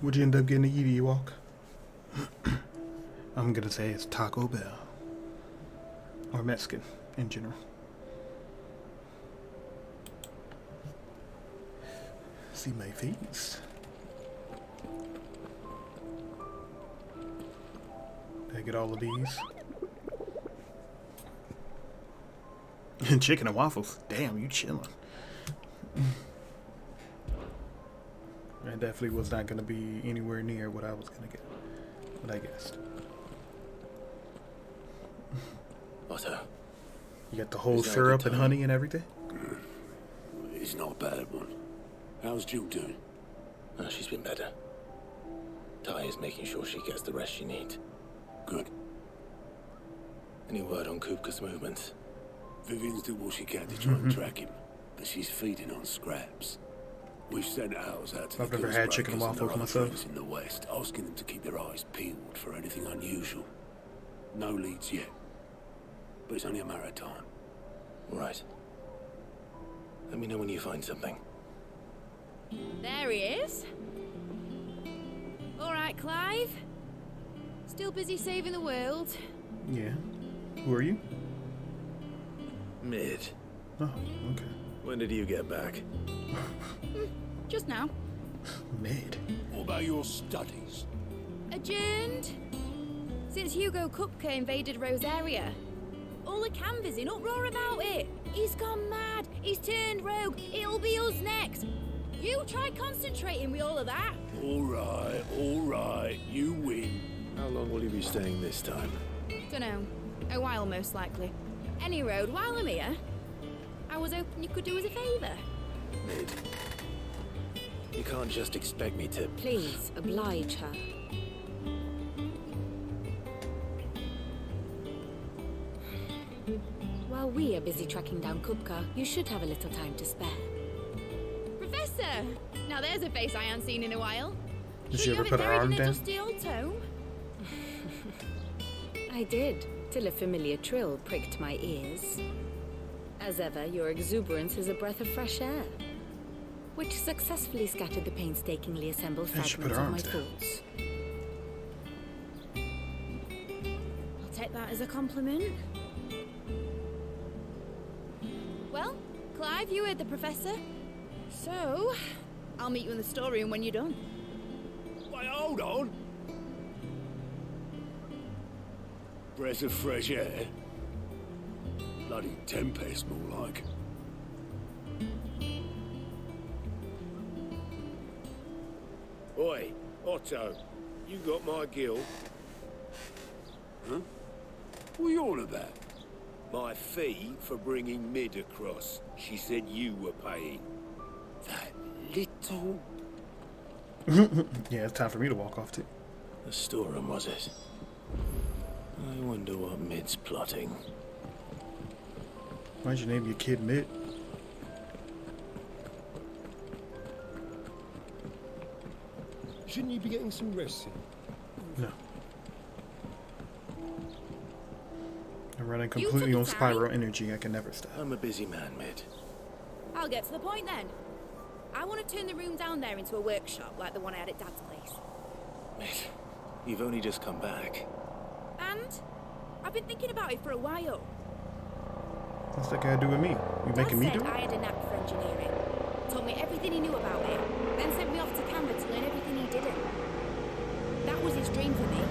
Would you end up getting to eat Ewok? I'm gonna say it's Taco Bell. Or Mexican in general. See my face. Did I get all of these? Chicken and waffles. Damn, you chilling. That definitely was not gonna be anywhere near what I was gonna get. But I guessed. Butter. You got the whole syrup and honey and everything? It's not a bad one. How's Jill doing? Oh, she's been better. Ty is making sure she gets the rest she needs. Good. Any word on Kupka's movements? Vivian's doing what she can to try and track him, but she's feeding on scraps. We've sent ours out to I've the never had chicken and waffles myself. friends in the West, asking them to keep their eyes peeled for anything unusual. No leads yet, but it's only a matter of time. Right. Let me know when you find something. There he is. All right, Clive. Still busy saving the world. Yeah. Who are you? Mid. Oh, okay. When did you get back? Just now. Mid. What about your studies? Adjourned. Since Hugo Kupka invaded Rosaria. All the canvassing uproar about it. He's gone mad. He's turned rogue. It'll be us next. You try concentrating with all of that. All right. You win. How long will you be staying this time? Dunno. A while, most likely. Any road, while I'm here, I was hoping you could do us a favour. Mid. You can't just expect me to... Please, oblige her. While we are busy tracking down Kupka, you should have a little time to spare. Professor! Now there's a face I haven't seen in a while. Did Sure she you ever haven't put her buried arm in a down? dusty old tome? I did, till a familiar trill pricked my ears. As ever, your exuberance is a breath of fresh air, which successfully scattered the painstakingly assembled Yeah, she put fragments her of my arms down. thoughts. I'll take that as a compliment. Well, Clive, you heard the professor. So, I'll meet you in the storeroom when you're done. Wait, hold on. Breath of fresh air. Bloody tempest, more like. Oi, Otto, you got my gill. Huh? What are you on about? My fee for bringing Mid across. She said you were paying. That little... Yeah, it's time for me to walk off too. The storeroom, was it? I wonder what Mid's plotting. Why'd you name your kid Mid? Shouldn't you be getting some rest soon? No. I'm running completely on spiral energy. I can never stop. I'm a busy man, Mid. I'll get to the point then. I want to turn the room down there into a workshop like the one I had at Dad's place. Mid, you've only just come back. And I've been thinking about it for a while. What's that got to do with me? You making me Dad do said it? I had a knack for engineering. Told me everything he knew about it. Then sent me off to Canberra to learn everything he didn't. That was his dream for me.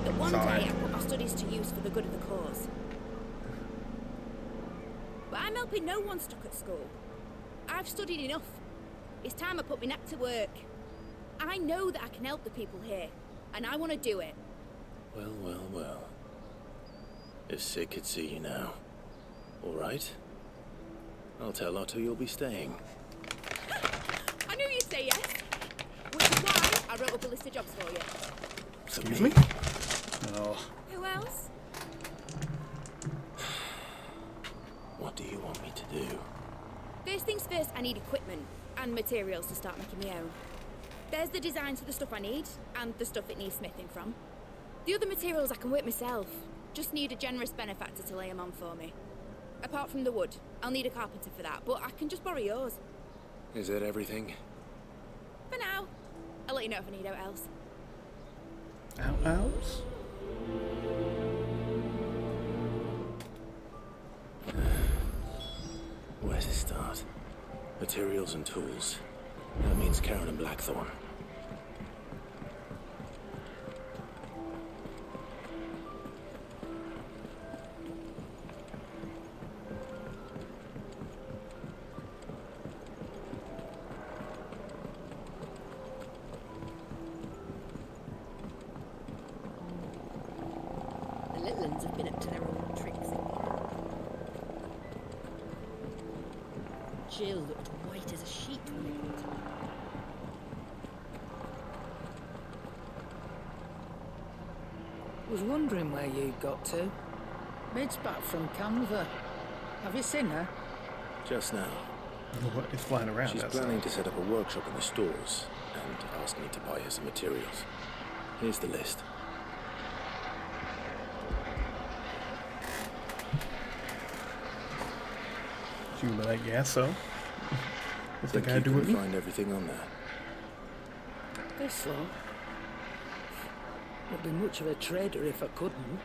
That one Sorry. day I put my studies to use for the good of the cause. But I'm helping no one stuck at school. I've studied enough. It's time I put my neck to work. I know that I can help the people here, and I want to do it. Well. If Sid could see you now. All right. I'll tell Otto you'll be staying. I knew you'd say yes. Which is why I wrote up a list of jobs for you. Excuse me? No. Who else? What do you want me to do? First things first, I need equipment and materials to start making my own. There's the designs for the stuff I need, and the stuff it needs smithing from. The other materials I can work myself. Just need a generous benefactor to lay them on for me. Apart from the wood, I'll need a carpenter for that, but I can just borrow yours. Is that everything? For now. I'll let you know if I need out else. Else? Where to start? Materials and tools. That means Karen and Blackthorn. The little ones have been up to their own tricks in here. Jill looked white as a sheet when they brought her. Was wondering where you got to. Mid's back from Canva. Have you seen her? Just now. What is flying around? She's outside? planning to set up a workshop in the stores and asked me to buy her some materials. Here's the list. She was like, yeah, so? What's the Think guy you do can with me? find everything on there? This lot. Would be much of a trader if I couldn't.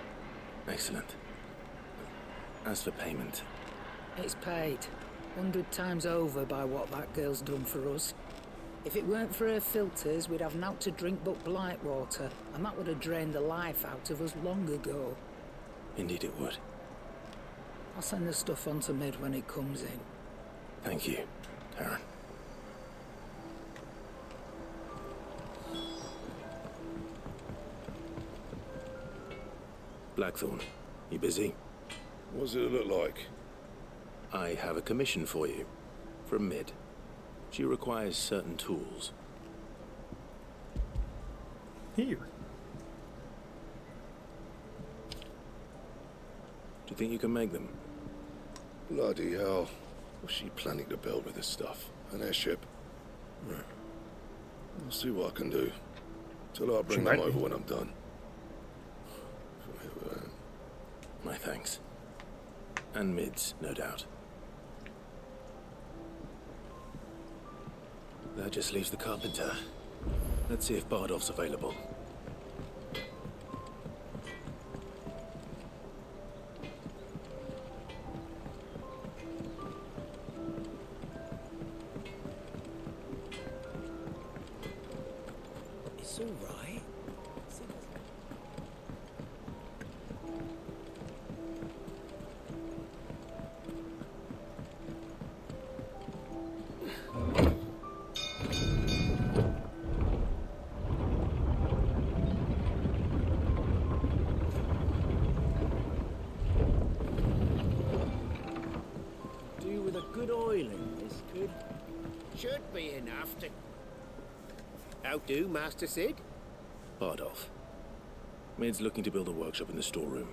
Excellent. As for payment, It's paid 100 times over by what that girl's done for us. If it weren't for her filters, we'd have naught to drink but blight water, and that would have drained the life out of us long ago. indeed it would. I'll send the stuff on to Mid when it comes in. Thank you, Karen. Blackthorn, you busy? What does it look like? I have a commission for you. From Mid. She requires certain tools. Here. Do you think you can make them? Bloody hell. What's she planning to build with this stuff? An airship? I'll see what I can do. Till I bring She them might be. over when I'm done. My thanks. And Mid's, no doubt. That just leaves the carpenter. Let's see if Bardolph's available. It's all right. Do with a good oiling, this could. Should be enough to... How do, Master Sid? Bardolph. Mid's looking to build a workshop in the storeroom,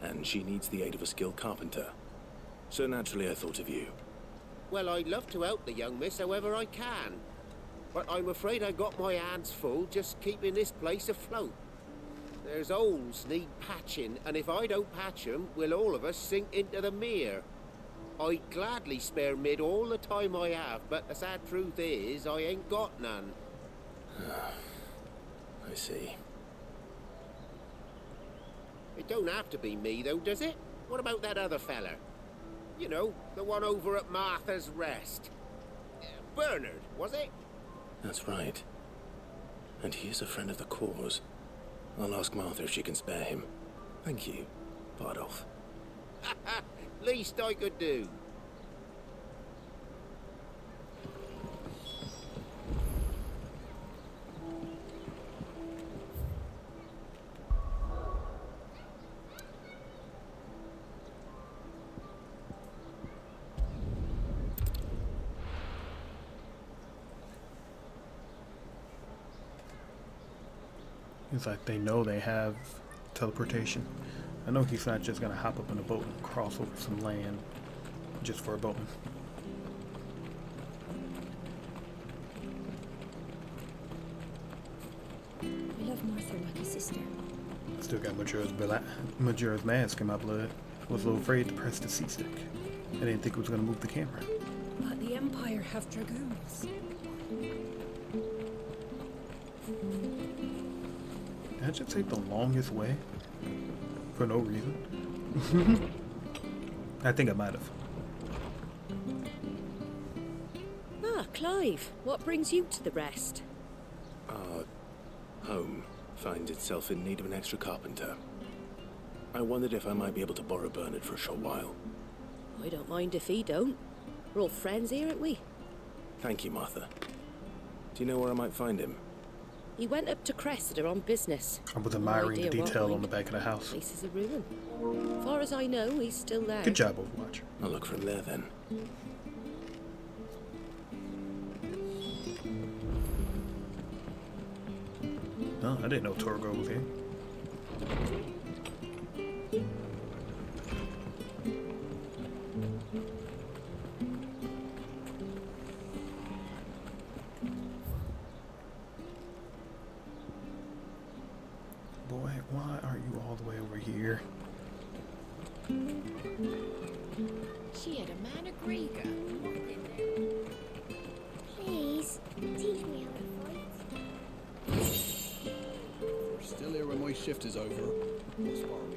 and she needs the aid of a skilled carpenter. So naturally I thought of you. Well, I'd love to help the young miss however I can. But I'm afraid I got my hands full just keeping this place afloat. There's holes need patching, and if I don't patch 'em, we'll all of us sink into the mere. I'd gladly spare Mid all the time I have, but the sad truth is, I ain't got none. I see. It don't have to be me, though, does it? What about that other feller? You know, the one over at Martha's Rest. Bernard, was it? That's right. And he is a friend of the cause. I'll ask Martha if she can spare him. Thank you, Bardolph. Least I could do. It's like they know they have teleportation. I know he's not just gonna hop up in a boat and cross over some land just for a boatman. I love Martha like a sister. Still got Majora's mask in my blood. Was a little afraid to press the C stick. I didn't think it was gonna move the camera. But the Empire have dragoons. I just take the longest way? For no reason? I think I might have. Ah, Clive, what brings you to the rest? Our home finds itself in need of an extra carpenter. I wondered if I might be able to borrow Bernard for a short while. I don't mind if he don't. We're all friends here, aren't we? Thank you, Martha. Do you know where I might find him? He went up to Cressida on business. I was No admiring the idea what detail on kind. the back of the house. Place is a ruin. Far as I know, he's still there. Good job, Overwatch. I'll look for him there then. No, I didn't know Torgo was here. Boy, why are you all the way over here? She had a man of Grieger. Please, teach me how to fight. Still here when my shift is over. What's wrong?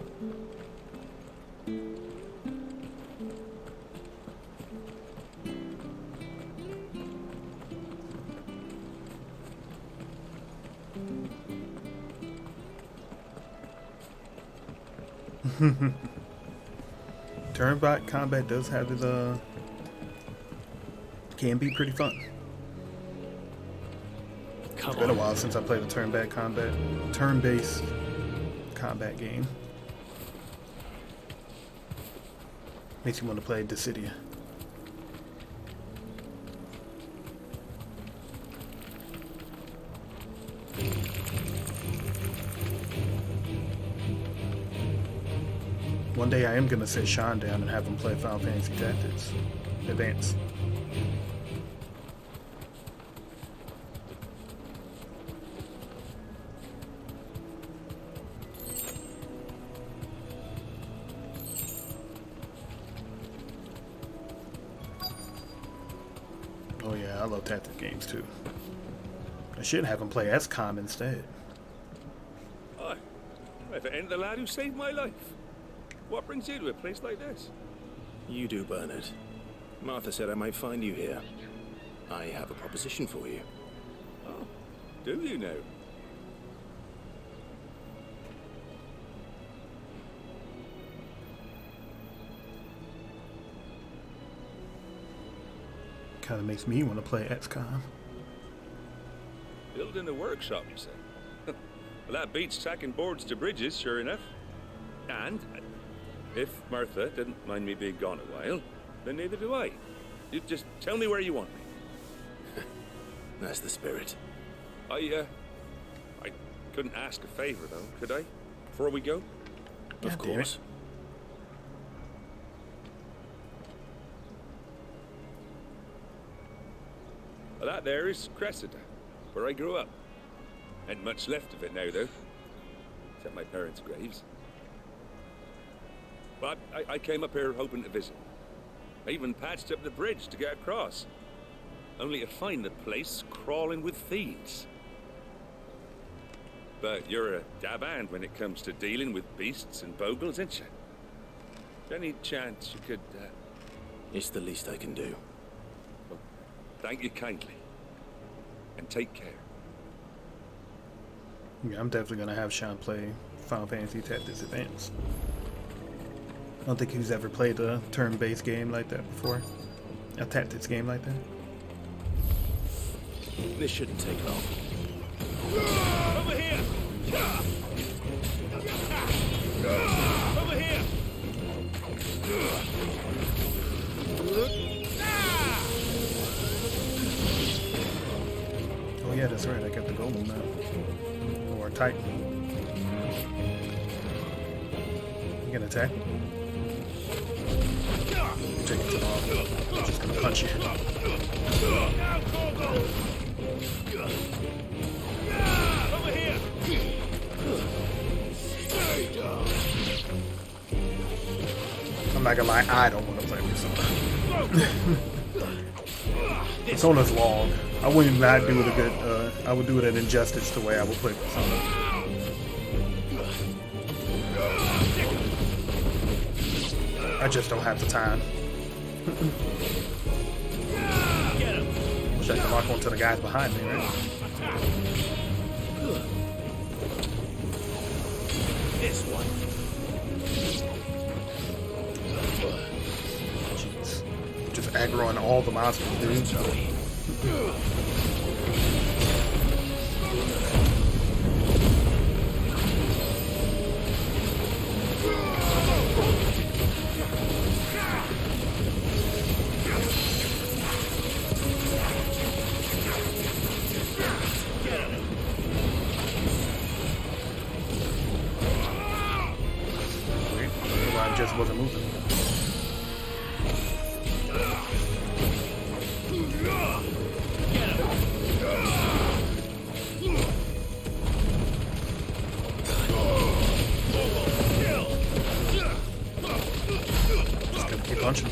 Turn-back combat does have its can be pretty fun. It's been a while since I played a turn-based combat game. Makes you want to play Dissidia. One day I am gonna sit Sean down and have him play Final Fantasy Tactics Advance. Oh yeah, I love tactics games too. I should have him play XCOM instead. Aye. If it ain't the lad who saved my life. What brings you to a place like this? You do, Bernard. Martha said I might find you here. I have a proposition for you. Oh, do you now? Kind of makes me want to play XCOM. Building a workshop, you say? Well, that beats tacking boards to bridges, sure enough. And if Martha didn't mind me being gone a while, then neither do I. You just tell me where you want me. That's the spirit. I couldn't ask a favor, though, could I? Before we go? Of course. Well, that there is Cressida, where I grew up. Ain't much left of it now, though. Except my parents' graves. But I came up here hoping to visit. I even patched up the bridge to get across. Only to find the place crawling with thieves. But you're a dab hand when it comes to dealing with beasts and bogles, ain't you? Any chance you could, It's the least I can do. Well, thank you kindly. And take care. Yeah, I'm definitely gonna have Sean play Final Fantasy Tactics Advance. I don't think he's ever played a turn-based game like that before. A tactics game like that. This shouldn't take long. Over here! Over here! Oh yeah, that's right, I got the golem now. Or Titan. You gonna attack? Take it to the off. I'm just gonna punch you. Over here! I'm not gonna lie, I don't want to play Persona. Persona's long. I wouldn't not do it a good. I would do it an injustice the way I would play Persona. I just don't have the time. Wish I could lock onto the guys behind me, right? This one. Jeez. Just aggroing all the monsters, dude. Just wasn't moving. Just gonna keep punching.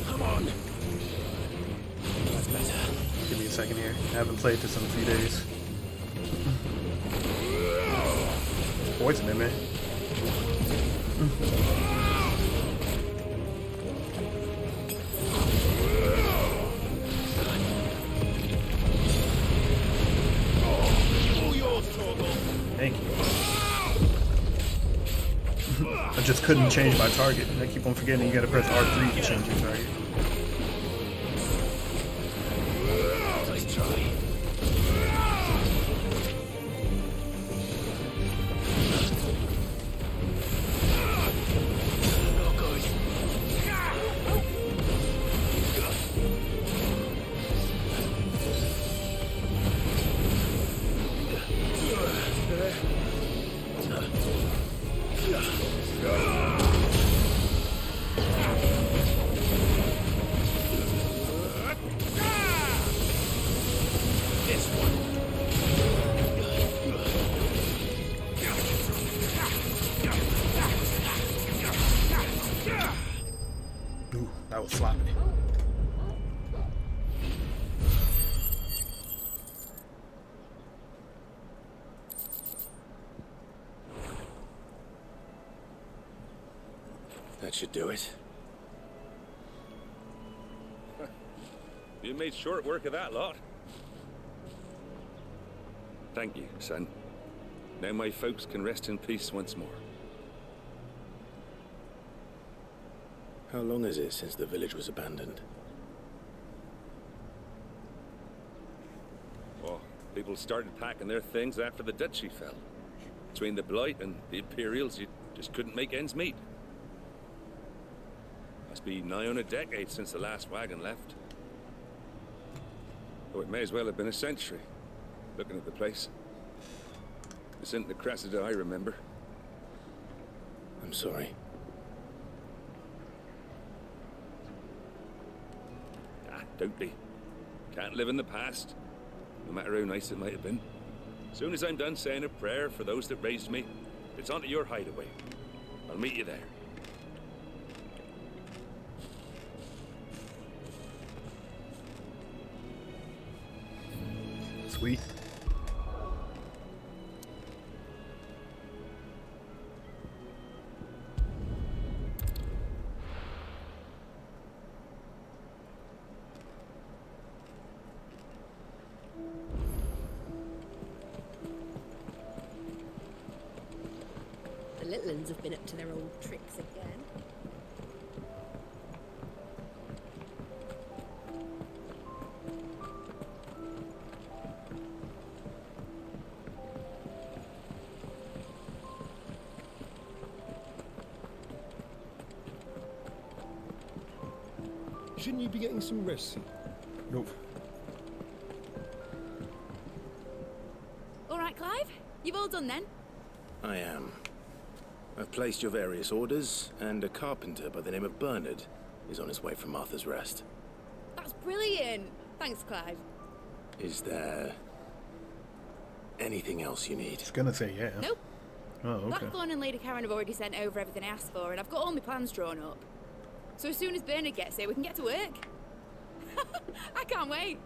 Come on. That's better. Give me a second here. I haven't played this in a few days. Poison in me. Thank you. I just couldn't change my target. I keep on forgetting you gotta press R3 to change your target. Nice try. Ooh, that was sloppy. That should do it. You made short work of that lot. Thank you, son. Now my folks can rest in peace once more. How long is it since the village was abandoned? Oh, people started packing their things after the duchy fell. Between the Blight and the Imperials, you just couldn't make ends meet. Must be nigh on a decade since the last wagon left. Oh, it may as well have been a century, looking at the place. This isn't the Cressida I remember. I'm sorry. Don't be. Can't live in the past, no matter how nice it might have been. As soon as I'm done saying a prayer for those that raised me, it's on to your hideaway. I'll meet you there. Sweet. The little uns have been up to their old tricks again. Shouldn't you be getting some rest? Nope. All right, Clive? You've all done then? I am. I've placed your various orders, and a carpenter by the name of Bernard is on his way from Martha's Rest. That's brilliant. Thanks, Clive. Is there anything else you need? Just gonna say yeah. Nope. Oh, okay. Blackthorn and Lady Karen have already sent over everything I asked for, and I've got all my plans drawn up. So as soon as Bernard gets here, we can get to work. I can't wait.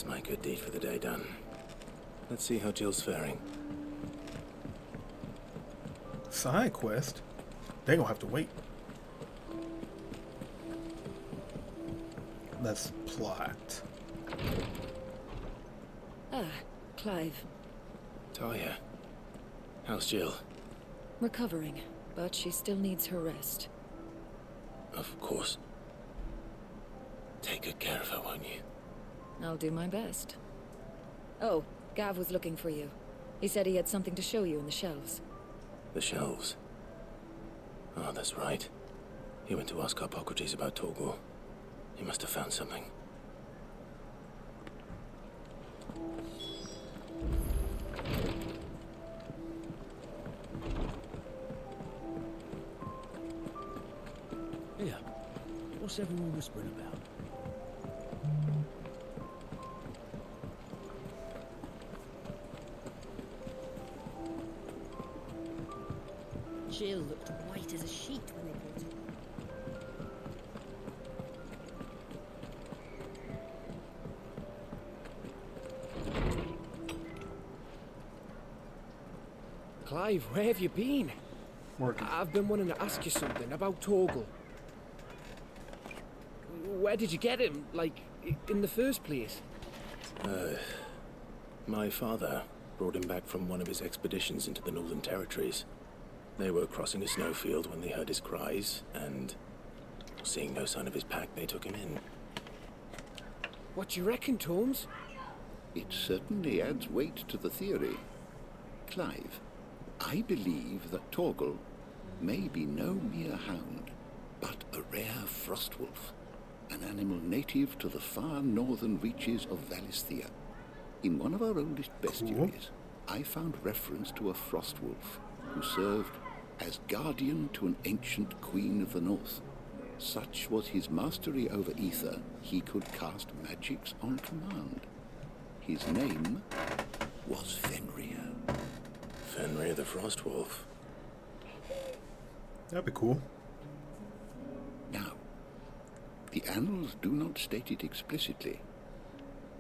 That's my good deed for the day done. Let's see how Jill's faring. Side quest? They gonna have to wait. Let's plot. Ah, Clive. Talia, how's Jill? Recovering, but she still needs her rest. Of course. Take good care of her, won't you? I'll do my best. Oh, Gav was looking for you. He said he had something to show you in the shelves. The shelves. Oh, that's right. He went to ask Hippocrates about Torgal. He must have found something. Here, what's everyone whispering about? Jill looked white as a sheet when they brought her. Clive, where have you been? Working. I've been wanting to ask you something about Torgal. Where did you get him, like, in the first place? My father brought him back from one of his expeditions into the Northern Territories. They were crossing a snowfield when they heard his cries, and seeing no sign of his pack, they took him in. What do you reckon, Tomes? It certainly adds weight to the theory. Clive, I believe that Torgal may be no mere hound, but a rare frostwolf, an animal native to the far northern reaches of Valisthea. In one of our oldest bestiaries, I found reference to a frostwolf who served as guardian to an ancient queen of the north. Such was his mastery over ether, he could cast magics on command. His name was Fenrir. Fenrir the Frostwolf. That'd be cool. Now, the annals do not state it explicitly,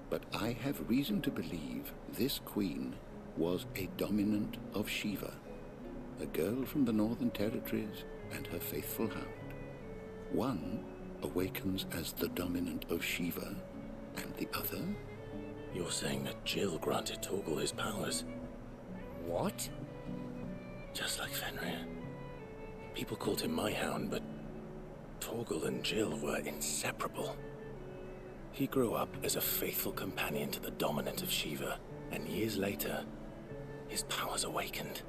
but I have reason to believe this queen was a dominant of Shiva, a girl from the Northern Territories and her faithful hound. One awakens as the dominant of Shiva, and the other... You're saying that Jill granted Torgal his powers? What? Just like Fenrir. People called him my hound, but Torgal and Jill were inseparable. He grew up as a faithful companion to the dominant of Shiva, and years later, his powers awakened,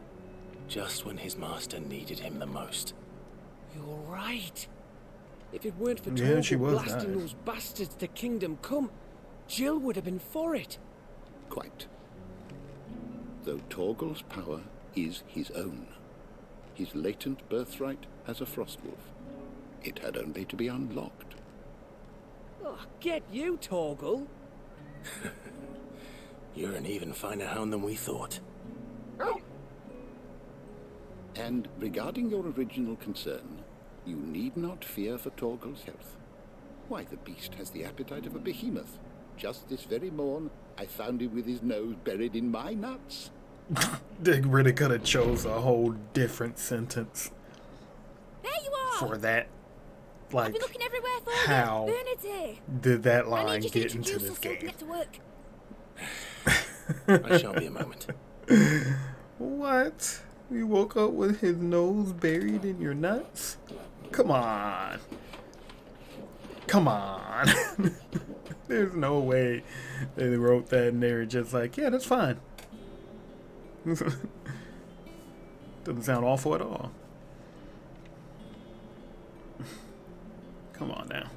just when his master needed him the most. You're right. If it weren't for Yeah, she Torgal was blasting nice. those bastards to Kingdom Come, Jill would have been for it. Quite. Though Torgal's power is his own, his latent birthright as a frostwolf, it had only to be unlocked. Oh, get you, Torgal. You're an even finer hound than we thought. And regarding your original concern, you need not fear for Torgal's health. Why, the beast has the appetite of a behemoth. Just this very morn, I found him with his nose buried in my nuts. They really could have chose a whole different sentence There you are! for that. I've Like, been looking everywhere for how you. Bernadette. did that I line need you to get into introduce this us so we can game? get to work. I shall be a moment. What? You woke up with his nose buried in your nuts? Come on. Come on. There's no way they wrote that and they were just like, yeah, that's fine. Doesn't sound awful at all. Come on now.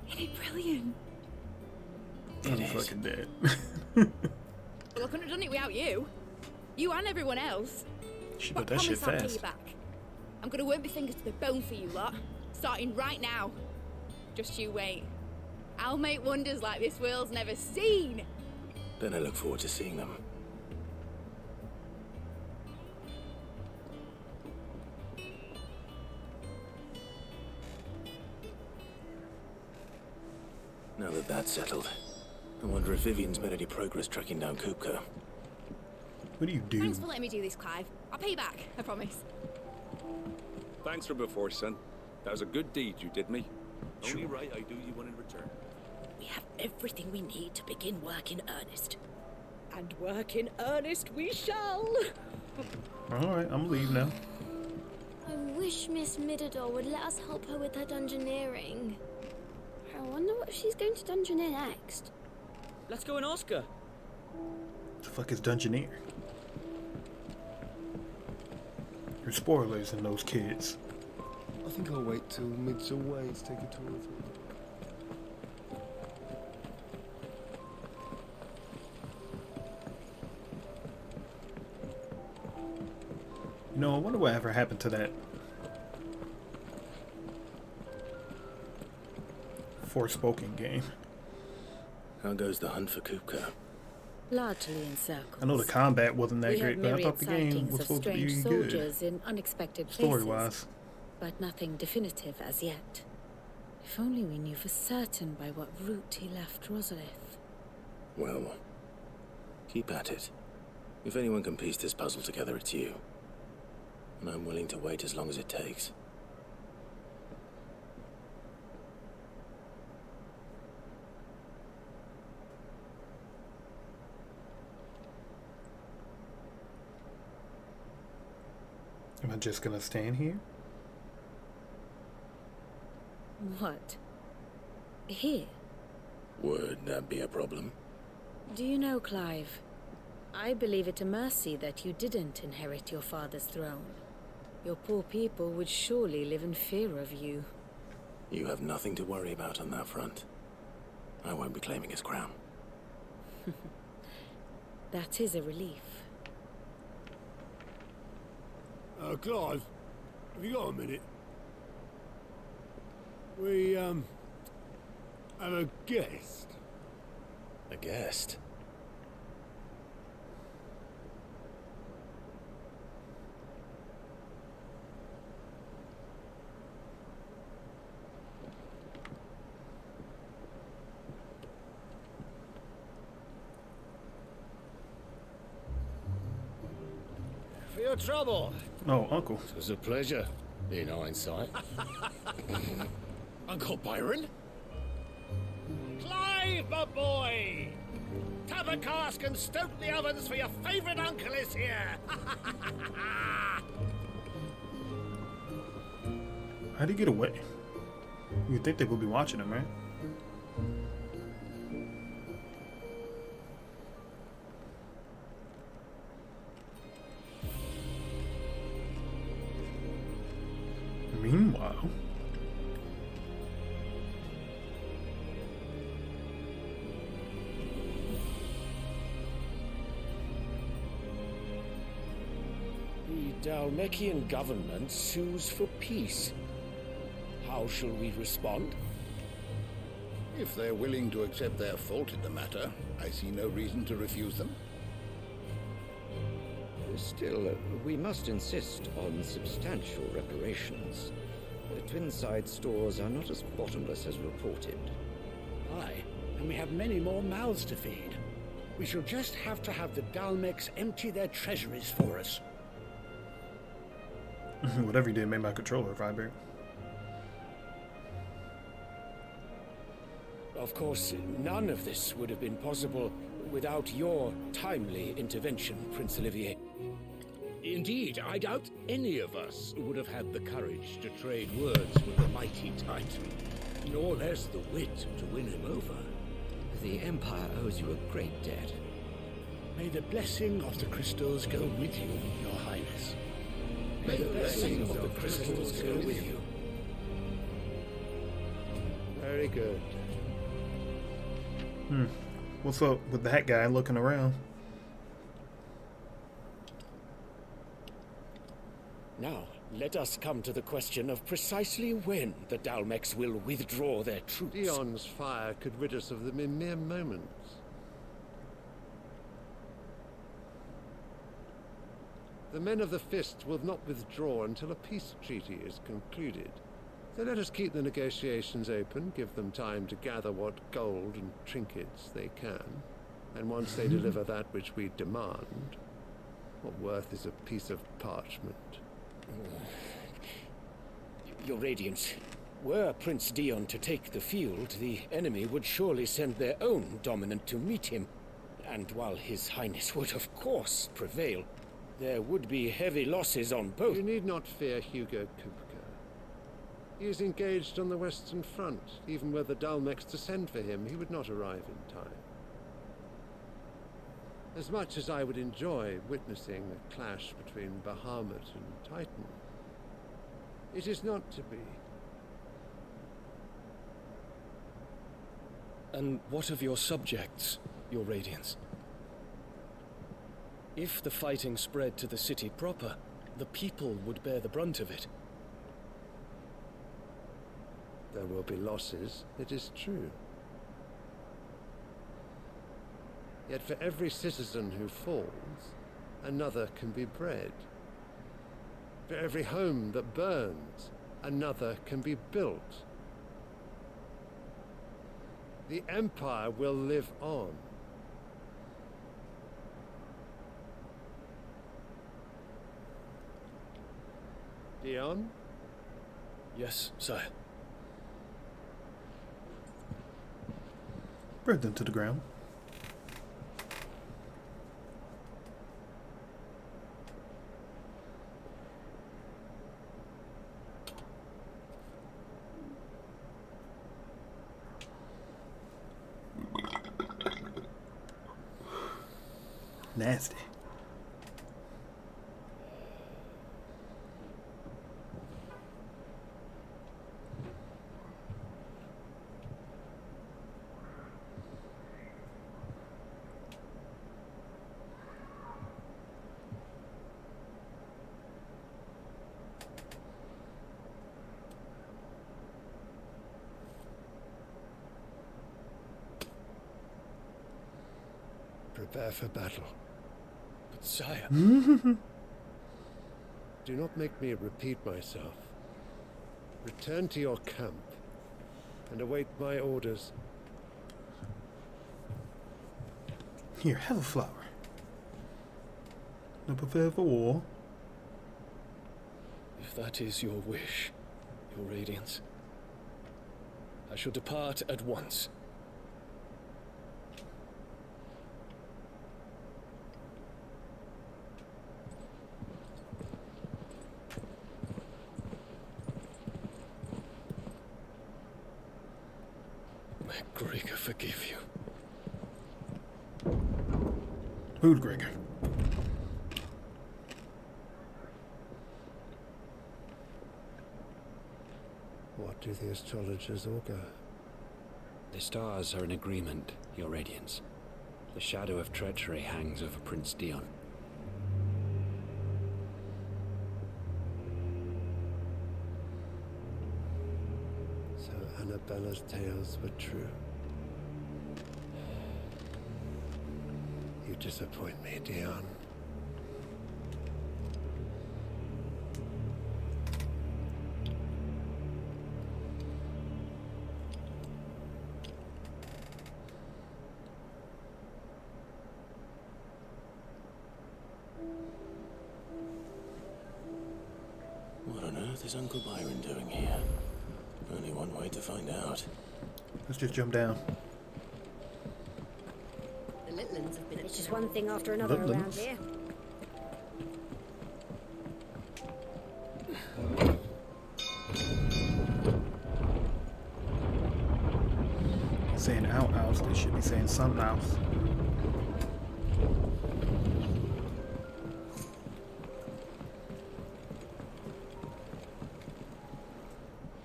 Isn't it brilliant? I'm fucking dead. Well, I couldn't have done it without you. You and everyone else. She But got that shit promise I'll pay you fast. back. I'm gonna work my fingers to the bone for you lot, starting right now. Just you wait. I'll make wonders like this world's never seen. Then I look forward to seeing them. Now that that's settled, I wonder if Vivian's made any progress tracking down Kupka. What do you do? Thanks for letting me do this, Clive. I'll pay you back, I promise. Thanks from before, son. That was a good deed you did me. Sure. Only right I do you one in return. We have everything we need to begin work in earnest. And work in earnest we shall! Alright, I'm gonna leave now. I wish Miss Middledore would let us help her with her dungeoneering. I wonder what she's going to dungeoneer next. Let's go and ask her. The fuck is Dungeoneer? There's spoilers in those kids. I think I'll wait till mid's away to take a tour of her. You know, I wonder what ever happened to that Forspoken game. How goes the hunt for Kupka? Largely in circles. I know the combat wasn't that We great, have but I myriad thought the game sightings was of supposed to be strange good. soldiers in unexpected places, Story-wise. but nothing definitive as yet. If only we knew for certain by what route he left Rosalith. Well, keep at it. If anyone can piece this puzzle together, it's you. And I'm willing to wait as long as it takes. Am I just gonna stand here? What? Here? Would that be a problem? Do you know, Clive? I believe it a mercy that you didn't inherit your father's throne. Your poor people would surely live in fear of you. You have nothing to worry about on that front. I won't be claiming his crown. That is a relief. Clive, have you got a minute? We, have a guest. A guest? For your trouble. Oh, Uncle. It was a pleasure, in hindsight. Uncle Byron? Clive, my boy! Tap a cask and stoke the ovens for your favourite uncle is here! How'd he get away? You'd think they would be watching him, right? Meanwhile, The Dalmekian government sues for peace. How shall we respond? If they're willing to accept their fault in the matter, I see no reason to refuse them. Still, we must insist on substantial reparations. The Twinside stores are not as bottomless as reported. Aye, and we have many more mouths to feed. We shall just have to have the Dalmecs empty their treasuries for us. whatever you did made my controller vibrate. Of course, none of this would have been possible without your timely intervention, Prince Olivier. Indeed, I doubt any of us would have had the courage to trade words with the mighty Titan, nor less the wit to win him over. The Empire owes you a great debt. May the blessing of the crystals go with you, Your Highness. May the blessing of the crystals go with you. Very good. What's up with that guy looking around? Now, let us come to the question of precisely when the Dalmecs will withdraw their troops. Dion's fire could rid us of them in mere moments. The men of the Fist will not withdraw until a peace treaty is concluded. So let us keep the negotiations open, give them time to gather what gold and trinkets they can, and once they deliver that which we demand, what worth is a piece of parchment? Your Radiance, were Prince Dion to take the field, the enemy would surely send their own dominant to meet him. And while His Highness would of course prevail, there would be heavy losses on both. You need not fear Hugo Kupka. He is engaged on the Western Front. Even were the Dalmex to send for him, he would not arrive in time. As much as I would enjoy witnessing a clash between Bahamut and Titan, it is not to be. And what of your subjects, Your Radiance? If the fighting spread to the city proper, the people would bear the brunt of it. There will be losses, it is true. Yet for every citizen who falls, another can be bred. For every home that burns, another can be built. The Empire will live on. Dion? Yes, sire. Bring them to the ground. Nasty. Prepare for battle. But sire... Do not make me repeat myself. Return to your camp and await my orders. Here, have a flower. No prepare for war. If that is your wish, Your Radiance, I shall depart at once. May Gregor forgive you. Who's Gregor? What do the astrologers augur? The stars are in agreement, Your Radiance. The shadow of treachery hangs over Prince Dion. So Annabella's tales were true. You disappoint me, Dion. What on earth is Uncle Byron doing here? Only one way to find out. Let's just jump down. The Litlands have been... It's just one thing after another around here. Saying outhouse, they should be saying something else.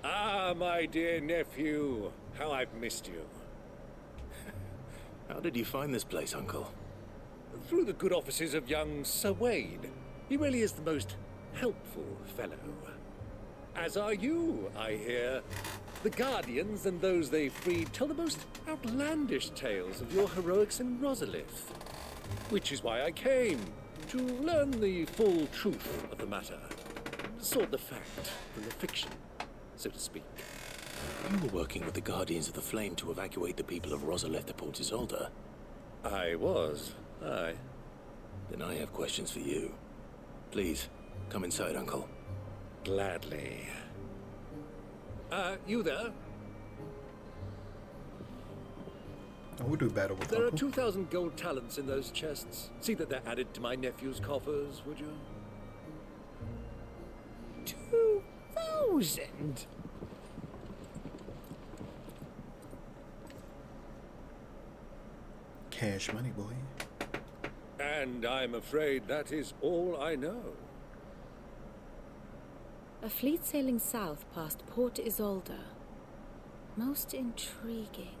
Ah, my dear nephew, how I've missed you. How did you find this place, Uncle? Through the good offices of young Sir Wayne. He really is the most helpful fellow. As are you, I hear. The Guardians and those they freed tell the most outlandish tales of your heroics in Rosalith. Which is why I came, to learn the full truth of the matter. Sort the fact from the fiction. so to speak. You were working with the Guardians of the Flame to evacuate the people of Rosalith to Port Isolde. I was, aye. Then I have questions for you. Please, come inside, Uncle. Gladly. You there? I would do better with There Uncle. are 2,000 gold talents in those chests. See that they're added to my nephew's coffers, would you? 2,000? Cash money, boy. And I'm afraid that is all I know. A fleet sailing south past Port Isolde. Most intriguing.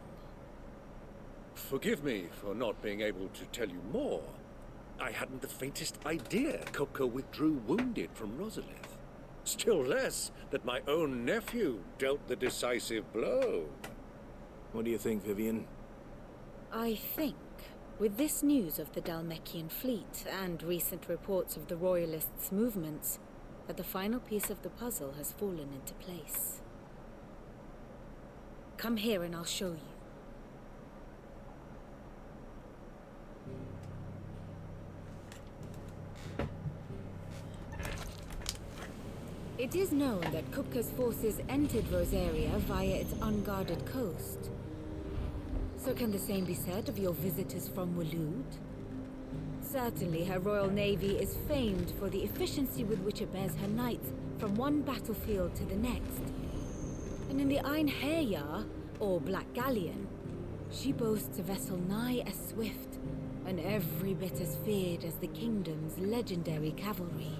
Forgive me for not being able to tell you more. I hadn't the faintest idea Kupka withdrew wounded from Rosalith. Still less that my own nephew dealt the decisive blow. What do you think, Vivian? I think, with this news of the Dalmekian fleet and recent reports of the Royalists' movements, that the final piece of the puzzle has fallen into place. Come here and I'll show you. It is known that Kupka's forces entered Rosaria via its unguarded coast. So can the same be said of your visitors from Waloed? Certainly her Royal Navy is famed for the efficiency with which it bears her knights from one battlefield to the next. And in the Ein Herja, or Black Galleon, she boasts a vessel nigh as swift and every bit as feared as the kingdom's legendary cavalry.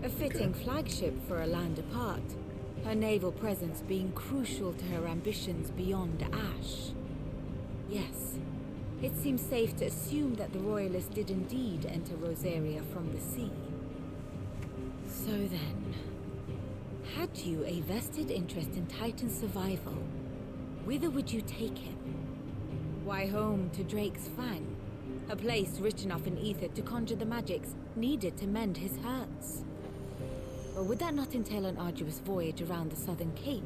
A fitting flagship for a land apart, her naval presence being crucial to her ambitions beyond Ash. Yes, it seems safe to assume that the Royalists did indeed enter Rosaria from the sea. So then, had you a vested interest in Titan's survival, whither would you take him? Why, home to Drake's Fang, a place rich enough in ether to conjure the magics needed to mend his hurts. Or would that not entail an arduous voyage around the southern cape?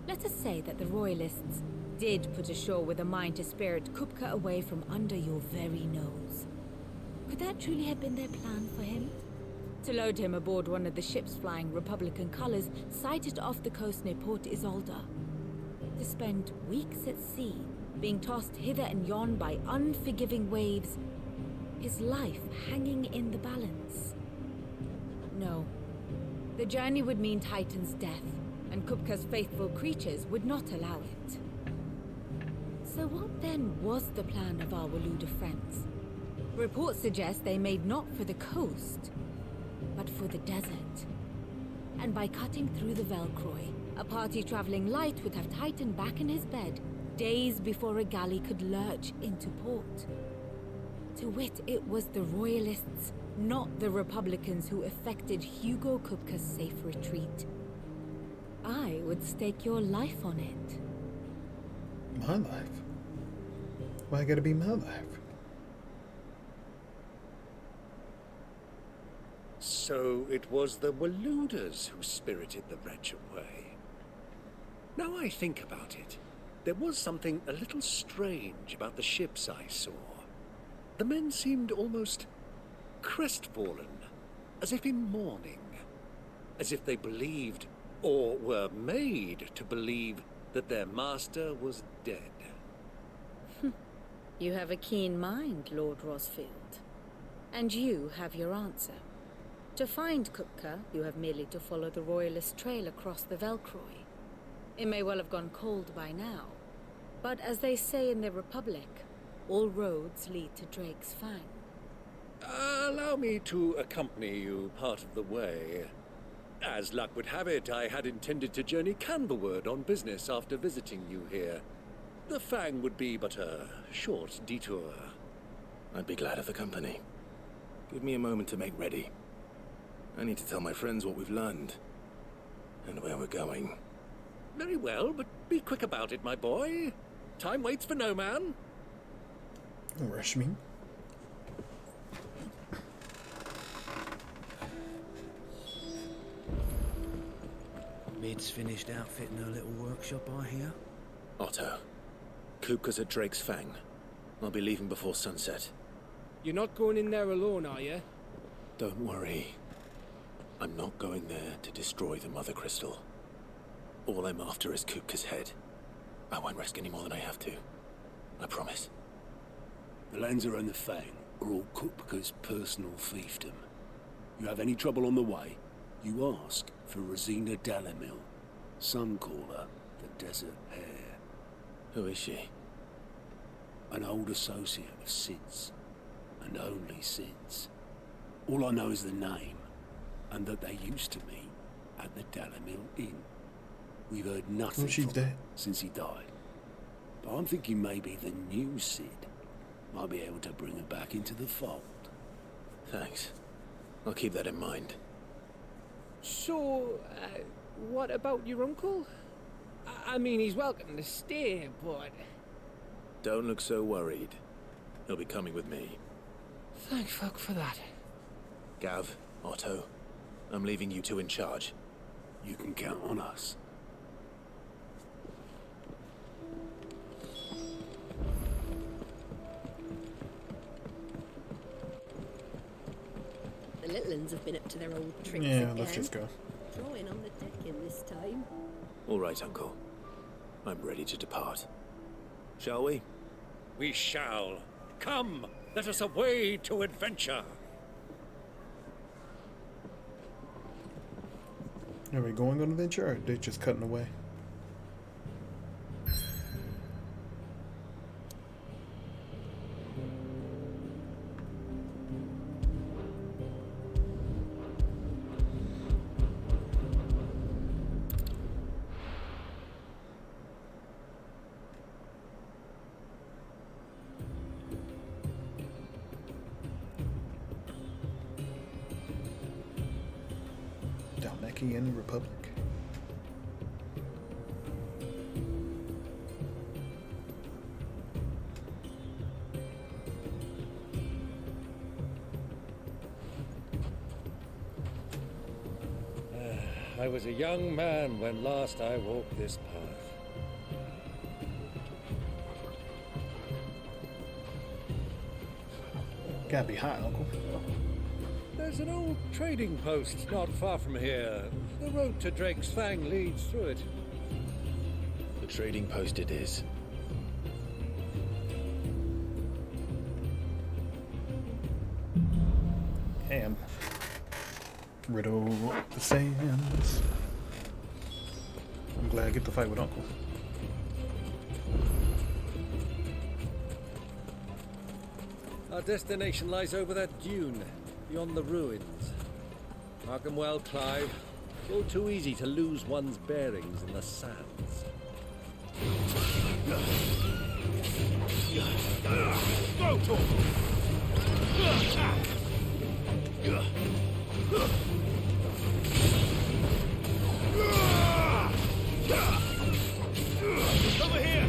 Let us say that the Royalists did put ashore with a mind to spirit Kupka away from under your very nose. Could that truly have been their plan for him? To load him aboard one of the ships flying Republican colors sighted off the coast near Port Isolde. To spend weeks at sea, being tossed hither and yon by unforgiving waves, his life hanging in the balance. No. The journey would mean Titan's death, and Kupka's faithful creatures would not allow it. So what then was the plan of our Waluda friends? Reports suggest they made not for the coast, but for the desert. And by cutting through the Velcroy, a party traveling light would have Titan back in his bed days before a galley could lurch into port. To wit, it was the Royalists, not the Republicans, who effected Hugo Kupka's safe retreat. I would stake your life on it. My life? Why gotta be my life? So it was the Waludas who spirited the wretch away. Now I think about it, there was something a little strange about the ships I saw. The men seemed almost crestfallen, as if in mourning, as if they believed, or were made to believe, that their master was dead. You have a keen mind, Lord Rosfield. And you have your answer. To find Kupka, you have merely to follow the Royalist trail across the Velcroy. It may well have gone cold by now, but as they say in the Republic, all roads lead to Drake's Fang. Allow me to accompany you part of the way. As luck would have it, I had intended to journey Canberward on business after visiting you here. The Fang would be but a short detour. I'd be glad of the company. Give me a moment to make ready. I need to tell my friends what we've learned, and where we're going. Very well, but be quick about it, my boy. Time waits for no man. Don't rush me. Mid's finished outfitting her little workshop, I hear. Otto, Kupka's at Drake's Fang. I'll be leaving before sunset. You're not going in there alone, are you? Don't worry. I'm not going there to destroy the Mother Crystal. All I'm after is Kupka's head. I won't risk any more than I have to. I promise. The Lancer and the Fang are all Kupka's personal fiefdom. You have any trouble on the way, you ask for Rosina Dalamil. Some call her the Desert Hare. Who is she? An old associate of Sid's, and only Sid's. All I know is the name, and that they used to meet at the Dalamil Inn. We've heard nothing from him since he died. But I'm thinking maybe the new Sid might be able to bring her back into the fold. Thanks. I'll keep that in mind. So, what about your uncle? I mean, he's welcome to stay, but... Don't look so worried. He'll be coming with me. Thank fuck for that. Gav, Otto, I'm leaving you two in charge. You can count on us. The little uns have been up to their old tricks Yeah, again. let's just go. Drawing on the deck in this time. All right, Uncle. I'm ready to depart. Shall we? We shall. Come, let us away to adventure. Are we going on adventure, or are they just cutting away? Dalmakian Republic. I was a young man when last I walked this path. Gotta be hot, Uncle. There's an old trading post not far from here. The road to Drake's Fang leads through it. The trading post it is. Ham. Riddle the sands. I'm glad I get to fight with Uncle. Our destination lies over that dune, beyond the ruins. Mark 'em well, Clive. It's all too easy to lose one's bearings in the sands. Go, Torgal! Over here!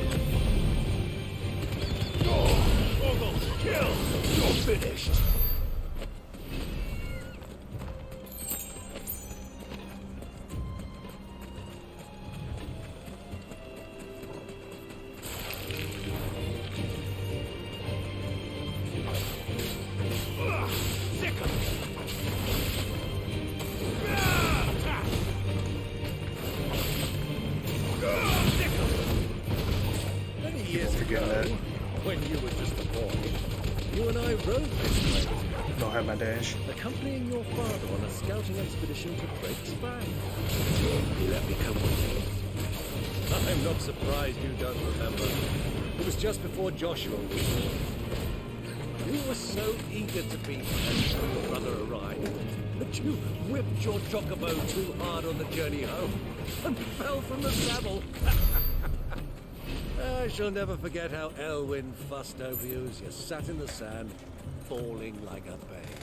Torgal, kill! You're finished! Many years ago, when you were just a boy, you and I rode this way. Don't have my dash. Accompanying your father on a scouting expedition to Drake's Fang. You let me come with you. I'm not surprised you don't remember. It was just before Joshua was born. You were so eager to be here when your brother arrived that you whipped your chocobo too hard on the journey home and fell from the saddle. I shall never forget how Elwyn fussed over you as you sat in the sand, falling like a babe.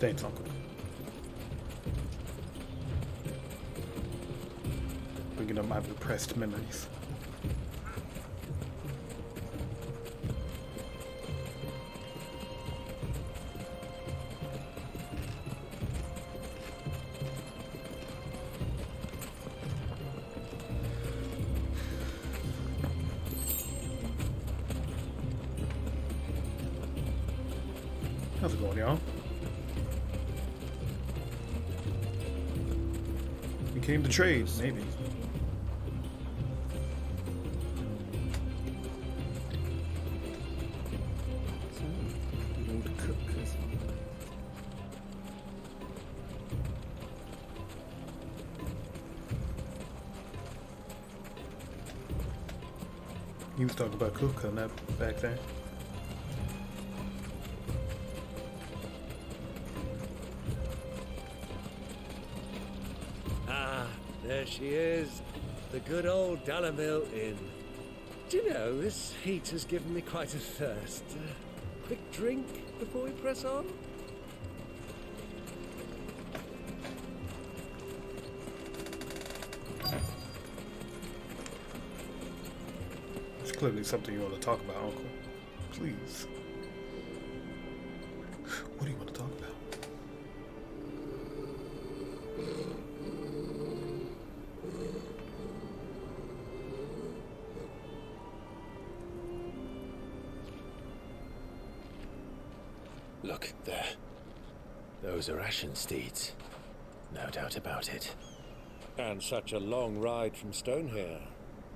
Thanks, Uncle. Bringing up my repressed memories. How's it going, y'all? We came to trade, maybe. He was talking about Kupka back there. Ah, there she is. The good old Dalamil Inn. Do you know, this heat has given me quite a thirst. Quick drink before we press on? It's clearly something you want to talk about, Uncle. Please. What do you want to talk about? Look, there. Those are Ashen steeds. No doubt about it. And such a long ride from Stonehair.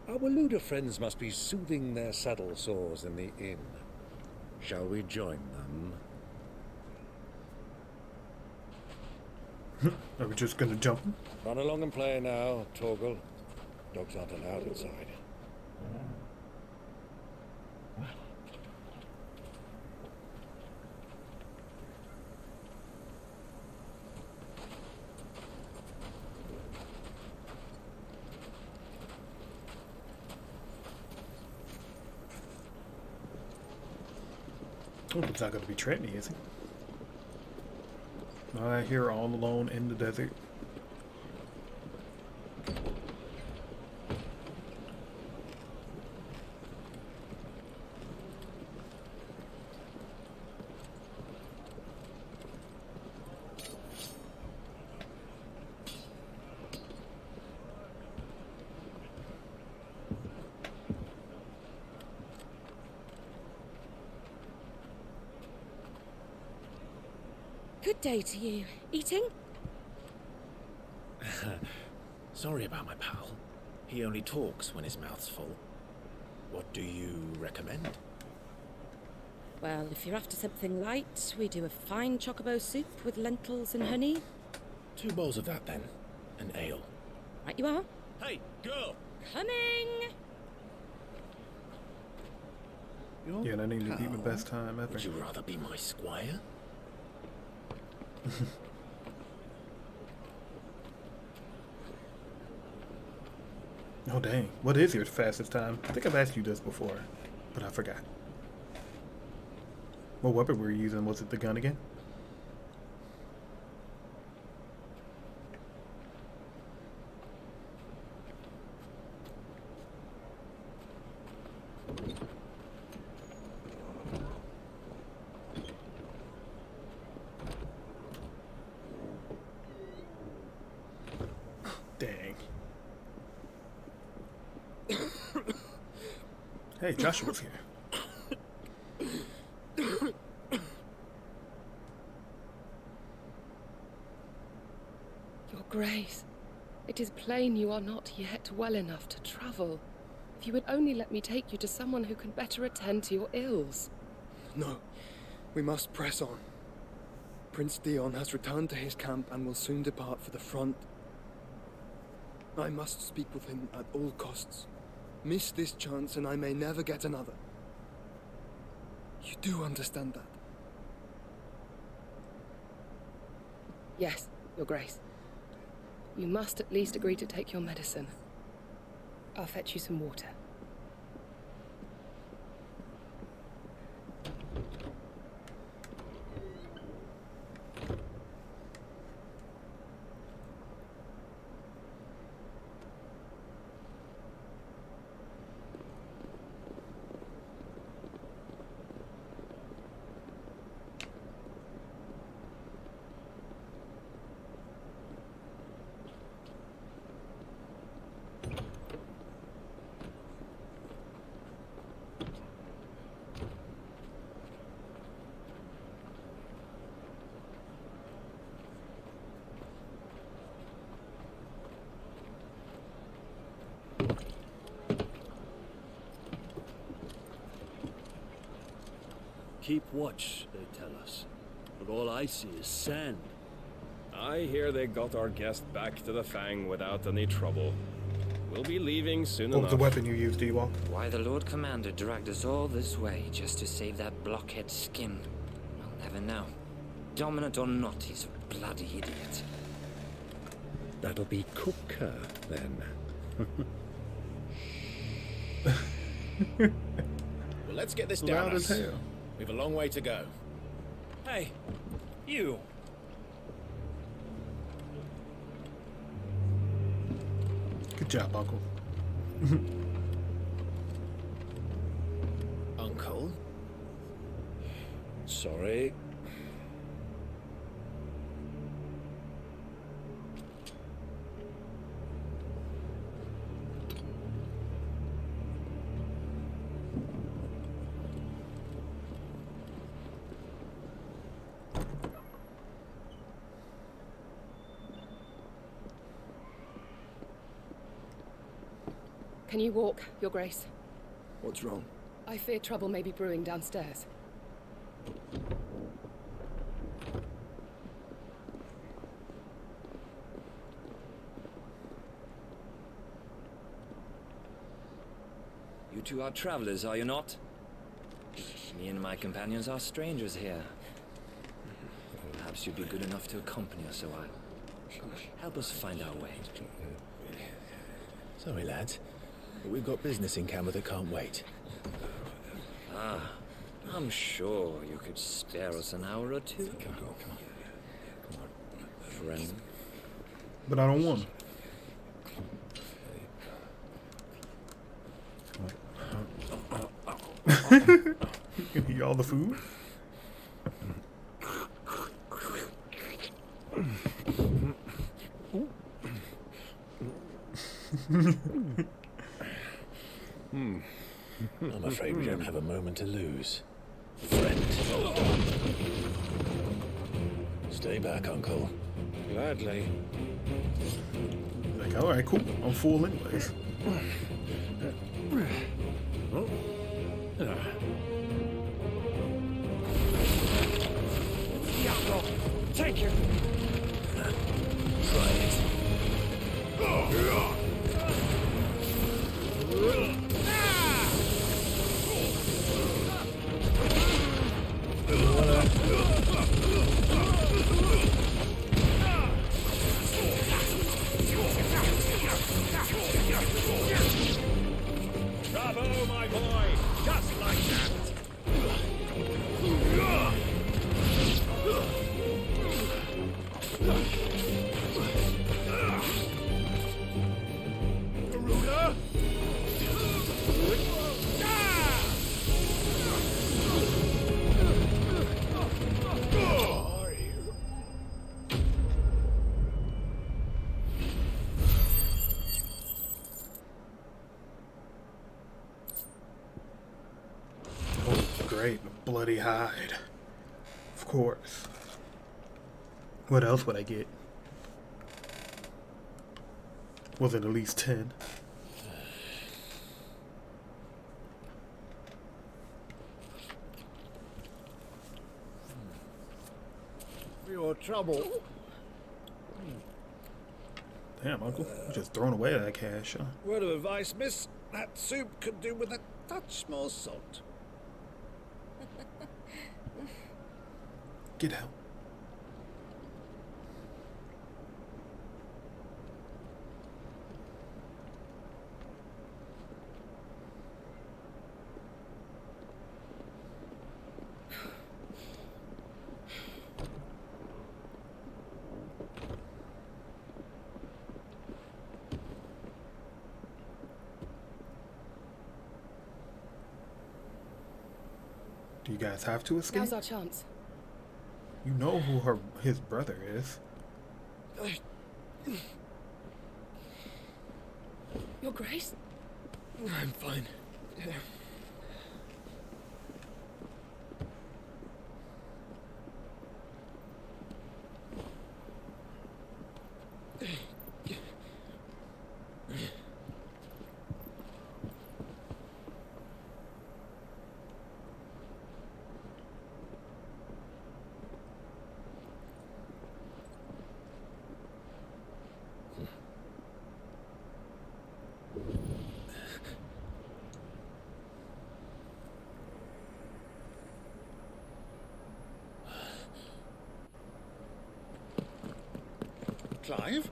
Our Waluda friends must be soothing their saddle sores in the inn. Shall we join them? Are we just gonna jump? Run along and play now, Torgal. Dogs aren't allowed inside. Oh, it's not gonna be Trenton, is it? Alright, here all alone in the desert. Good day to you. Eating? Sorry about my pal. He only talks when his mouth's full. What do you recommend? Well, if you're after something light, we do a fine chocobo soup with lentils and honey. 2 bowls of that, then. An ale. Right you are. Hey, girl! Coming! Yeah, that ain't to be my best time ever. Would you rather be my squire? Oh dang, what is your fastest time? I think I've asked you this before, but I forgot. What weapon were you using? Was it the gun again? Dang. Hey, Joshua's here. Your Grace, it is plain you are not yet well enough to travel. If you would only let me take you to someone who can better attend to your ills. No, we must press on. Prince Dion has returned to his camp and will soon depart for the front. I must speak with him at all costs. Miss this chance and I may never get another. You do understand that? Yes, Your Grace. You must at least agree to take your medicine. I'll fetch you some water. Keep watch, they tell us. But all I see is sand. I hear they got our guest back to the Fang without any trouble. We'll be leaving soon What was the enough. weapon you used, Ewok? Why the Lord Commander dragged us all this way just to save that blockhead skin, I'll never know. Dominant or not, he's a bloody idiot. That'll be Cooker, then. Well, let's get this down Loud as us. hell. We've a long way to go. Hey, you. Good job, Uncle. Uncle? Sorry. Can you walk, Your Grace? What's wrong? I fear trouble may be brewing downstairs. You two are travelers, are you not? Me and my companions are strangers here. Perhaps you'd be good enough to accompany us a while. Help us find our way. Sorry, lads. But we've got business in camera that can't wait. Ah, I'm sure you could spare us an hour or two. Come on. Friend. But I don't want to. You can eat all the food? I'm afraid we don't have a moment to lose. Friend. Stay back, Uncle. Gladly. Like, alright, cool. I'm full anyways. Take you. Try it. Bravo, my boy! Just like that! Garuda! Great, a bloody hide. Of course. What else would I get? Was it at least 10? For your trouble. Damn, Uncle. You just throwing away that cash, huh? Word of advice, miss. That soup could do with a touch more salt. Get out. Do you guys have to escape? Now's our chance. You know who his brother is. Your Grace? I'm fine. Clive?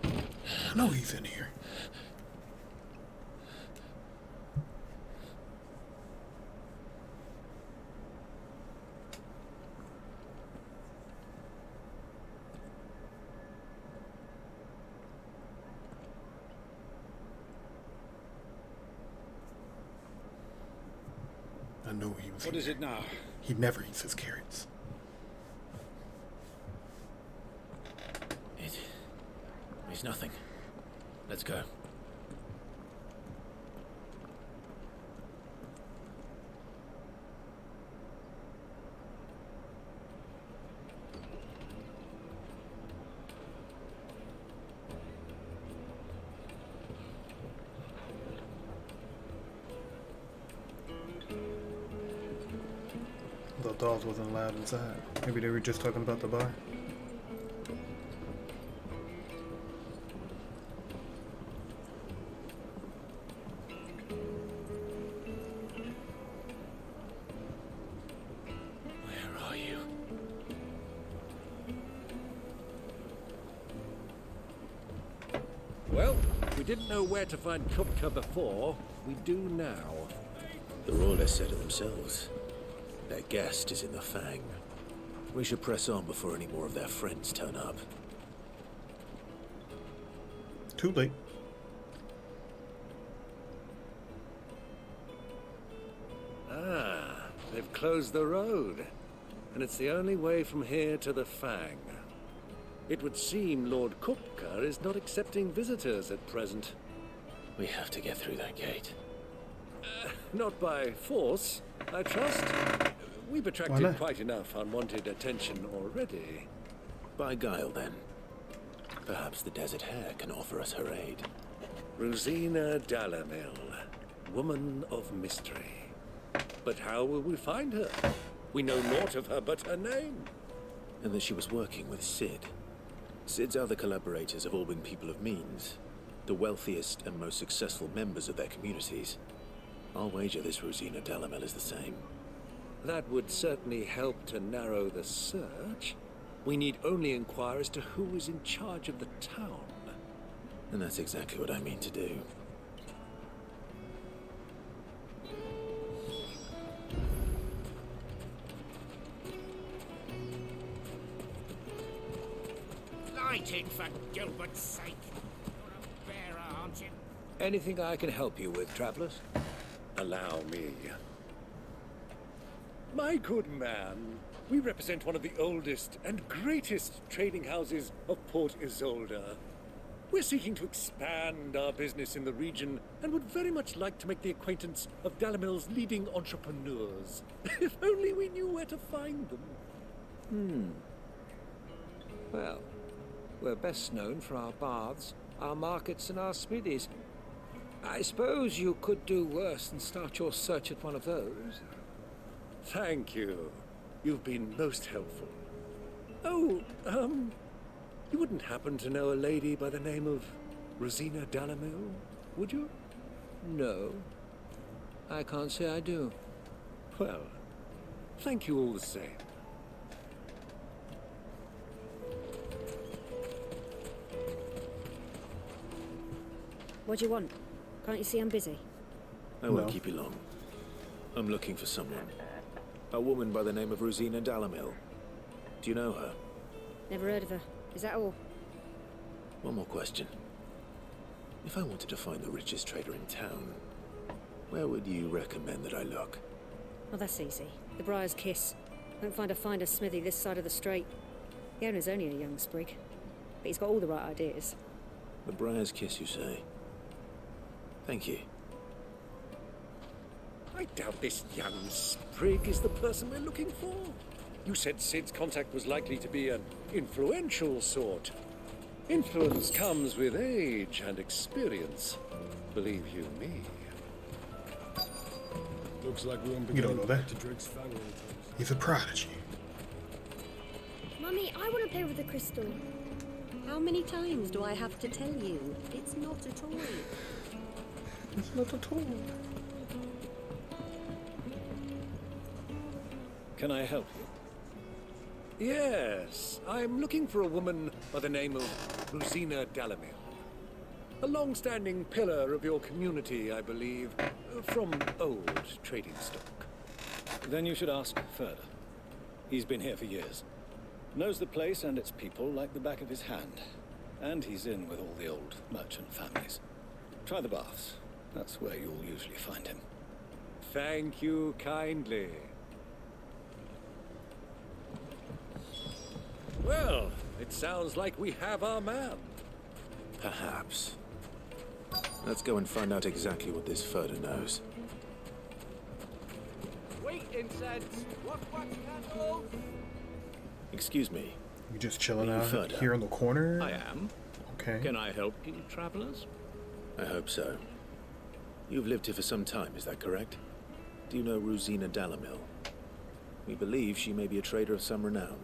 I know he's in here. I know he was. What is it now? He never eats his carrots. It's nothing. Let's go. The dolls wasn't allowed inside. Maybe they were just talking about the bar. Where are you? Well, we didn't know where to find Kupka before. We do now. The Royalists said it themselves. Their guest is in the Fang. We should press on before any more of their friends turn up. Too late. Ah, they've closed the road. And it's the only way from here to the Fang. It would seem Lord Kupka is not accepting visitors at present. We have to get through that gate. Not by force, I trust. We've attracted quite enough unwanted attention already. By guile, then. Perhaps the Desert Hare can offer us her aid. Rosina Dalamil, woman of mystery. But how will we find her? We know naught of her but her name. And that she was working with Sid. Sid's other collaborators have all been people of means, the wealthiest and most successful members of their communities. I'll wager this Rosina Dalamil is the same. That would certainly help to narrow the search. We need only inquire as to who is in charge of the town. And that's exactly what I mean to do. Light it, for Gilbert's sake. You're a bearer, aren't you? Anything I can help you with, travelers? Allow me. My good man, we represent one of the oldest and greatest trading houses of Port Isolde. We're seeking to expand our business in the region and would very much like to make the acquaintance of Dalamil's leading entrepreneurs. If only we knew where to find them. Well, we're best known for our baths, our markets, and our smithies. I suppose you could do worse than start your search at one of those. Thank you. You've been most helpful. Oh, you wouldn't happen to know a lady by the name of Rosina Dalamil, would you? No. I can't say I do. Well, thank you all the same. What do you want? Can't you see I'm busy? I won't keep you long. I'm looking for someone. A woman by the name of Rosina Dalamil. Do you know her? Never heard of her. Is that all? One more question. If I wanted to find the richest trader in town, where would you recommend that I look? Well, that's easy. The Briar's Kiss. Won't find a finer smithy this side of the strait. The owner's only a young sprig, but he's got all the right ideas. The Briar's Kiss, you say? Thank you. I doubt this young sprig is the person we're looking for. You said Sid's contact was likely to be an influential sort. Influence comes with age and experience. Believe you me. Looks like we won't be You don't know that. to Drake's family. He's a prodigy. Mummy, I want to play with the crystal. How many times do I have to tell you? It's not a toy. It's not a toy. Can I help you? Yes, I'm looking for a woman by the name of Rosina Dalamil. A long-standing pillar of your community, I believe, from old trading stock. Then you should ask further. He's been here for years. Knows the place and its people like the back of his hand. And he's in with all the old merchant families. Try the baths. That's where you'll usually find him. Thank you kindly. Well, it sounds like we have our man. Perhaps. Let's go and find out exactly what this Furder knows. Wait, incense! What candles? Excuse me. You just chilling Are you out Furder? here in the corner? I am. Okay. Can I help you, travelers? I hope so. You've lived here for some time, is that correct? Do you know Rosina Dalamil? We believe she may be a trader of some renown.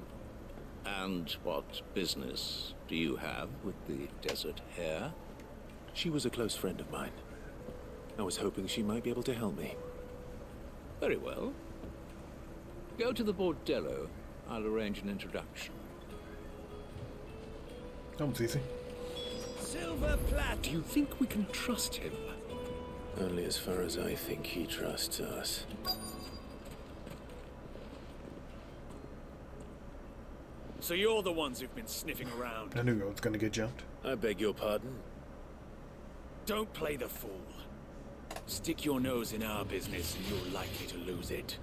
And what business do you have with the desert hare? She was a close friend of mine. I was hoping she might be able to help me. Very well. Go to the bordello. I'll arrange an introduction. That was easy. Silver plat! Do you think we can trust him? Only as far as I think he trusts us. So you're the ones who've been sniffing around. I knew I was gonna get jumped. I beg your pardon? Don't play the fool. Stick your nose in our business and you're likely to lose it.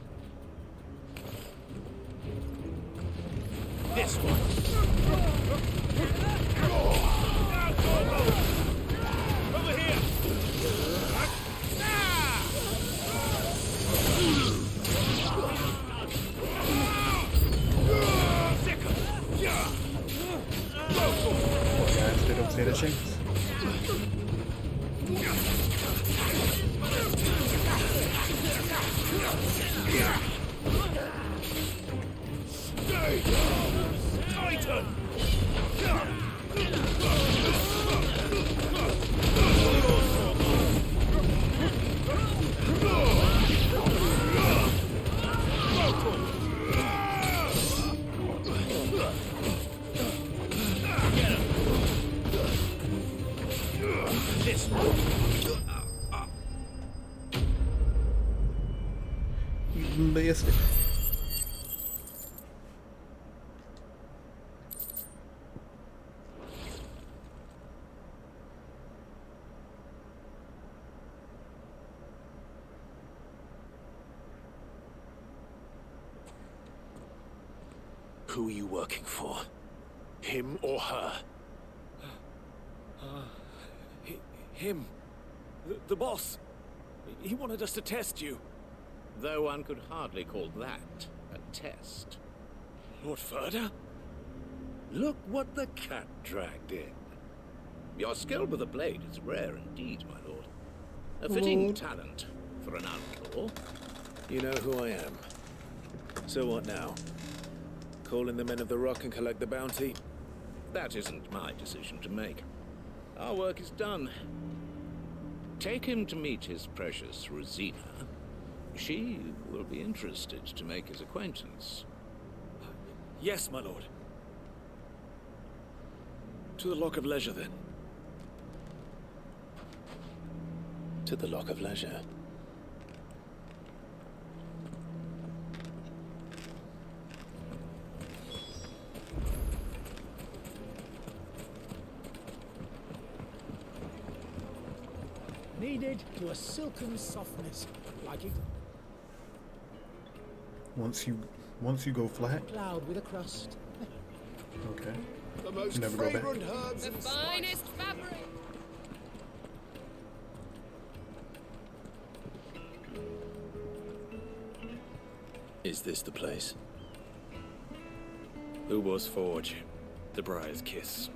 This one. Over here. Guys, they don't stand a chance. Titan! This You missed it. Who are you working for? Him or her? Him. The boss. He wanted us to test you. Though one could hardly call that a test. Lord Furder? Look what the cat dragged in. Your skill with the blade is rare indeed, my lord. A fitting talent for an outlaw. You know who I am. So what now? Call in the men of the Rock and collect the bounty? That isn't my decision to make. Our work is done. Take him to meet his precious Rosina. She will be interested to make his acquaintance. Yes, my lord. To the Lock of Leisure, then. To the Lock of Leisure. Kneaded to a silken softness, like it Once you go flat. cloud with a crust. Okay. The most Never go back. fragrant herbs The and finest fabric. Is this the place? Who was Forge? The Briar's Kiss.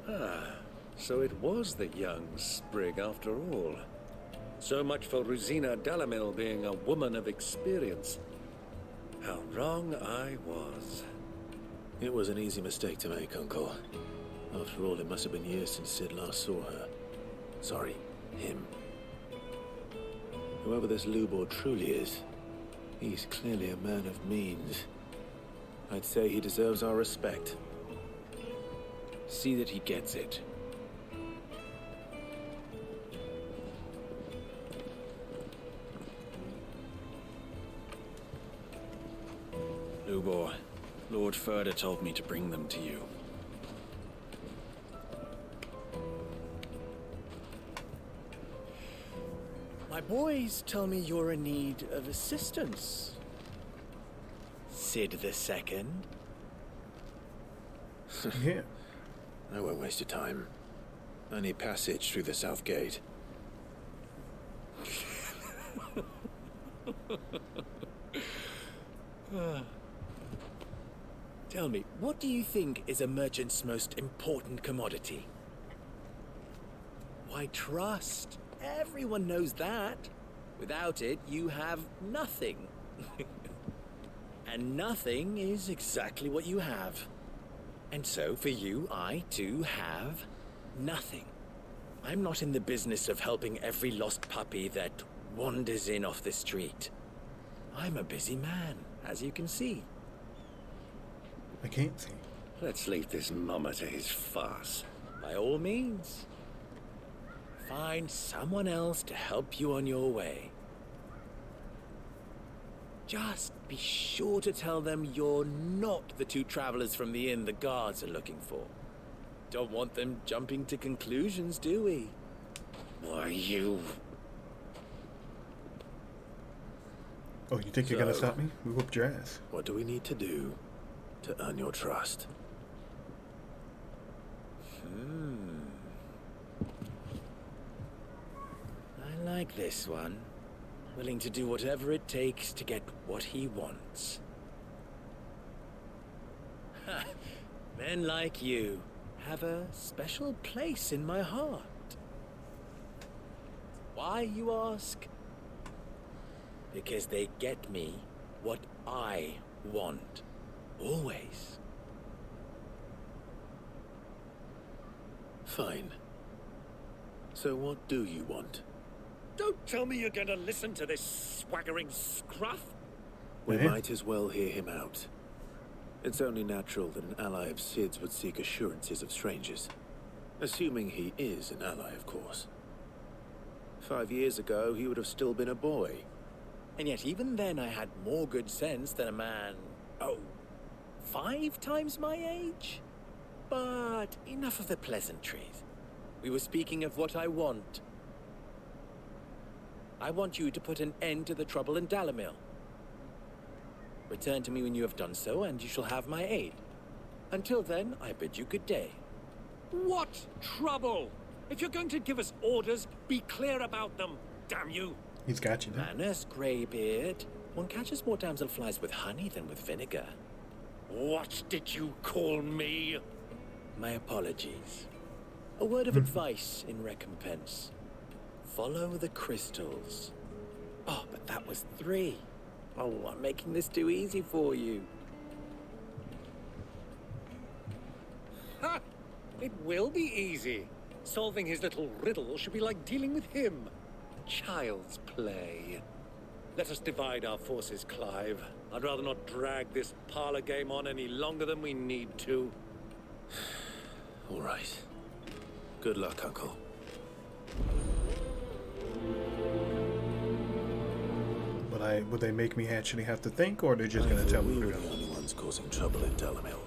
Ah, so it was the young sprig after all. So much for Rosina Dalamil being a woman of experience. How wrong I was. It was an easy mistake to make, Uncle. After all, it must have been years since Sid last saw her. Sorry, him. Whoever this Lubor truly is, he's clearly a man of means. I'd say he deserves our respect. See that he gets it. Lubor, Lord Furder told me to bring them to you. My boys tell me you're in need of assistance. Sid the Second. Yeah. I won't waste your time. I need passage through the south gate. Tell me, what do you think is a merchant's most important commodity? Why, trust. Everyone knows that. Without it, you have nothing. And nothing is exactly what you have. And so, for you, I, too, have nothing. I'm not in the business of helping every lost puppy that wanders in off the street. I'm a busy man, as you can see. I can't see. Let's leave this mummer to his farce. By all means. Find someone else to help you on your way. Just be sure to tell them you're not the two travelers from the inn the guards are looking for. Don't want them jumping to conclusions, do we? Why, you... Oh, you think you're gonna stop me? We whooped your ass. What do we need to do to earn your trust? I like this one. Willing to do whatever it takes to get what he wants. Men like you have a special place in my heart. Why, you ask? Because they get me what I want. Always. Fine. So what do you want? Don't tell me you're going to listen to this swaggering scruff. We might as well hear him out. It's only natural that an ally of Sid's would seek assurances of strangers. Assuming he is an ally, of course. 5 years ago, he would have still been a boy. And yet even then I had more good sense than a man, 5 times my age? But enough of the pleasantries. We were speaking of what I want. I want you to put an end to the trouble in Dalamil. Return to me when you have done so, and you shall have my aid. Until then, I bid you good day. What trouble? If you're going to give us orders, be clear about them, damn you. He's got you now. Manners, Greybeard. One catches more damselflies with honey than with vinegar. What did you call me? My apologies. A word of advice in recompense. Follow the crystals. Oh, but that was 3. Oh, I'm making this too easy for you. Ha! It will be easy. Solving his little riddle should be like dealing with him. Child's play. Let us divide our forces, Clive. I'd rather not drag this parlor game on any longer than we need to. All right. Good luck, Uncle. Would they make me actually have to think, or are they just gonna tell me? We were the only ones causing trouble in Dalamil.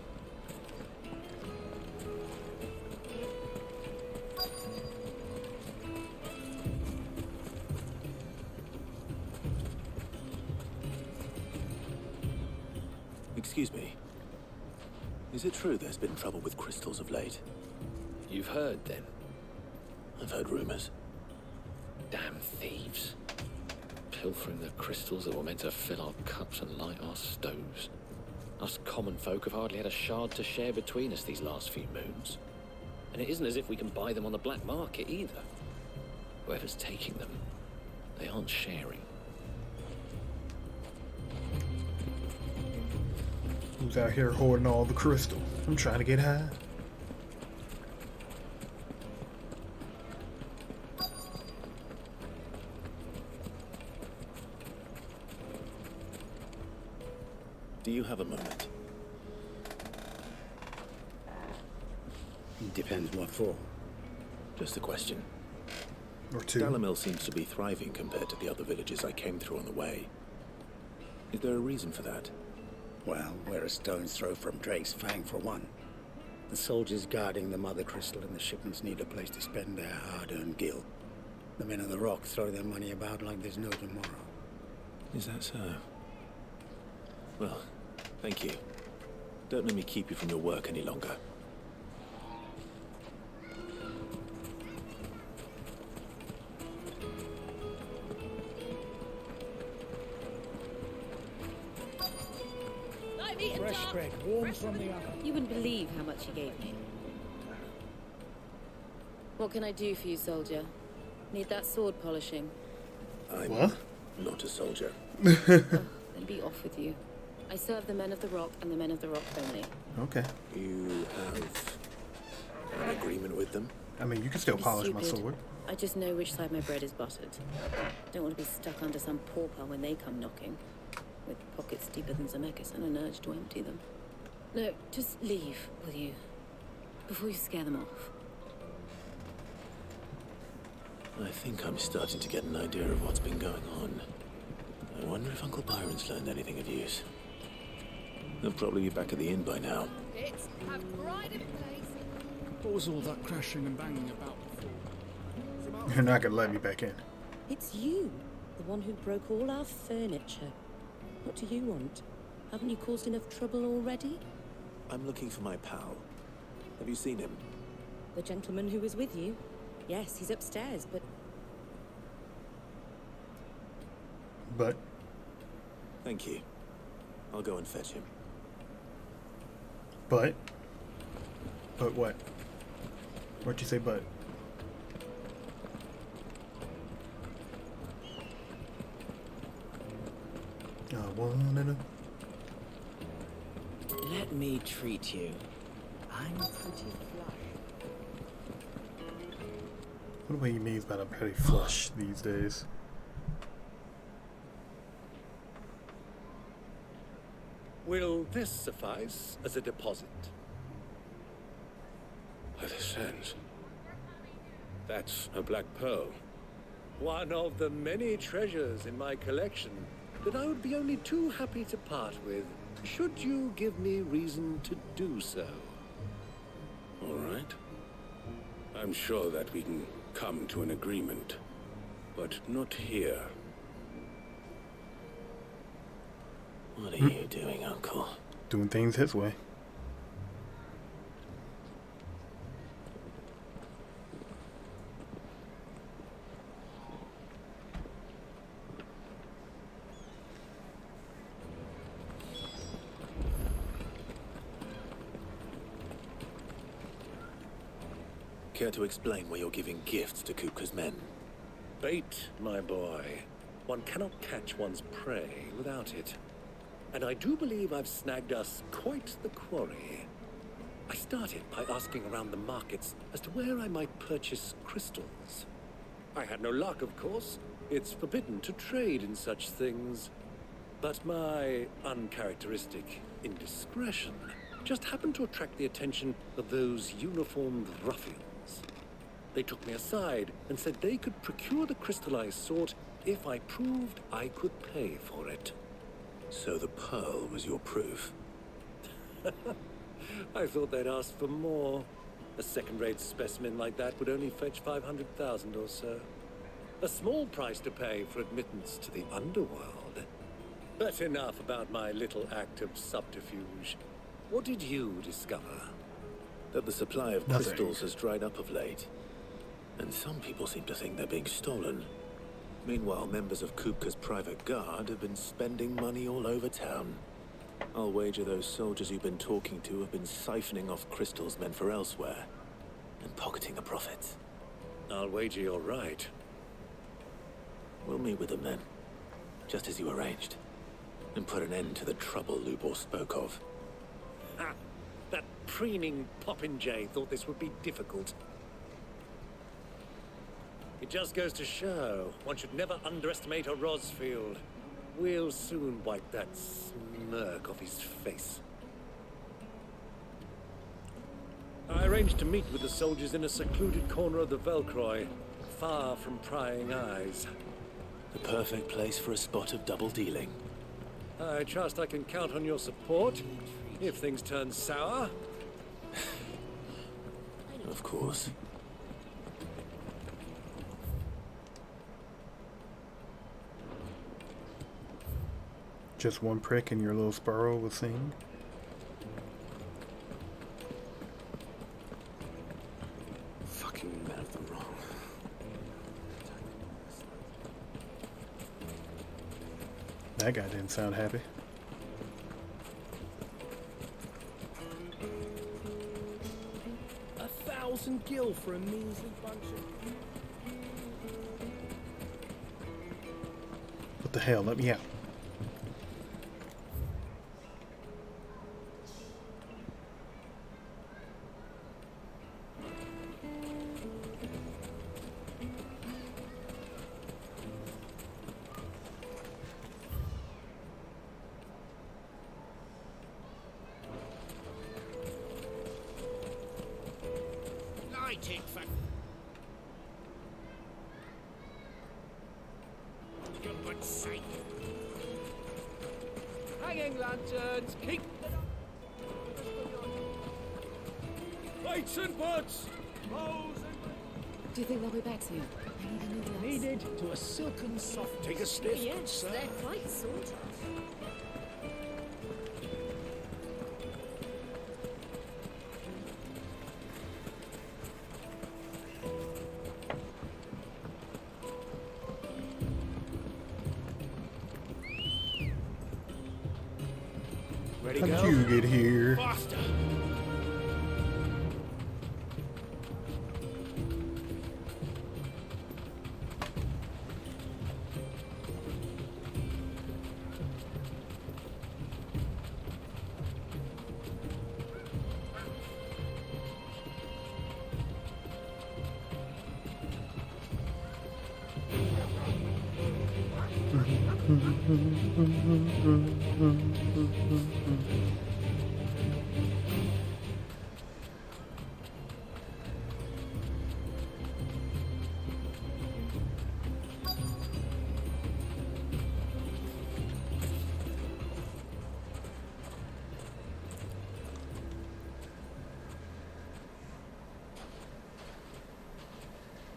Excuse me. Is it true there's been trouble with crystals of late? You've heard, then? I've heard rumors. Damn thieves. Pilfering the crystals that were meant to fill our cups and light our stoves. Us common folk have hardly had a shard to share between us these last few moons. And it isn't as if we can buy them on the black market either. Whoever's taking them, they aren't sharing. Who's out here hoarding all the crystal? I'm trying to get high. Do you have a moment? Depends what for. Just a question. Or two. Dalamil seems to be thriving compared to the other villages I came through on the way. Is there a reason for that? Well, we're a stone's throw from Drake's Fang, for one. The soldiers guarding the Mother Crystal and the shipments need a place to spend their hard-earned gil. The men of the Rock throw their money about like there's no tomorrow. Is that so? Well, thank you. Don't let me keep you from your work any longer. Fresh bread, warm from the oven. You wouldn't believe how much he gave me. What can I do for you, soldier? Need that sword polishing? I'm not a soldier. Then be off with you. I serve the men of the Rock and the men of the Rock only. Okay. You have an agreement with them? I mean, you can still polish my sword. I just know which side my bread is buttered. Don't want to be stuck under some pauper when they come knocking. With pockets deeper than Zemeckis and an urge to empty them. No, just leave, will you? Before you scare them off. I think I'm starting to get an idea of what's been going on. I wonder if Uncle Byron's learned anything of use. He'll probably be back at the inn by now. It's have right in place. What was all that crashing and banging about before? You're not gonna let me back in. It's you, the one who broke all our furniture. What do you want? Haven't you caused enough trouble already? I'm looking for my pal. Have you seen him? The gentleman who was with you? Yes, he's upstairs, but... But? Thank you. I'll go and fetch him. But? But what? What'd you say but? Let me treat you. I'm pretty flush. What do you mean by I'm pretty flush these days? Will this suffice as a deposit? By the sands. That's a black pearl. One of the many treasures in my collection that I would be only too happy to part with, should you give me reason to do so. All right. I'm sure that we can come to an agreement, but not here. What are you doing, Uncle? Doing things his way. Care to explain why you're giving gifts to Kupka's men? Bait, my boy. One cannot catch one's prey without it. And I do believe I've snagged us quite the quarry. I started by asking around the markets as to where I might purchase crystals. I had no luck, of course. It's forbidden to trade in such things. But my uncharacteristic indiscretion just happened to attract the attention of those uniformed ruffians. They took me aside and said they could procure the crystal I sought if I proved I could pay for it. So the pearl was your proof? I thought they'd ask for more. A second-rate specimen like that would only fetch 500,000 or so. A small price to pay for admittance to the underworld. But enough about my little act of subterfuge. What did you discover? That the supply of Nothing. crystals has dried up of late. And some people seem to think they're being stolen. Meanwhile, members of Kupka's private guard have been spending money all over town. I'll wager those soldiers you've been talking to have been siphoning off crystals meant for elsewhere, and pocketing the profits. I'll wager you're right. We'll meet with them then, just as you arranged, and put an end to the trouble Lubor spoke of. Ha! That preening popinjay thought this would be difficult. It just goes to show one should never underestimate a Rosfield. We'll soon wipe that smirk off his face. I arranged to meet with the soldiers in a secluded corner of the Velcroy, far from prying eyes. The perfect place for a spot of double dealing. I trust I can count on your support if things turn sour. Of course. Just one prick and your little sparrow will sing. Fucking men of the wrong. That guy didn't sound happy. $1,000 for a measly bunch of... What the hell? Let me out. Lighting for goodness sake. Hanging lanterns, keep lights and butts. Do you think they'll be back soon? I need a new glass. Needed to a silken soft. Take a sniff, Yes, sir. they're quite sort of. Ready, How go? did you get here? Faster.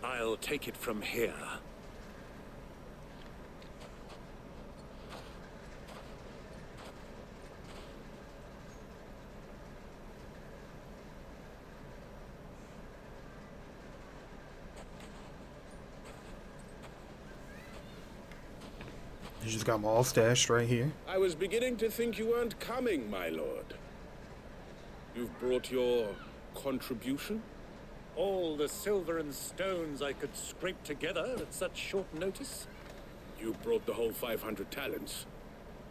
I'll take it from here. You just got them all stashed right here. I was beginning to think you weren't coming, my lord. You've brought your contribution? All the silver and stones I could scrape together at such short notice? You brought the whole 500 talents.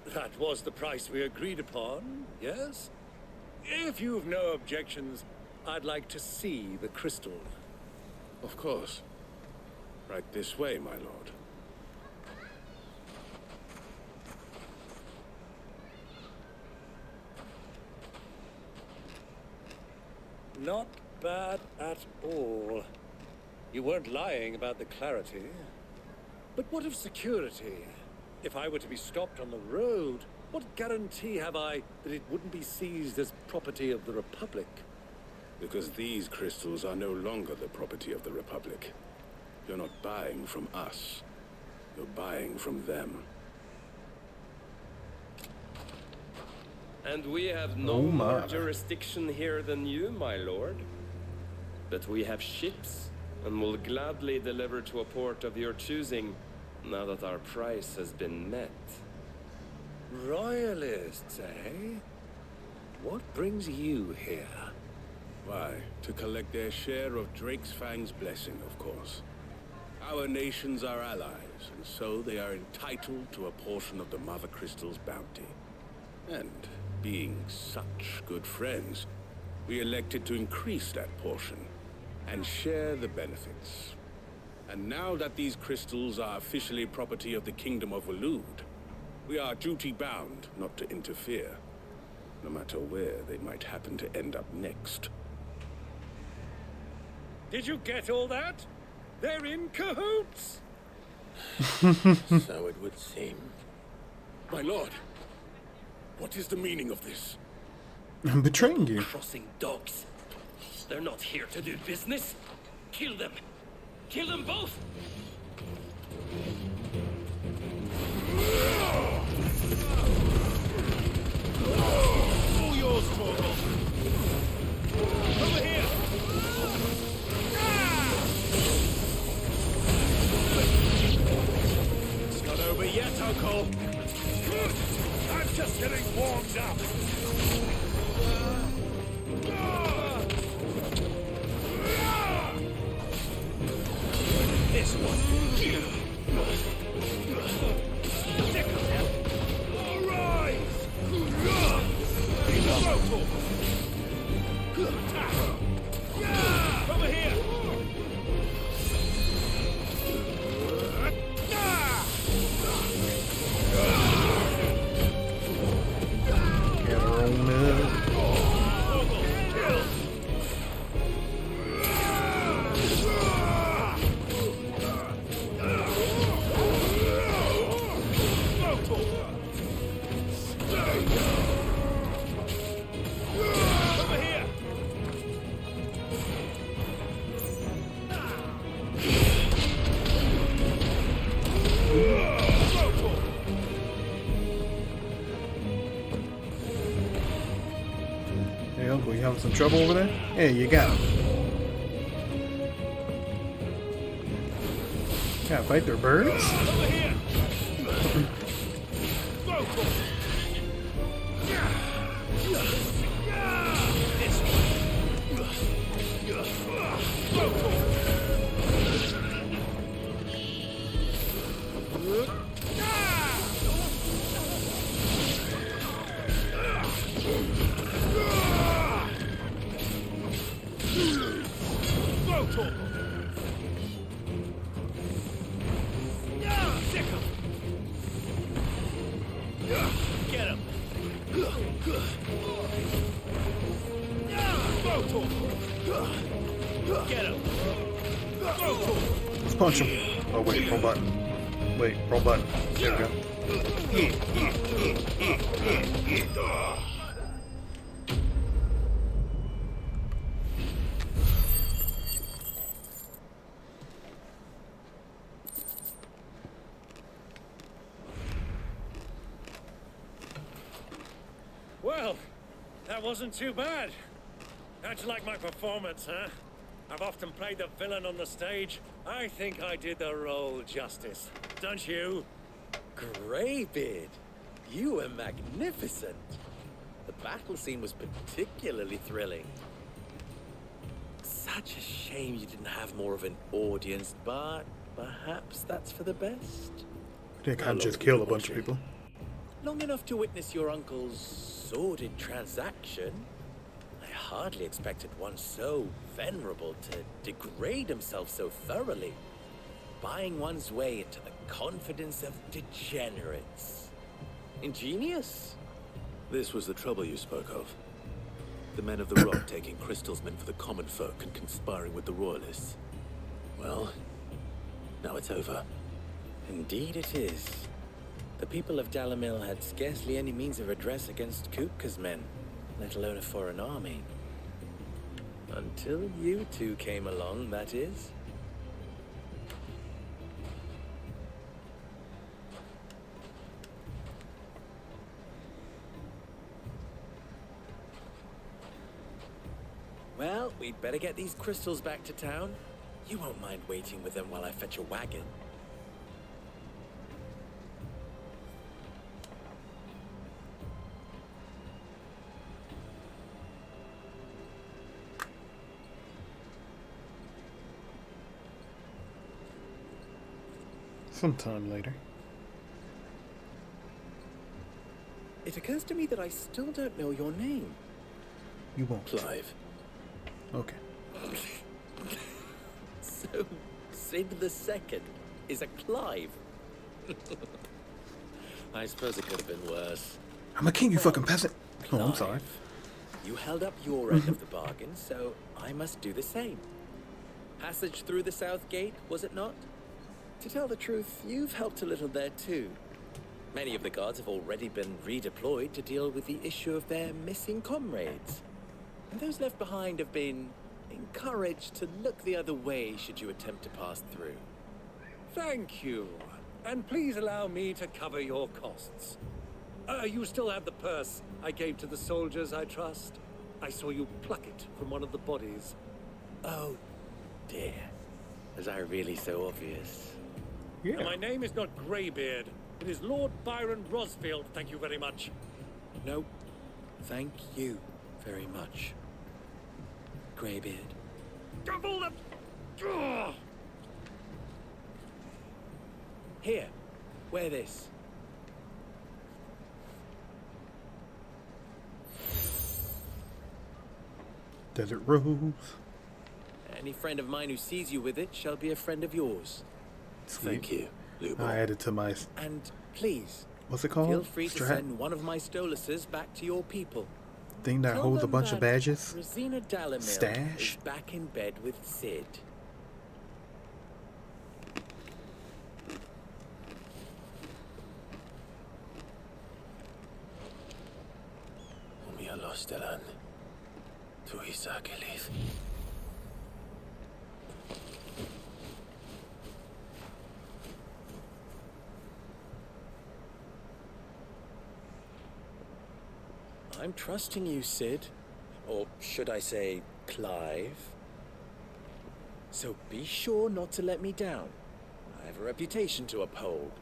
That was the price we agreed upon, yes? If you've no objections, I'd like to see the crystal. Of course. Right this way, my lord. Not bad at all. You weren't lying about the clarity. But what of security? If I were to be stopped on the road, what guarantee have I that it wouldn't be seized as property of the Republic? Because these crystals are no longer the property of the Republic. You're not buying from us. You're buying from them. And we have no Oh my. more jurisdiction here than you, my lord. But we have ships, and will gladly deliver to a port of your choosing, now that our price has been met. Royalists, eh? What brings you here? Why, to collect their share of Drake's Fang's blessing, of course. Our nations are allies, and so they are entitled to a portion of the Mother Crystal's bounty. And being such good friends, we elected to increase that portion and share the benefits. And now that these crystals are officially property of the Kingdom of Waloed, We are duty-bound not to interfere, no matter where they might happen to end up next. Did you get all that? They're in cahoots! So it would seem. My lord, what is the meaning of this? I'm betraying you. Crossing dogs. They're not here to do business. Kill them. Kill them both. All yours, Torgal. Over here. It's not over yet, Uncle. Good. I'm just getting warmed up. This one. All rise. Over here. Get her on up. Hey, Uncle, you having some trouble over there? Hey, you got him. Gotta fight their birds? Get him. Get him. Let's punch him. Oh, wait, wrong button. Wait, wrong button. There we go. Well, that wasn't too bad. How'd you like my performance, huh? I've often played the villain on the stage. I think I did the role justice. Don't you? Greybeard, you were magnificent. The battle scene was particularly thrilling. Such a shame you didn't have more of an audience, but perhaps that's for the best. They can't just kill a bunch of people. Long enough to witness your uncle's sordid transaction. I hardly expected one so venerable to degrade himself so thoroughly, buying one's way into the confidence of degenerates. Ingenious. This was the trouble you spoke of. The men of the Rock taking crystals meant for the common folk and conspiring with the Royalists. Well, now it's over. Indeed it is. The people of Dalamil had scarcely any means of redress against Kupka's men, let alone a foreign army. Until you two came along, that is. Well, we'd better get these crystals back to town. You won't mind waiting with them while I fetch a wagon. Sometime later. It occurs to me that I still don't know your name. You won't. Clive. Okay. So, Sid the Second is a Clive. I suppose it could have been worse. I'm a king, you fucking peasant. Oh, I'm sorry. You held up your end of the bargain, so I must do the same. Passage through the south gate, was it not? To tell the truth, you've helped a little there too. Many of the guards have already been redeployed to deal with the issue of their missing comrades. And those left behind have been encouraged to look the other way should you attempt to pass through. Thank you. And please allow me to cover your costs. You still have the purse I gave to the soldiers, I trust? I saw you pluck it from one of the bodies. Oh, dear. Was I really so obvious? Yeah. And my name is not Greybeard. It is Lord Byron Rosfield, thank you very much. No, thank you very much, Greybeard. Double the... Ugh. Here, wear this. Desert Rose. Any friend of mine who sees you with it shall be a friend of yours. Sweet. Thank you, Lubo. I added to my... And please, what's it called? feel free to send one of my stoluses back to your people. Thing that holds a bunch of badges? Rosina Dalamil Stash? is back in bed with Sid. Umia Lostelan. Tuisa Kelith. I'm trusting you, Sid. Or should I say, Clive? So be sure not to let me down. I have a reputation to uphold.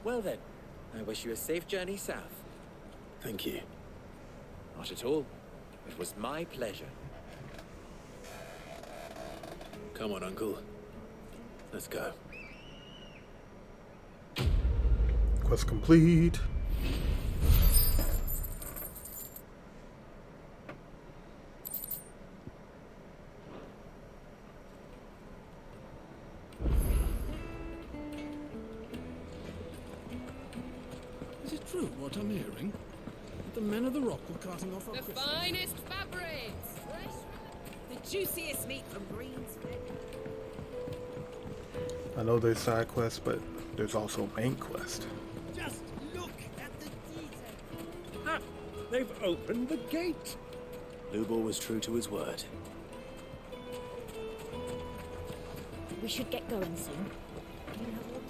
Well then, I wish you a safe journey south. Thank you. Not at all. It was my pleasure. Come on, Uncle. Let's go. Quest complete. Is it true what I'm hearing? That the men of the rock were carting off our The Christmas? finest fabrics! The juiciest meat from Green's Flick. I know there's side quests, but there's also main quest. Just look at the detail. Ah, they've opened the gate. Lubor was true to his word. We should get going soon. Do you have water?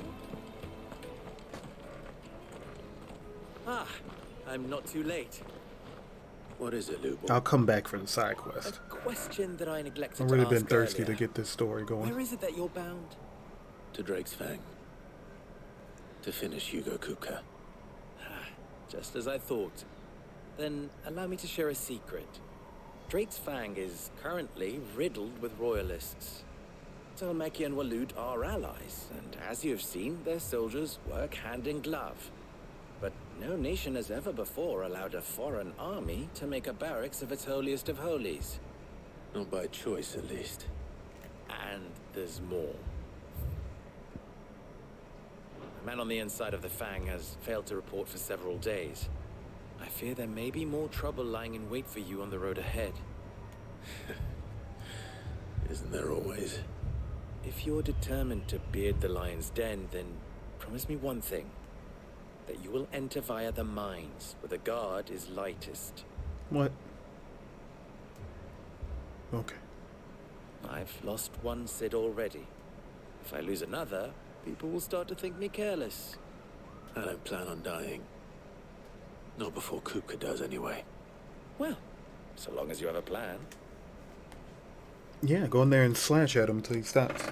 Ah, I'm not too late. What is it, Lubor? I'll come back for the side quest. A question that I neglected I've really to been ask thirsty earlier. to get this story going. Where is it that you're bound? To Drake's Fang. To finish Hugo Kupka. Just as I thought. Then allow me to share a secret. Drake's Fang is currently riddled with royalists. Talmeki and Walud are allies, and as you've seen, their soldiers work hand in glove. But no nation has ever before allowed a foreign army to make a barracks of its holiest of holies. Not by choice, at least. And there's more. A man on the inside of the Fang has failed to report for several days. I fear there may be more trouble lying in wait for you on the road ahead. Isn't there always? If you're determined to beard the lion's den, then promise me one thing. That you will enter via the mines, where the guard is lightest. What? Okay. I've lost one Sid already. If I lose another, people will start to think me careless. I don't plan on dying. Not before Kupka does, anyway. Well, so long as you have a plan. Yeah, go in there and slash at him until he stops.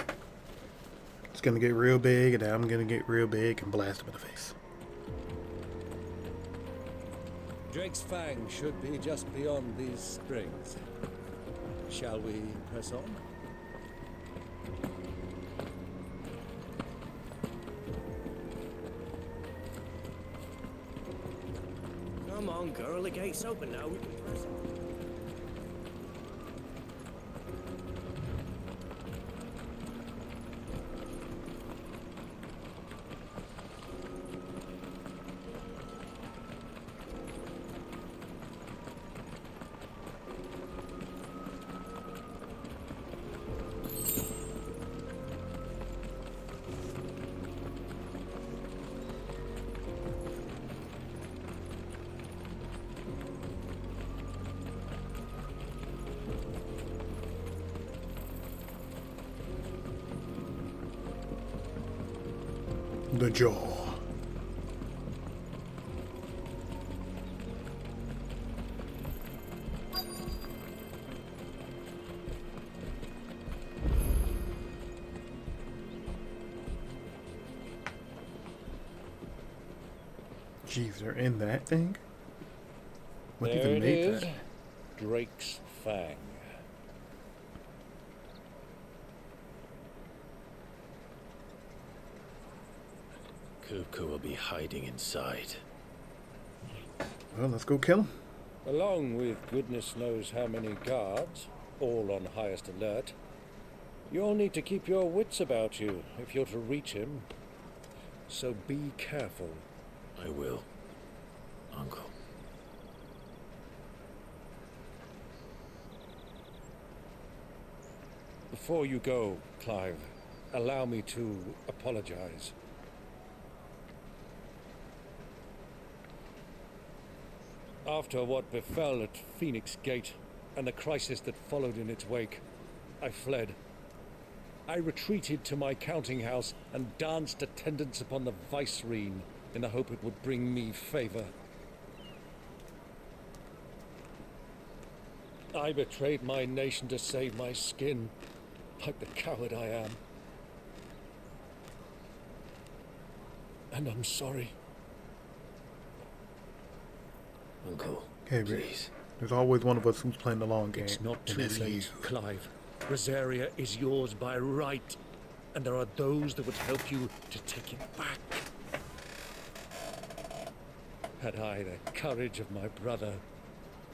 It's gonna get real big, and then I'm gonna get real big and blast him in the face. Drake's Fang should be just beyond these springs. Shall we press on? Come Come on, girl, the gate's open now. We can press it. The jaw. Jeez, they're in that thing? What There even it made is. that? Drake's Fang. Kupka will be hiding inside. Well, let's go kill him. Along with goodness knows how many guards, all on highest alert. You'll need to keep your wits about you if you're to reach him. So be careful. I will, Uncle. Before you go, Clive, allow me to apologize. After what befell at Phoenix Gate and the crisis that followed in its wake, I fled. I retreated to my counting house and danced attendance upon the vicereine in the hope it would bring me favor. I betrayed my nation to save my skin, like the coward I am. And I'm sorry. Uncle, Hey, please. There's always one of us who's playing the long game. It's not and too that's late, you. Clive. Rosaria is yours by right, and there are those that would help you to take it back. Had I the courage of my brother,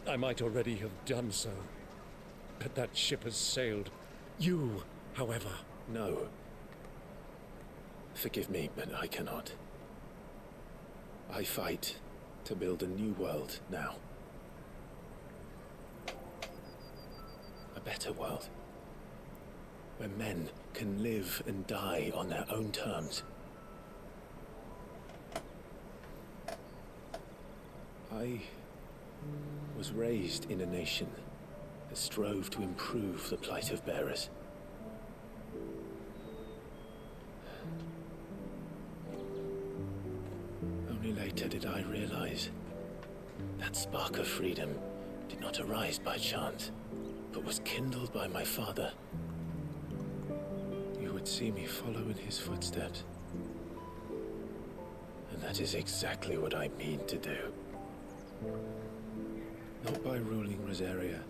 I might already have done so. But that ship has sailed. You, however... No. Forgive me, but I cannot. I fight to build a new world now. A better world. Where men can live and die on their own terms. I was raised in a nation that strove to improve the plight of bearers. Only later did I realize that spark of freedom did not arise by chance, but was kindled by my father. You would see me follow in his footsteps. And that is exactly what I mean to do. Not by ruling Rosaria,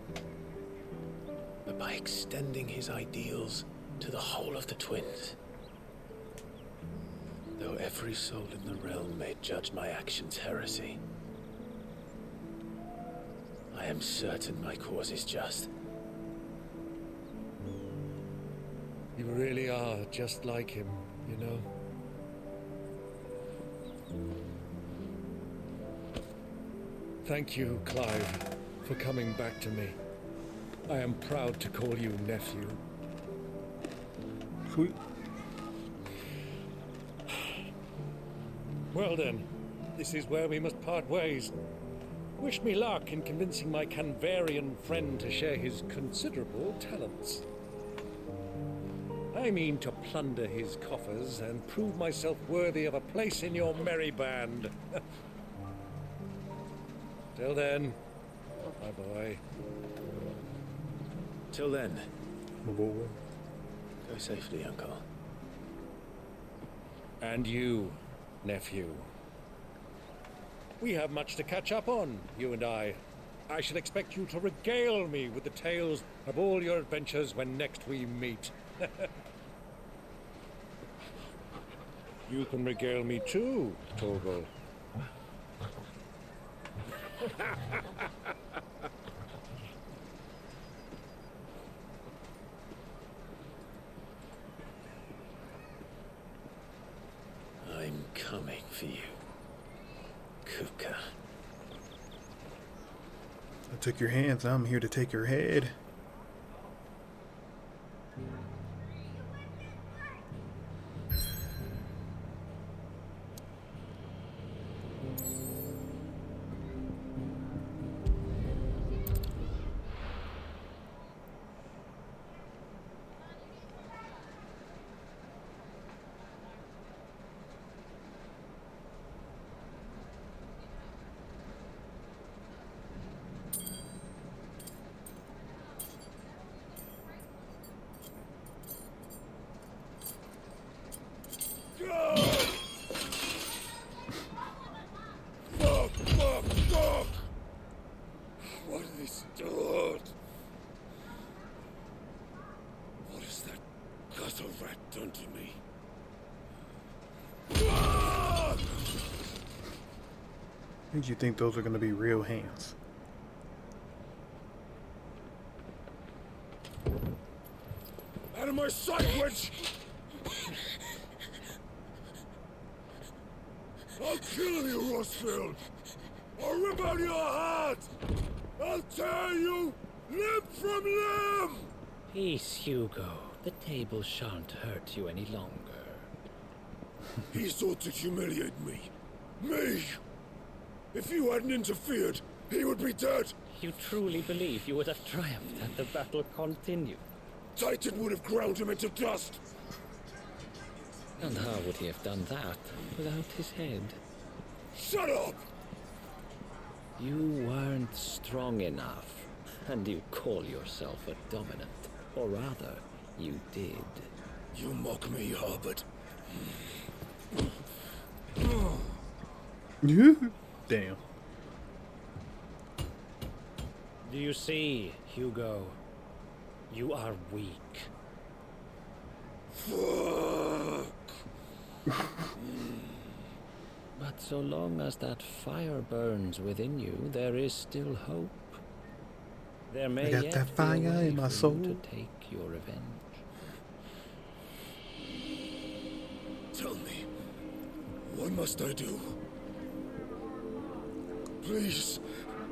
but by extending his ideals to the whole of the twins. Though every soul in the realm may judge my actions heresy, I am certain my cause is just. You really are just like him, you know? Thank you, Clive, for coming back to me. I am proud to call you nephew. Sweet. Well then, this is where we must part ways. Wish me luck in convincing my Canvarian friend to share his considerable talents. I mean to plunder his coffers and prove myself worthy of a place in your merry band. Till then, my boy. Till then, My boy. go safely, Uncle. And you, nephew. We have much to catch up on, you and I. I shall expect you to regale me with the tales of all your adventures when next we meet. You can regale me too, Torgal. I'm coming for you, Kupka. I took your hands, I'm here to take your head. Fuck! What have they stored? What has that gutter rat done to me? Did you think those are going to be real hands? Out of my sight, witch! I'll kill you, Rossfield! I'll rip out your heart! I'll tear you limb from limb! Peace, Hugo. The table shan't hurt you any longer. He sought to humiliate me. Me! If you hadn't interfered, he would be dead! You truly believe you would have triumphed had the battle continued? Titan would have ground him into dust! And how would he have done that without his head? Shut up! You weren't strong enough, and you call yourself a dominant. Or rather, you did. You mock me, Harbert. Damn. Do you see, Hugo? You are weak. Fuck! But so long as that fire burns within you, there is still hope. There may I got yet that be fire a way in my for soul. you to take your revenge. Tell me, what must I do? Please,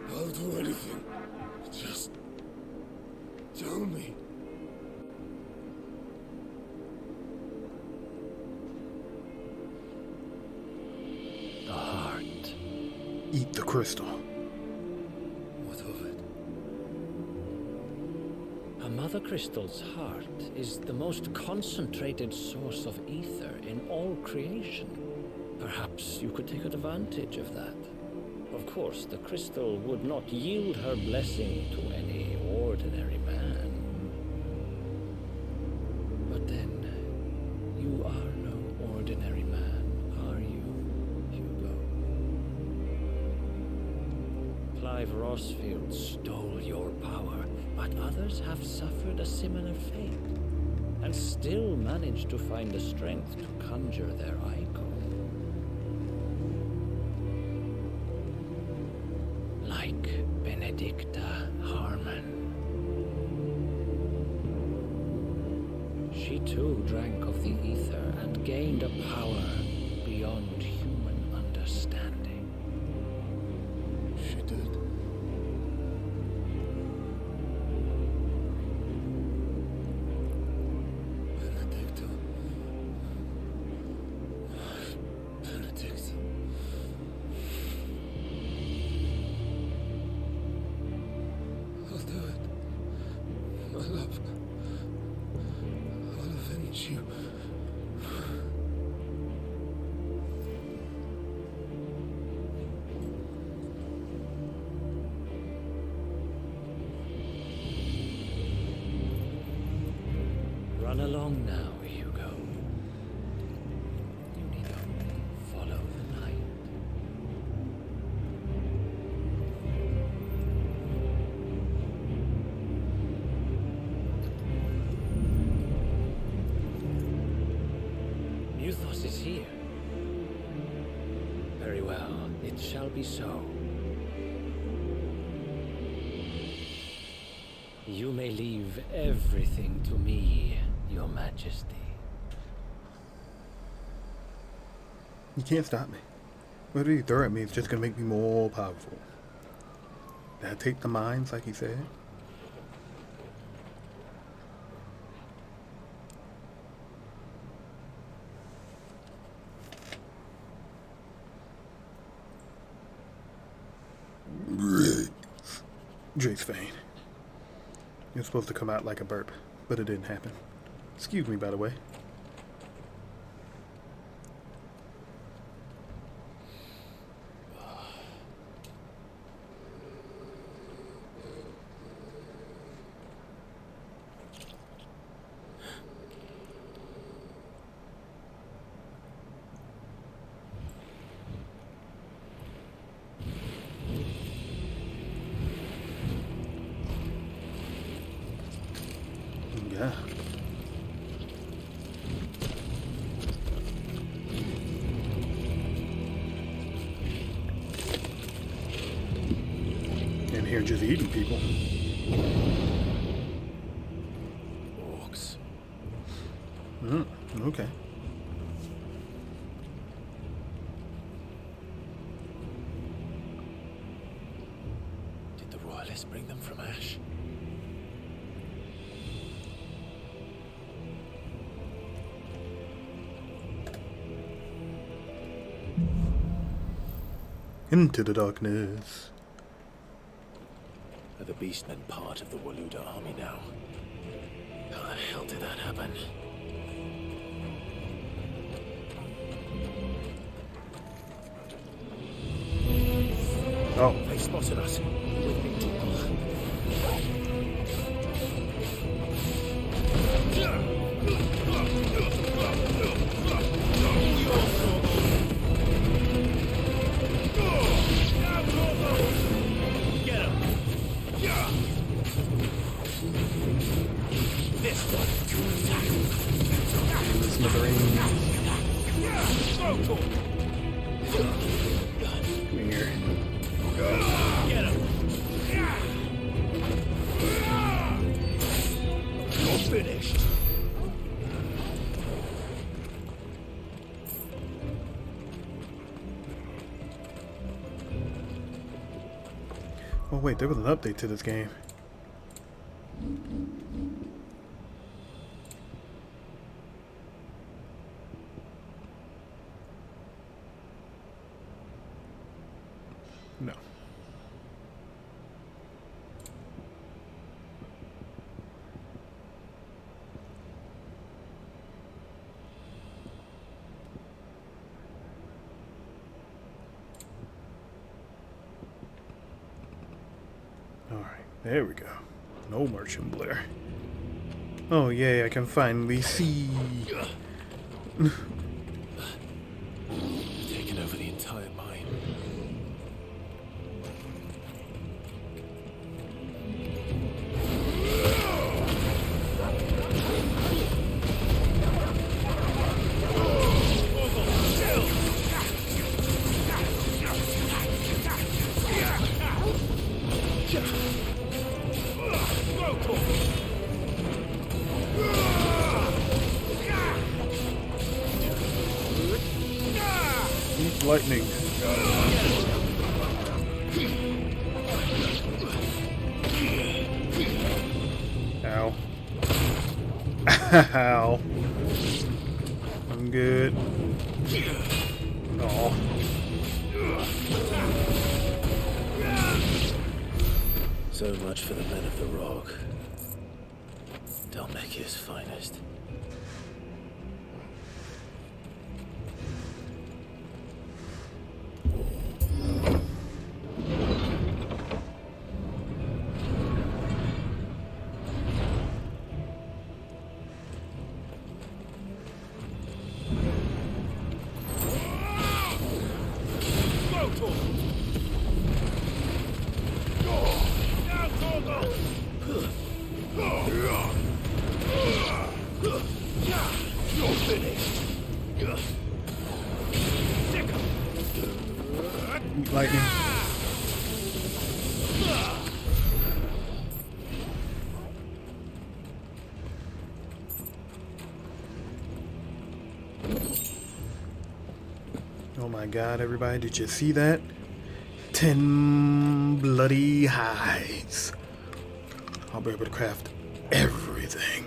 I'll do anything. Just tell me. The heart. Eat the crystal. What of it? A mother crystal's heart is the most concentrated source of ether in all creation. Perhaps you could take advantage of that. Of course, the crystal would not yield her blessing to any ordinary man. But then, you are no ordinary man, are you, Hugo? Clive Rossfield stole your power, but others have suffered a similar fate, and still managed to find the strength to conjure their icon. Like Benedicta Harmon. She too drank of the ether and gained a power beyond human understanding. She did. Benedicta. Benedict. I'll do it. My love. I'll avenge you. Run along now, Hugo. You need only follow the light. Muthos is here. Very well, it shall be so. You may leave everything to me, Your Majesty. You can't stop me. Whatever you throw at me is just gonna make me more powerful. Did I take the mines like he said? Drake's Fane. You're supposed to come out like a burp, but it didn't happen. Excuse me, by the way. Yeah. And here just eating people. Orcs. Okay. Did the royalists bring them from Ash? Into the darkness. Are the beastmen part of the Waluda army now? How the hell did that happen? Oh. They spotted us. With me, Oh wait, there was an update to this game. No. Alright, there we go. No Merchant Blair. Oh yay, I can finally see. Taken over the entire mine. Lightning. Ow. Ow. I'm good. Oh. So much for the men of the Rock. Dalmekia's finest. Lightning. Oh my god, everybody, did you see that? 10 bloody hides. I'll be able to craft everything.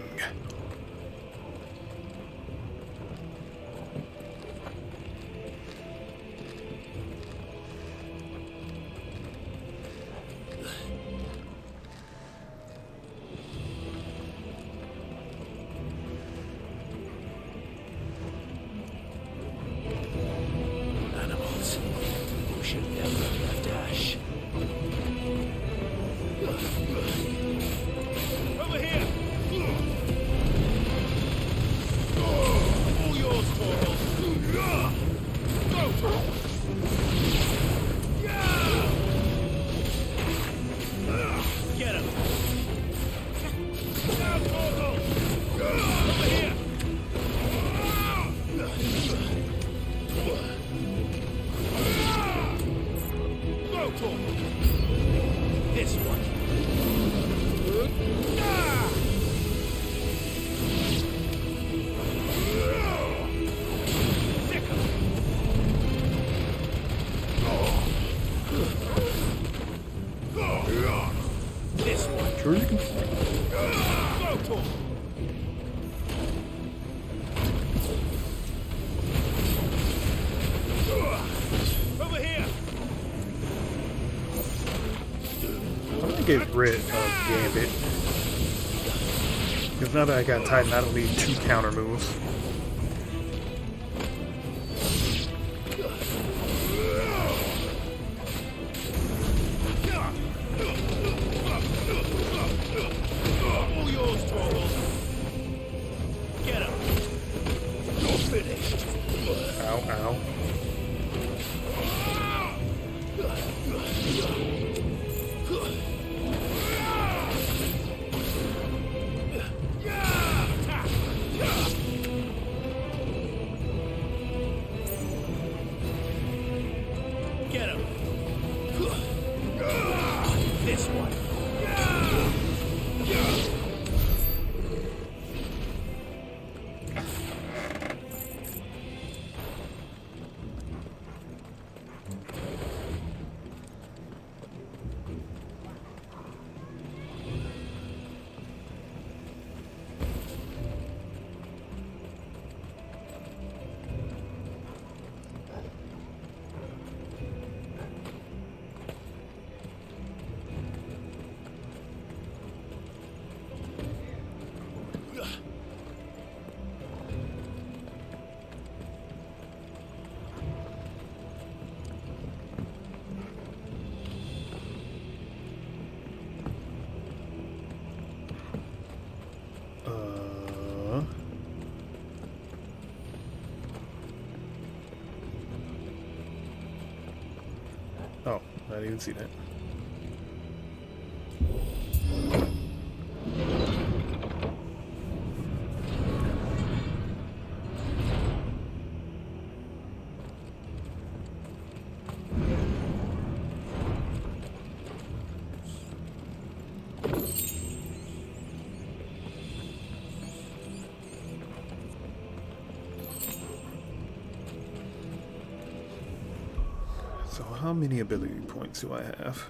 Animals who should never have dash. Over here! All yours, Torvald! Go! Get him! Down, Torvald! Over here! Go, Torvald! This one! This one. Sure you can. Go, Torvald! Over here! I'm gonna get rid of Gambit. Because now that I got Titan, I don't need 2 counter moves. All yours, Torvald! Get him! You're finished! Ow, ow. Get him! This one! Oh, I didn't even see that. So how many ability points do I have?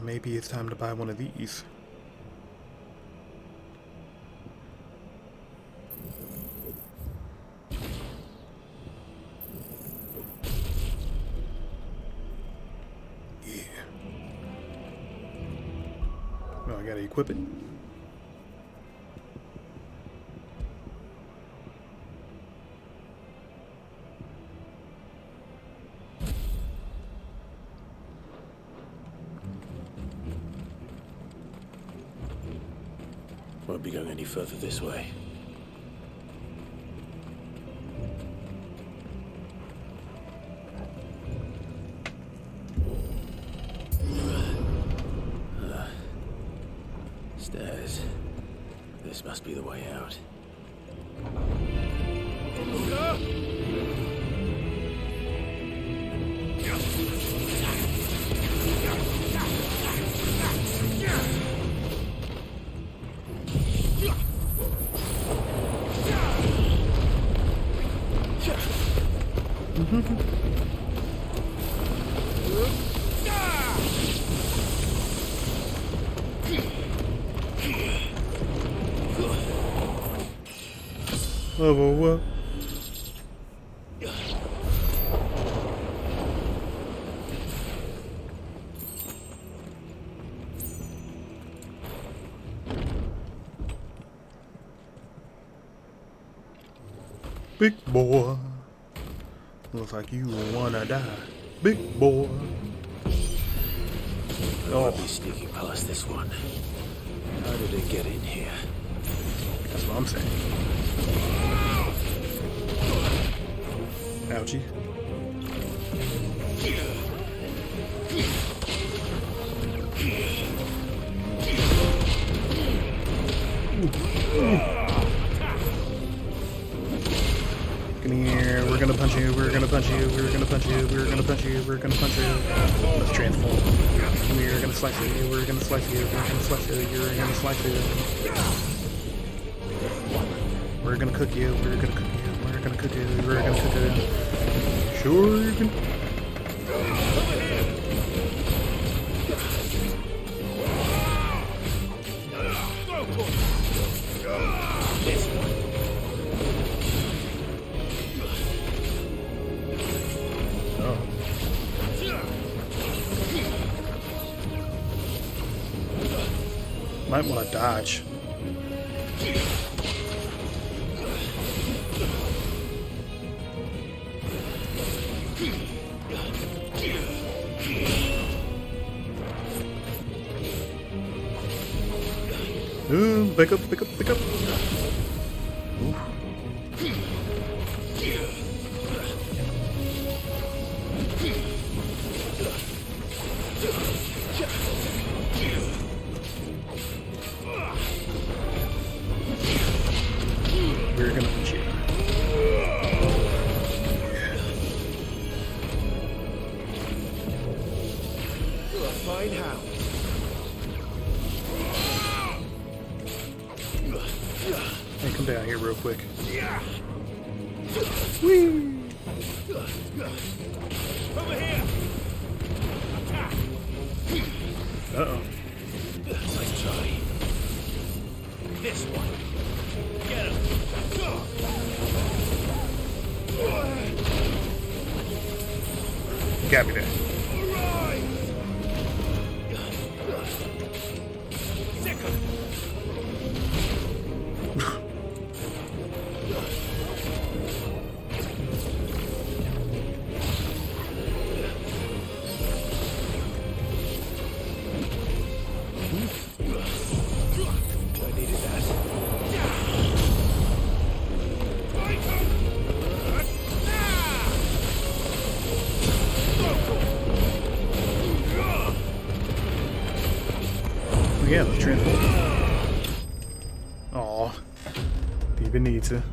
Maybe it's time to buy one of these. Yeah. Oh, I gotta equip it. Won't be going any further this way. Stairs. This must be the way out. Level what? Big boy. Looks like you wanna die. Big boy. Oh, be sneaking past this one. How did it get in here? That's what I'm saying. Ouchie. Come here, we're gonna punch you, we're gonna punch you, we're gonna punch you, we're gonna punch you, we're gonna punch you. Let's transform. Come here, we're gonna slice you, we're gonna slice you, we're gonna slice you, you're gonna slice you. We're gonna cook you, we're gonna cook you, we're gonna cook you, we're gonna cook you. Sure you can. Might want to dodge. Back up, back up, back up. Oof. We're gonna punch you. You're a fine hound. Hey, come down here real quick. Whee! Over here. Uh-oh. Nice try. This one. Get him. Got me there. Sick him. Yeah, let's transform. Aw. Didn't even need to.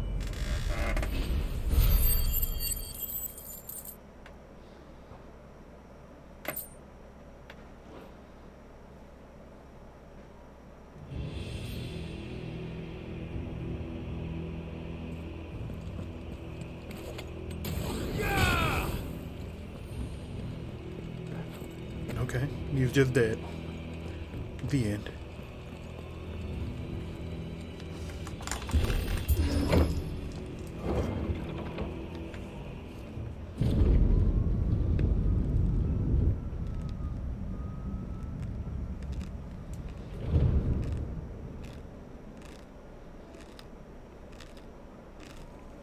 Okay, he's just dead. The end.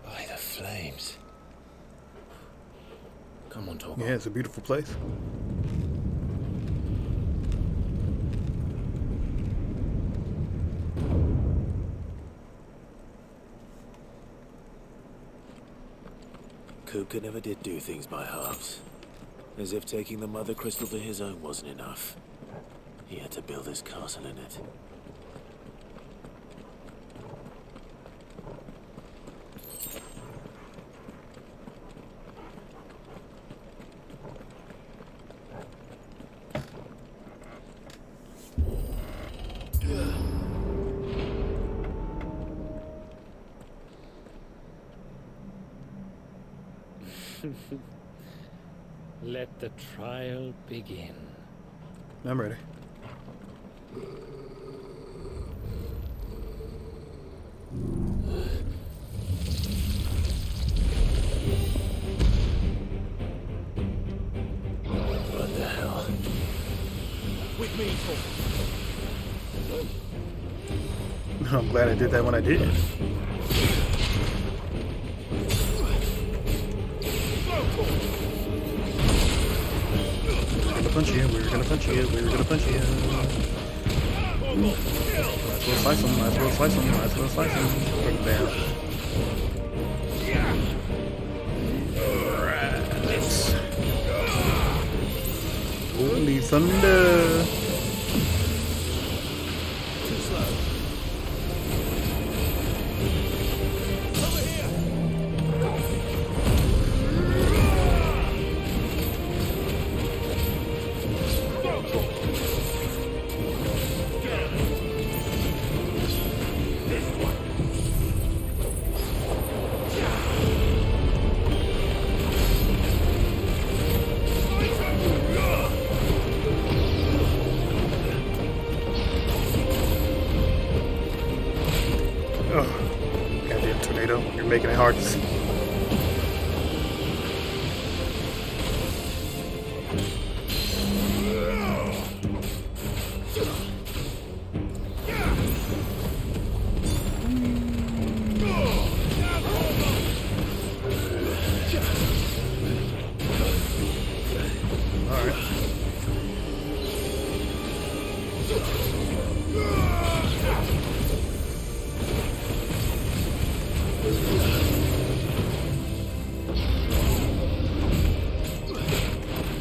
By the flames. Come on, Torgal. Yeah, it's a beautiful place. Kupka never did do things by halves. As if taking the Mother Crystal for his own wasn't enough. He had to build his castle in it. Let the trial begin. I'm ready. What the hell? With me, I'm glad I did that when I did. We were gonna punch you, we were gonna punch you, we were gonna punch you. Might as well slice him, might as well slice him, might as well slice him. Put him down. Right. Holy thunder! too slow. Goddamn tornado, you're making it hard to see.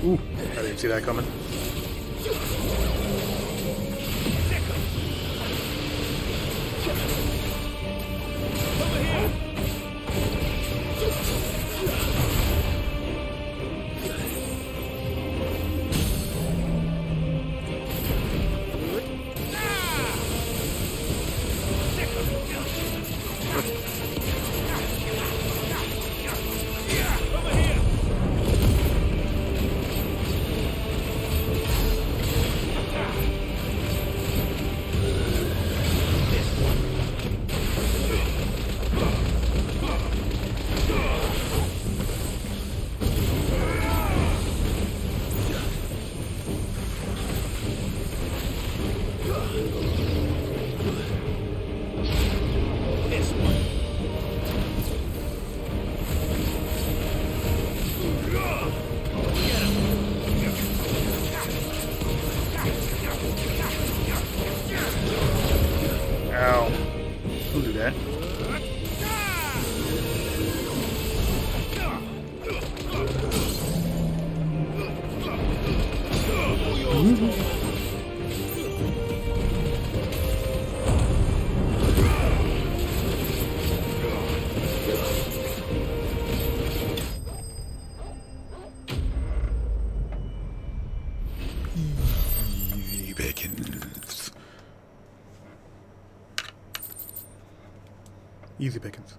Ooh, I didn't see that coming. Ow. Don't do that. Easy pickings. Easy pickings.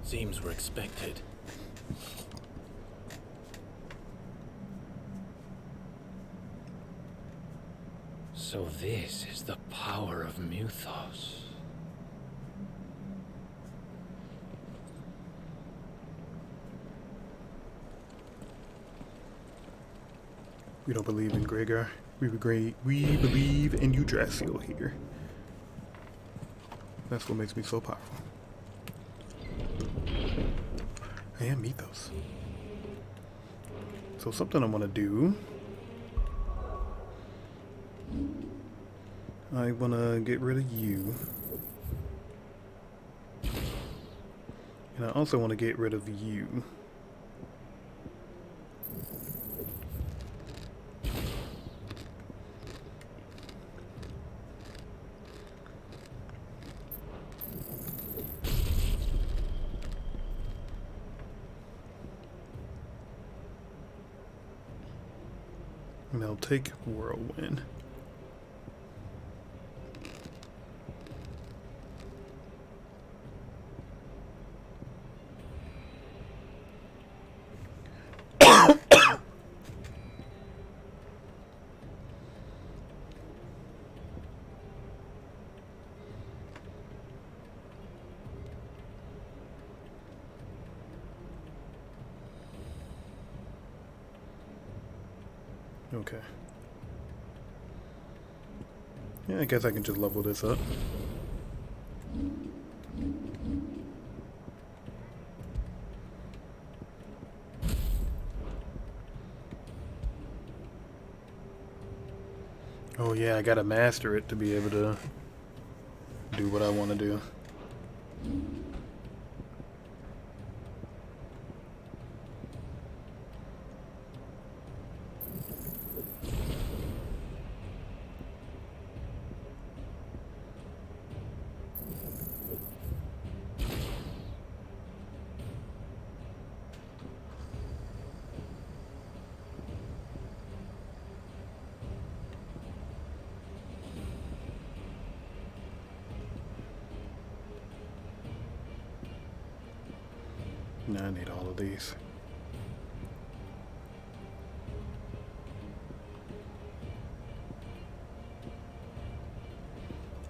Seems we're expected. So this is the power of Muthos. We don't believe in Gregor. We believe in Yggdrasil here. That's what makes me so powerful. I am Mythos. So something I want to do. I want to get rid of you. And I also want to get rid of you. They'll take whirlwind. Okay. Yeah, I guess I can just level this up. Oh yeah, I gotta master it to be able to do what I want to do. Now I need all of these.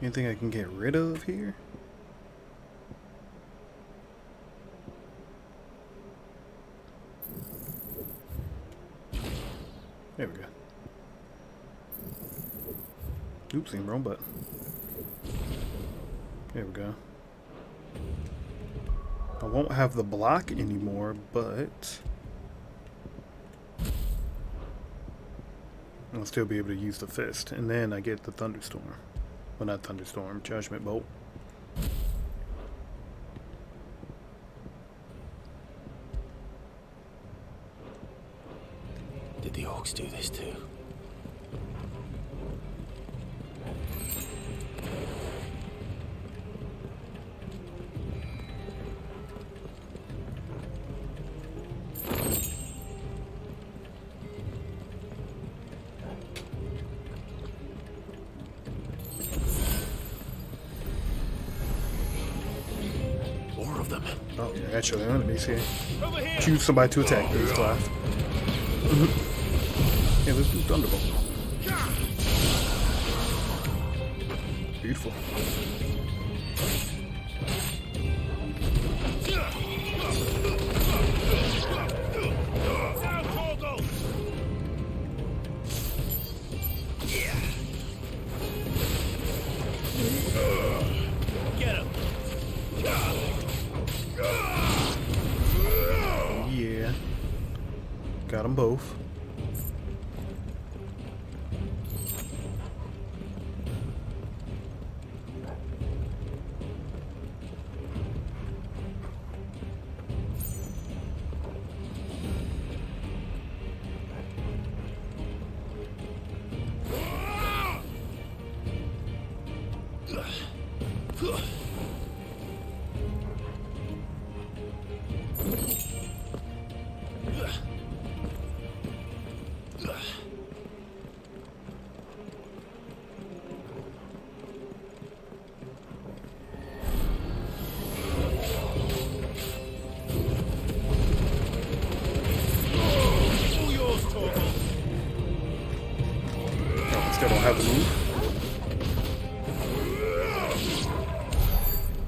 Anything I can get rid of here? There we go. Oopsie, wrong button. There we go. I won't have the block anymore, but I'll still be able to use the fist. And then I get the thunderstorm. Well, not thunderstorm, judgment bolt. Did the orcs do this too? Oh, yeah, actually, enemies here. Choose somebody to attack this class. Yeah, let's do Thunderbolt. Beautiful. Yeah. Got them both. Still don't have the move.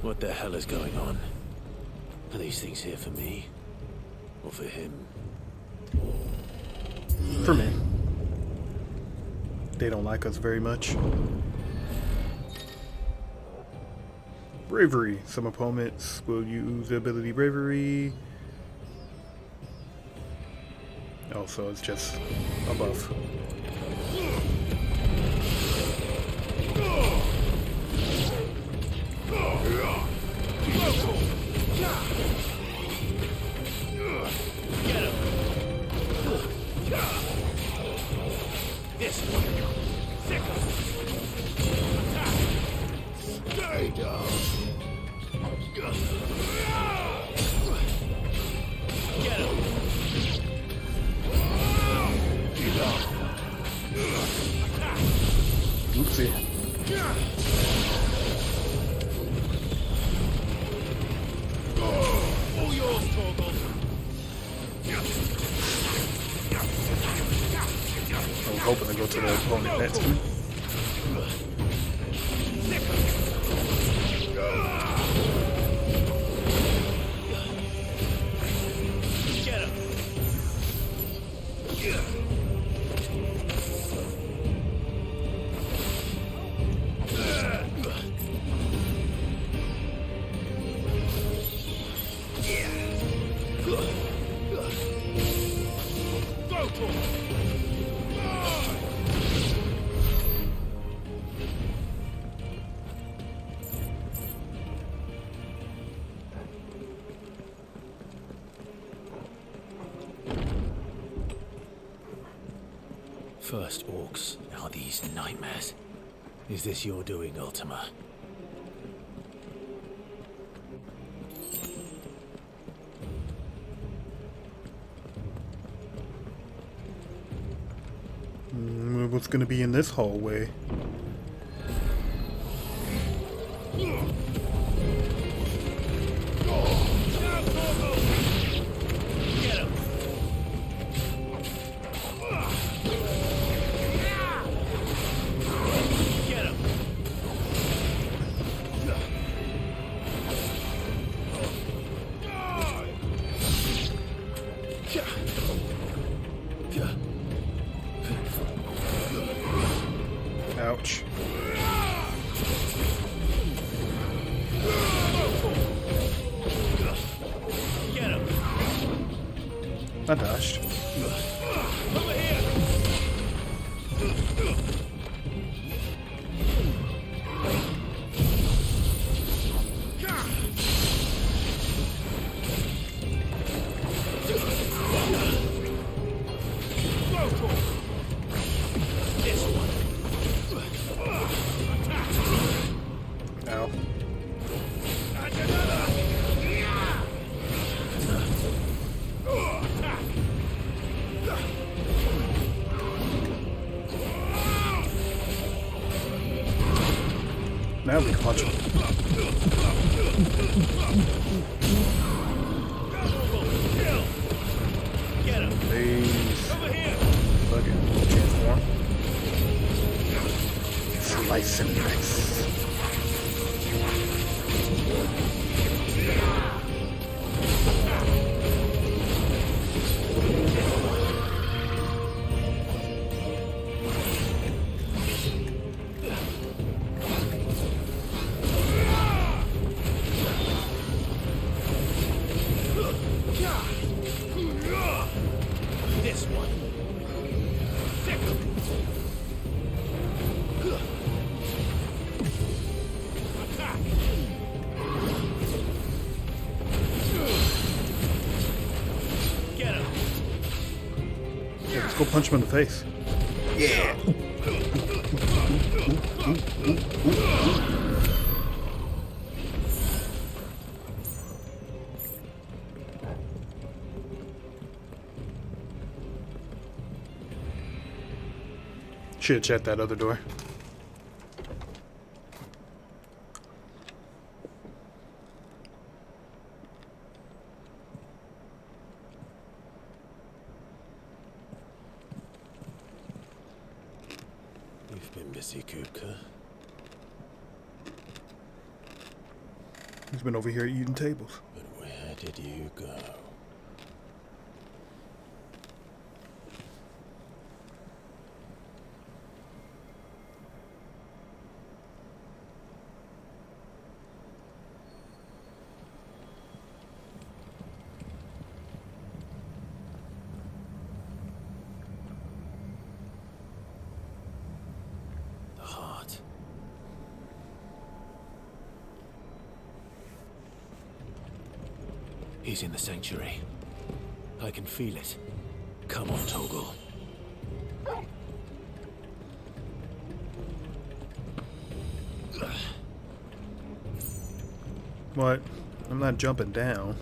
What the hell is going on? Are these things here for me? Or for him? For me. They don't like us very much. Bravery. Some opponents will use the ability Bravery. Oh, so it's just a buff. This one. Stay down. Get him. hoping to go to the opponent next turn. First orcs are these nightmares. Is this your doing, Ultima? What's gonna be in this hallway? Ouch. I dodged. Ow. Now we can punch him. Please. Fuck it. Transform. Slice and dice. This one. Attack. Get him. Yeah, let's go punch him in the face. Yeah. Should have checked that other door. You've been busy, Kupka. He's been over here eating tables. But where did you go? He's in the sanctuary. I can feel it. Come on, Toggle. What? I'm not jumping down.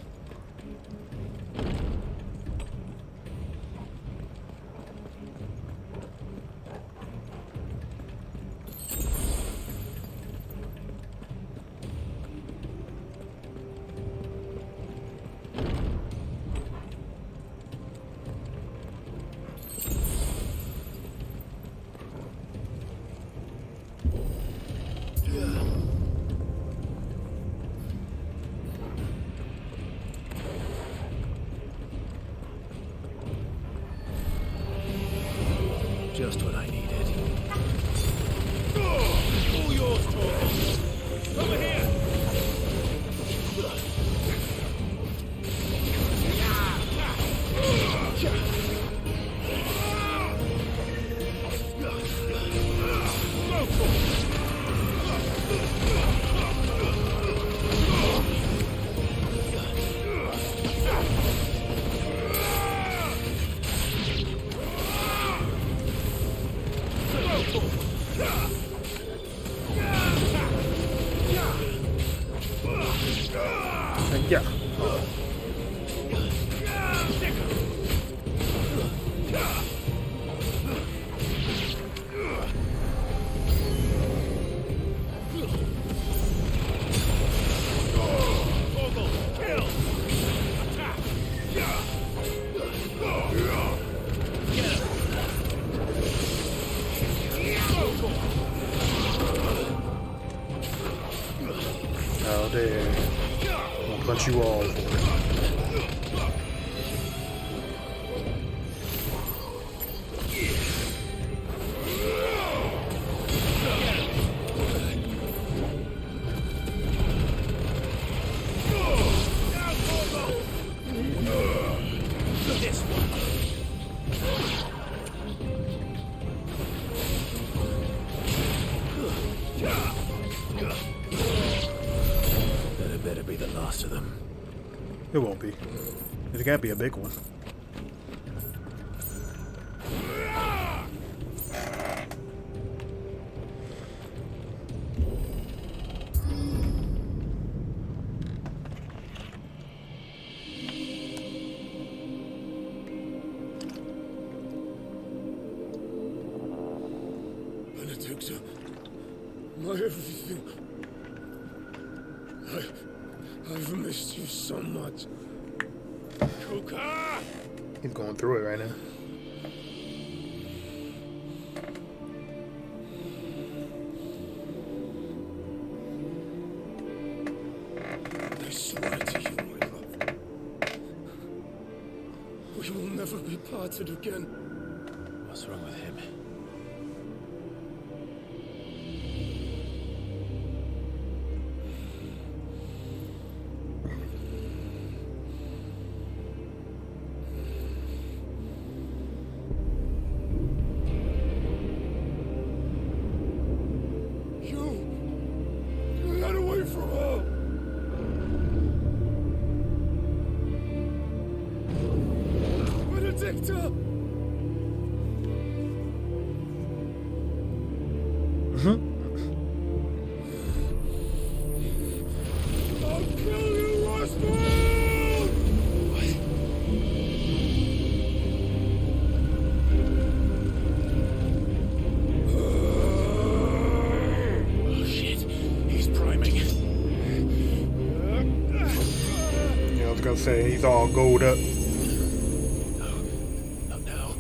Yeah. Oh, there. I'll punch you all for it. That better be the last of them. It won't be. It can't be a big one. Benedicta, my everything. I've missed you so much. Kuka! He's going through it right now. I swear to you, my love. We will never be parted again. What's wrong with him? You got away from her. Benedicta! I'll kill you, Roswell! Oh shit, he's priming. Yeah, I was gonna say he's all gold up. Not now.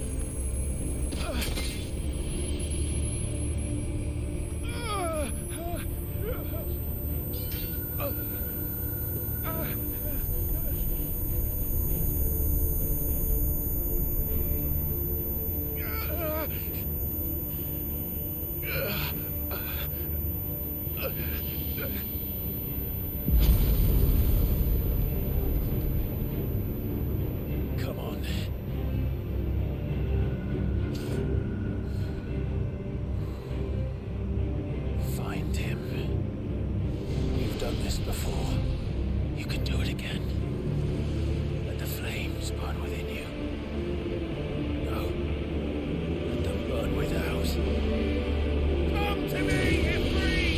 Come on. Find him. You've done this before. You can do it again. Let the flames burn within you. No. Let them burn without. Come to me, Ifrit!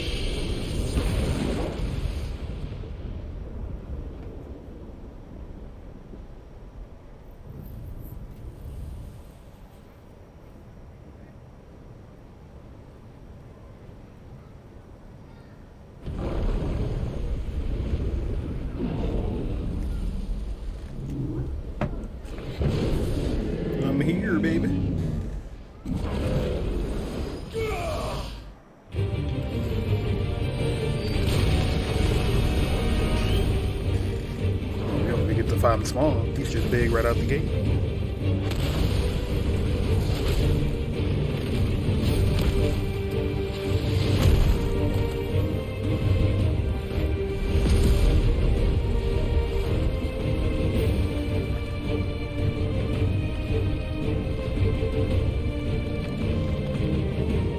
I'm here, baby. We don't get to find small. He's just big right out the gate.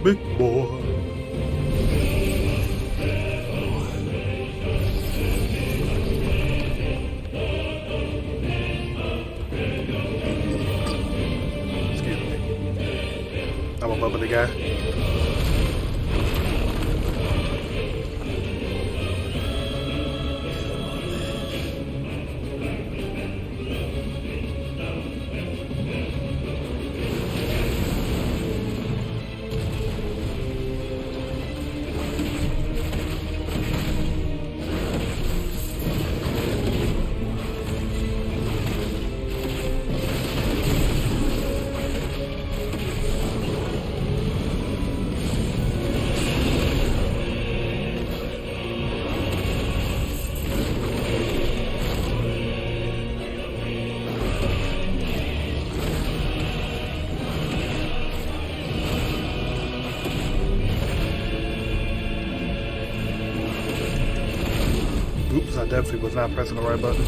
Big boy. Excuse me. I'm a bubbly guy. definitely was not pressing the right button.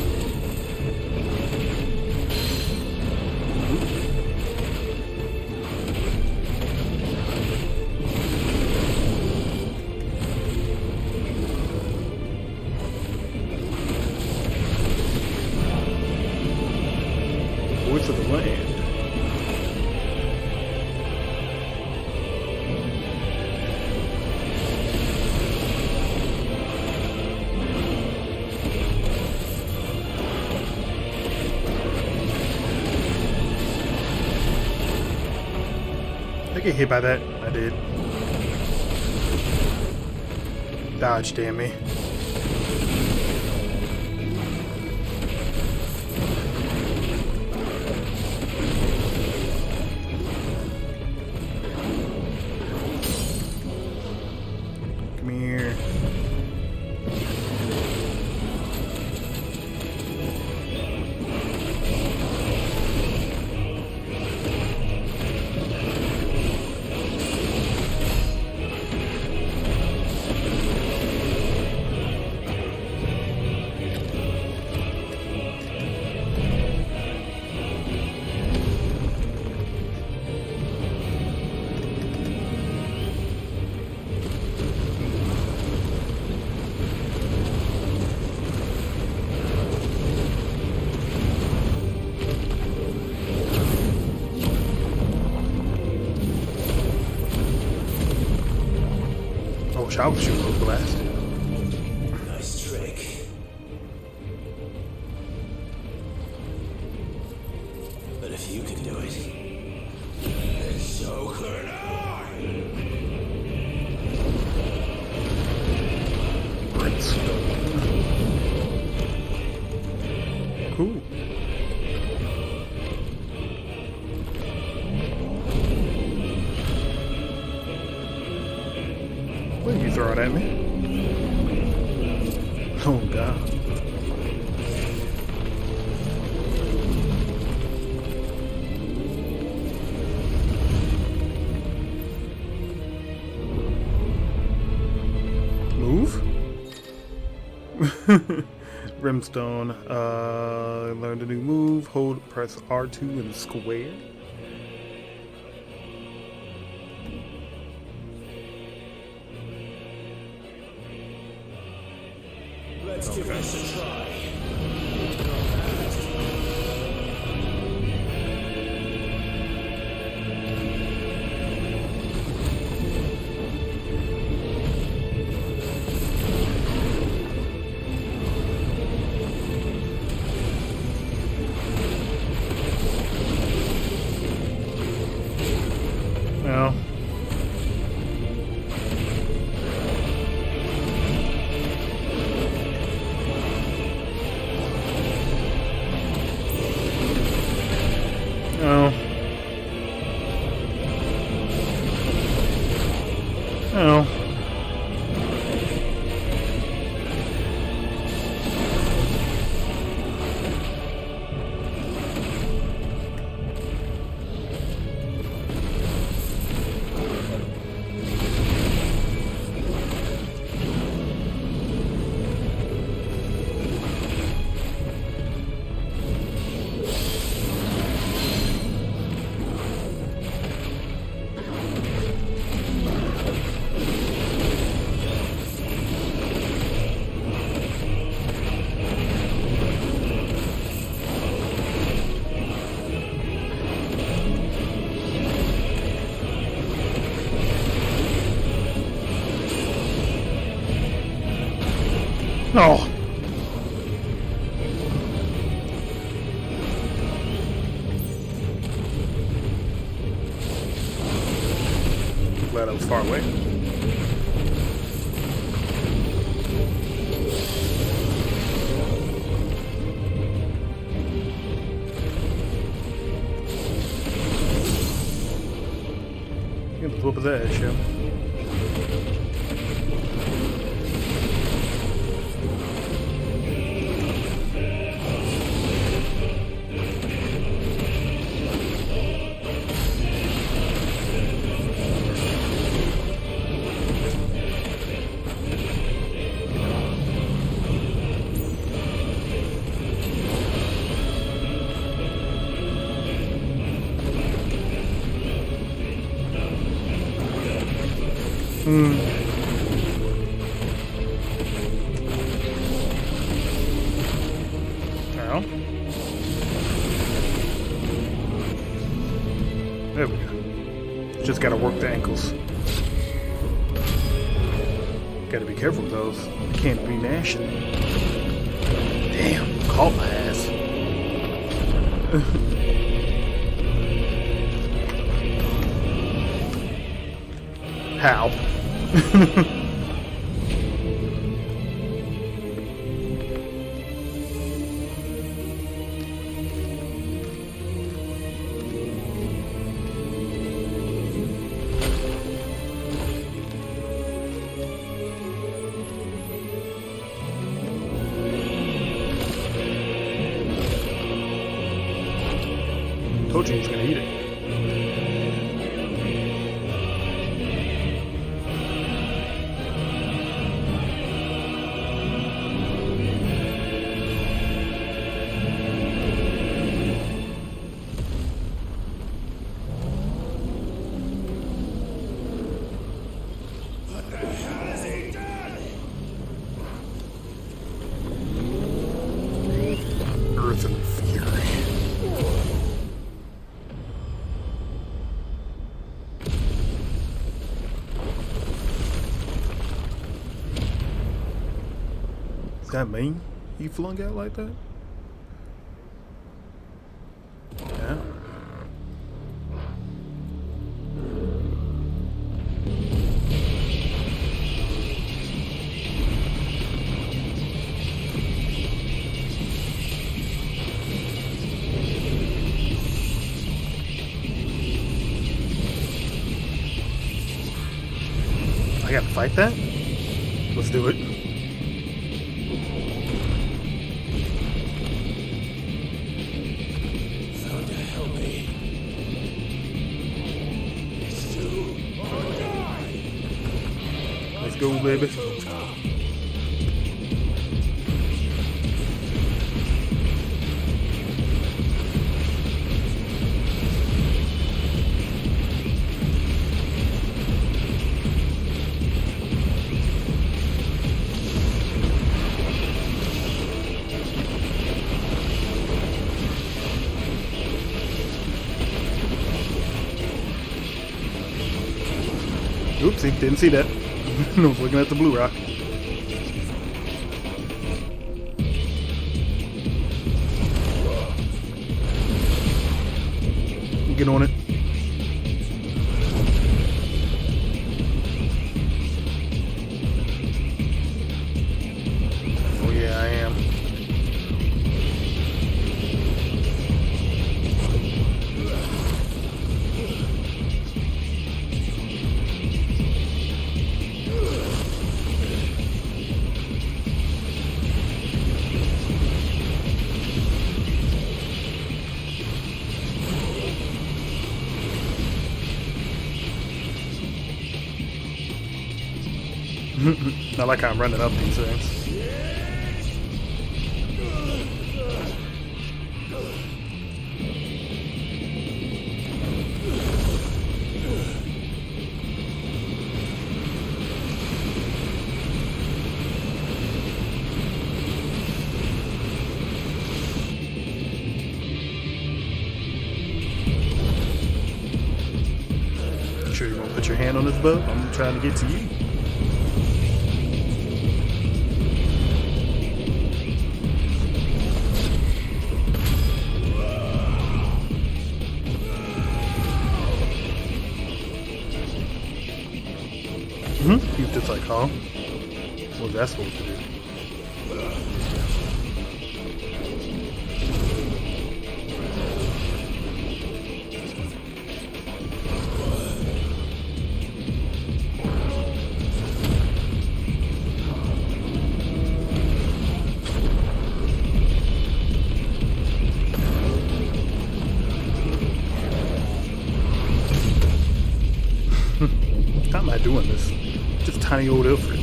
Voice of the land. I get hit by that. I did. Dodge, damn me. Come here. I was shooting those blasts. Nice trick. But if you can do it, then so could I. Cool. What are you throwing at me? Oh God. Move? Brimstone. Learned a new move. Hold, press R2 and square. Let's give this a try. No. Oh. Oh. Oh. Glad I was far away. Get the flip of that edge, yeah. How? There we go. Just gotta work the ankles. Gotta be careful with those. Can't be gnashing. Damn, caught my ass. How? Told you he was gonna eat it. Earth and fury. Is that mean? He flung out like that? Yeah. I gotta fight that? Let's do it. Let's go, baby. Oopsie, didn't see that. I was looking at the blue rock. Get on it. Oh yeah, I am. Not like I'm running up these things. Sure you won't put your hand on this bug? I'm trying to get to you. He's just like, huh? What's that supposed to do? How am I doing this? Just tiny old Ilfred.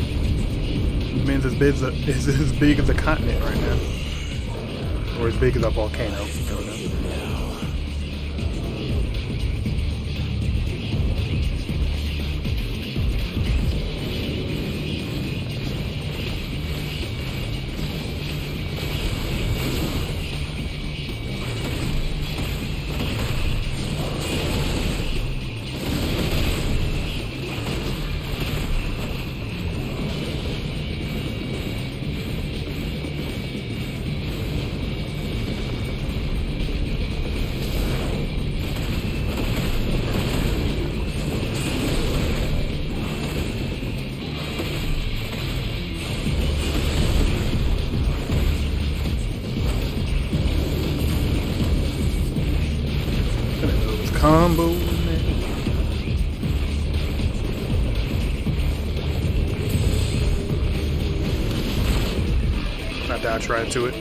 Man's as big as a continent right now. Or as big as a volcano. humble man. I dodged right into it.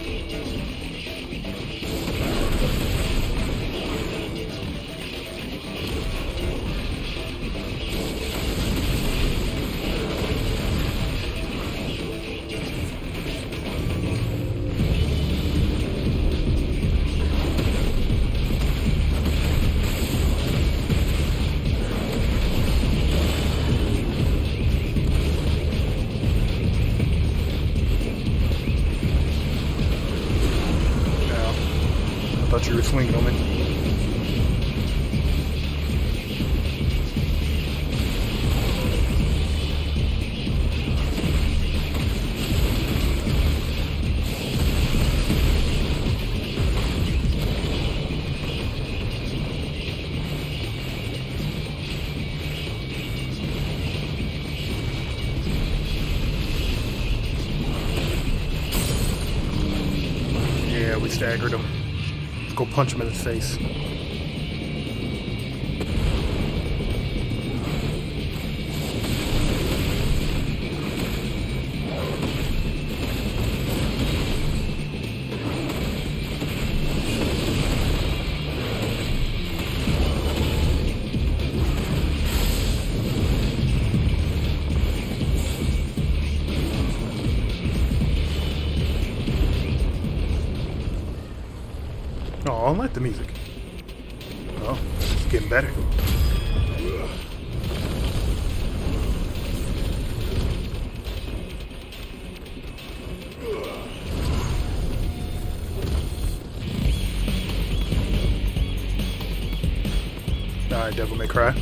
Thought you were swinging on me. Yeah, we staggered him. Go punch him in the face. Oh, I like the music. Oh, it's getting better. Alright, Devil May Cry.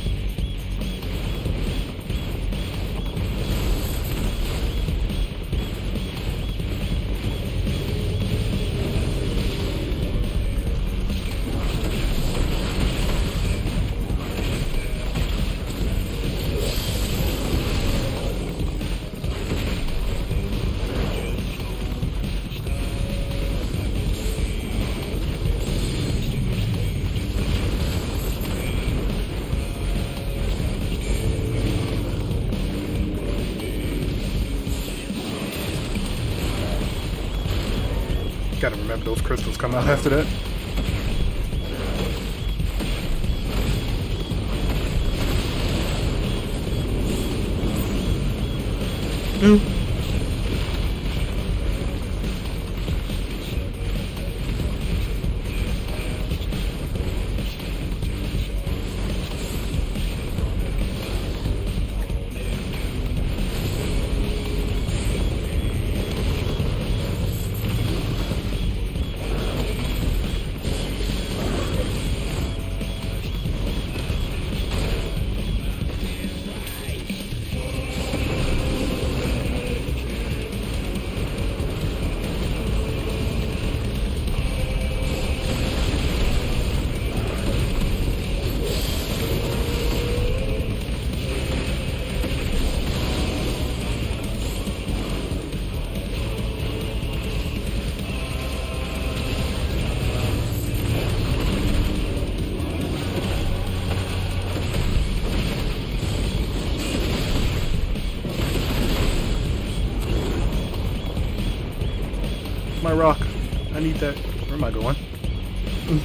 Gotta remember those crystals come out after that. My rock. I need that. Where am I going? Come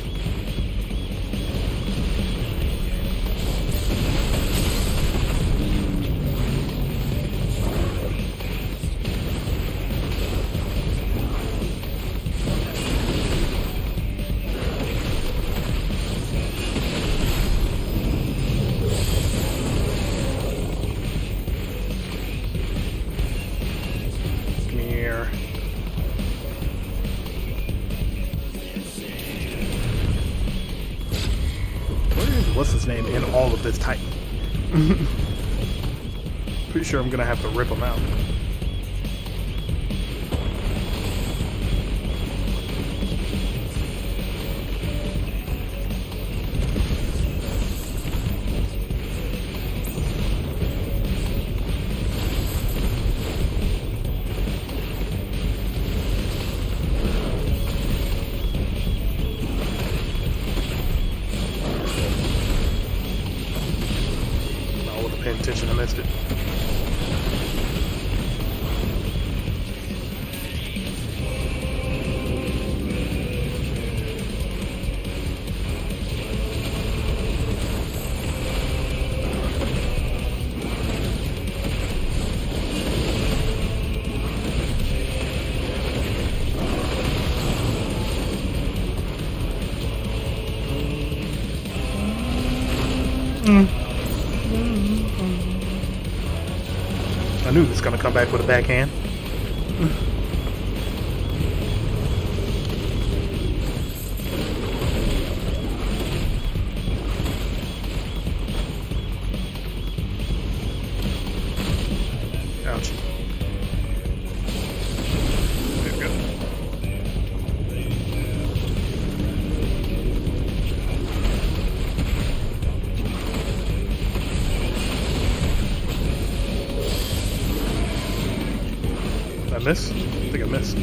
here. What's his name in all of this Titan? Pretty sure I'm gonna have to rip him out. missed it. I knew he was gonna come back with a backhand. Ouch. There we go. I miss? I think I missed.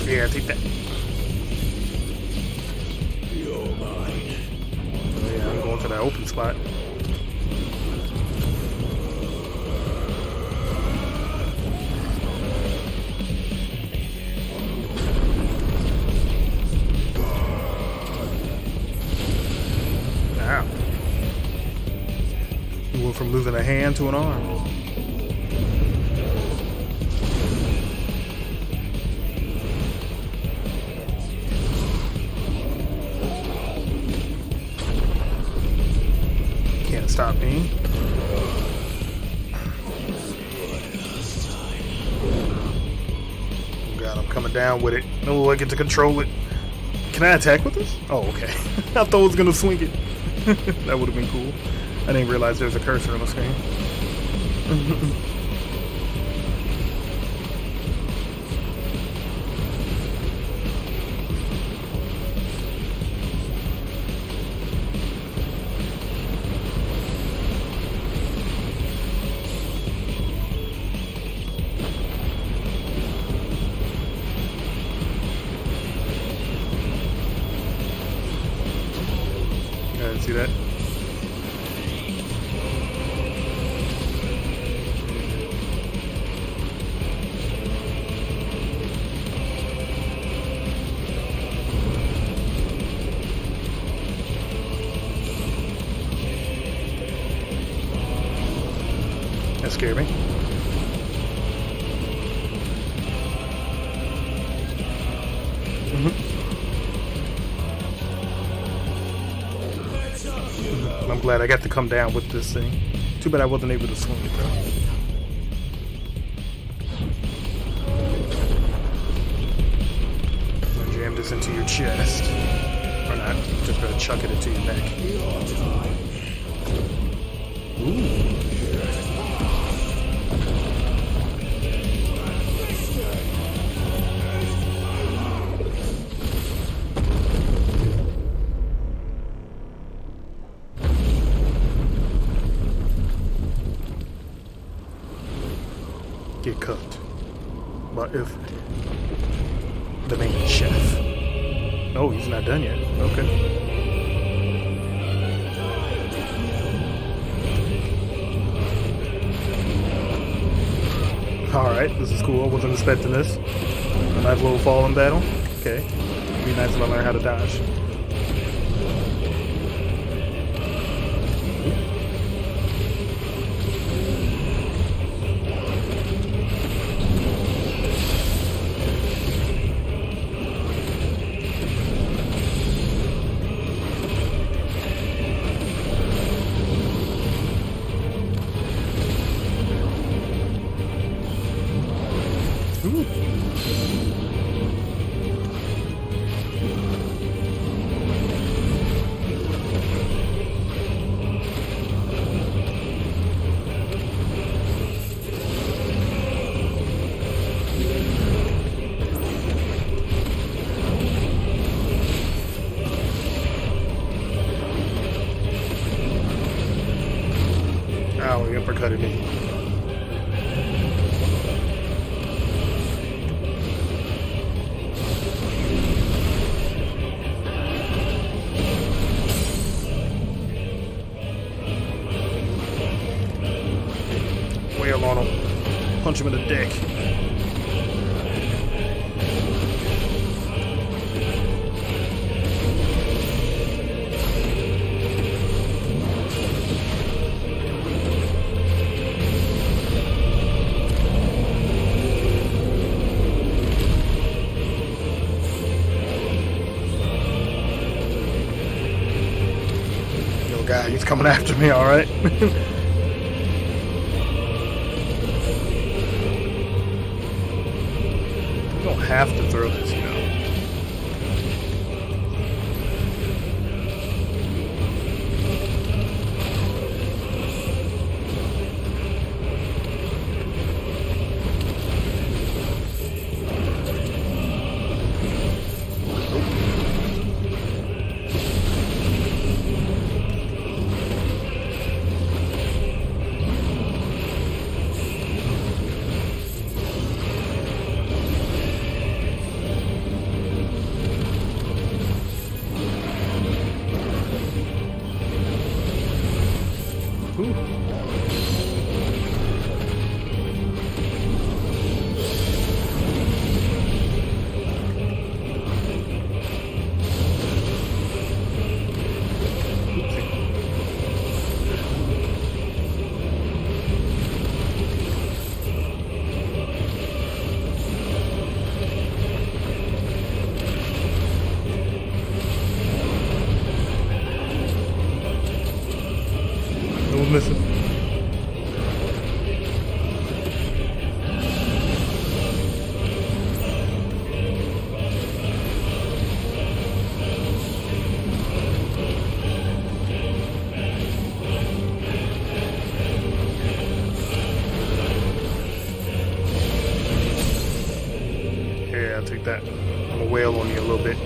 Yeah, take that. You're mine. Oh, yeah, I'm going for that open spot. Wow. We went from losing a hand to an arm. Stop me. Oh god, I'm coming down with it. No, I get to control it. Can I attack with this? Oh, okay. I thought I was gonna swing it. That would have been cool. I didn't realize there was a cursor on the screen. See that? That scared me. I'm glad I got to come down with this thing. Too bad I wasn't able to swing it though. Jam this into your chest. Or not, just gonna chuck it into your neck. Ooh. Get cooked. But if the main chef. Oh, he's not done yet. Okay. Alright, this is cool. I wasn't expecting this. A nice little falling battle. Okay. It'd be nice if I learn how to dodge. Ow, he uppercutted me. Wail on him. Punch him in the dick. Guy, he's coming after me, alright? You don't have to throw this, you know. Missing. Yeah, I'll take that. I'm gonna wail on you a little bit.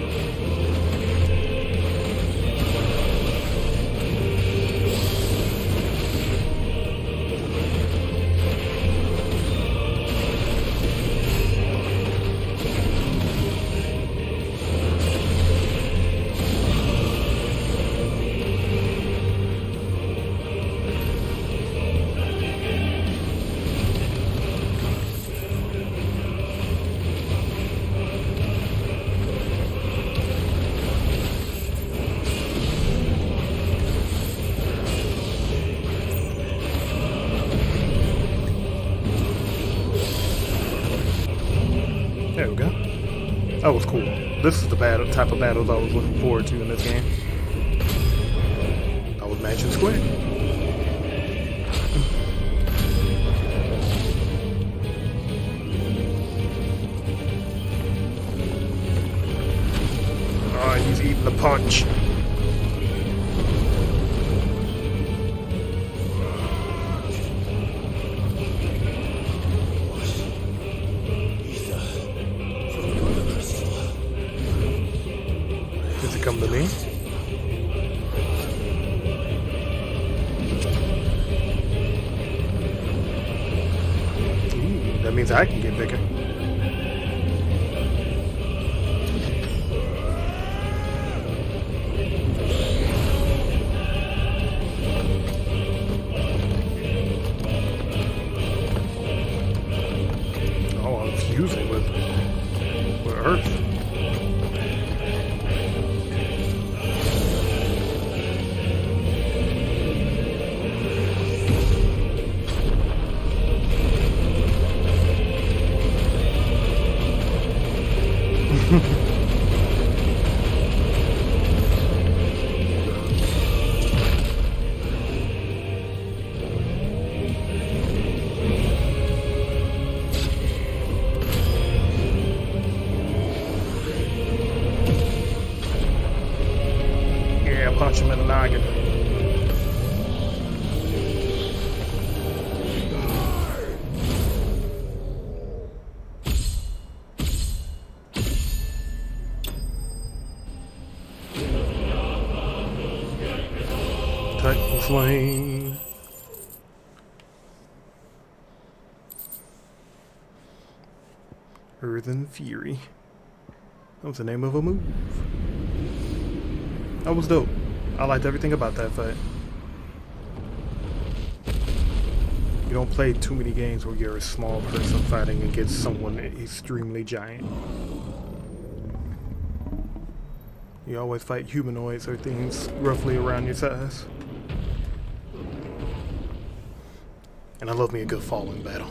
There we go. That was cool. This is the type of battles I was looking forward to in this game. I was matching square. Oh, he's eating the punch. Come to me. Ooh, that means I can get bigger. hurt. Yeah, punch him in the noggin. Titan flame. Earthen Fury. That was the name of a move. That was dope. I liked everything about that fight. You don't play too many games where you're a small person fighting against someone extremely giant. You always fight humanoids or things roughly around your size. And I love me a good falling battle.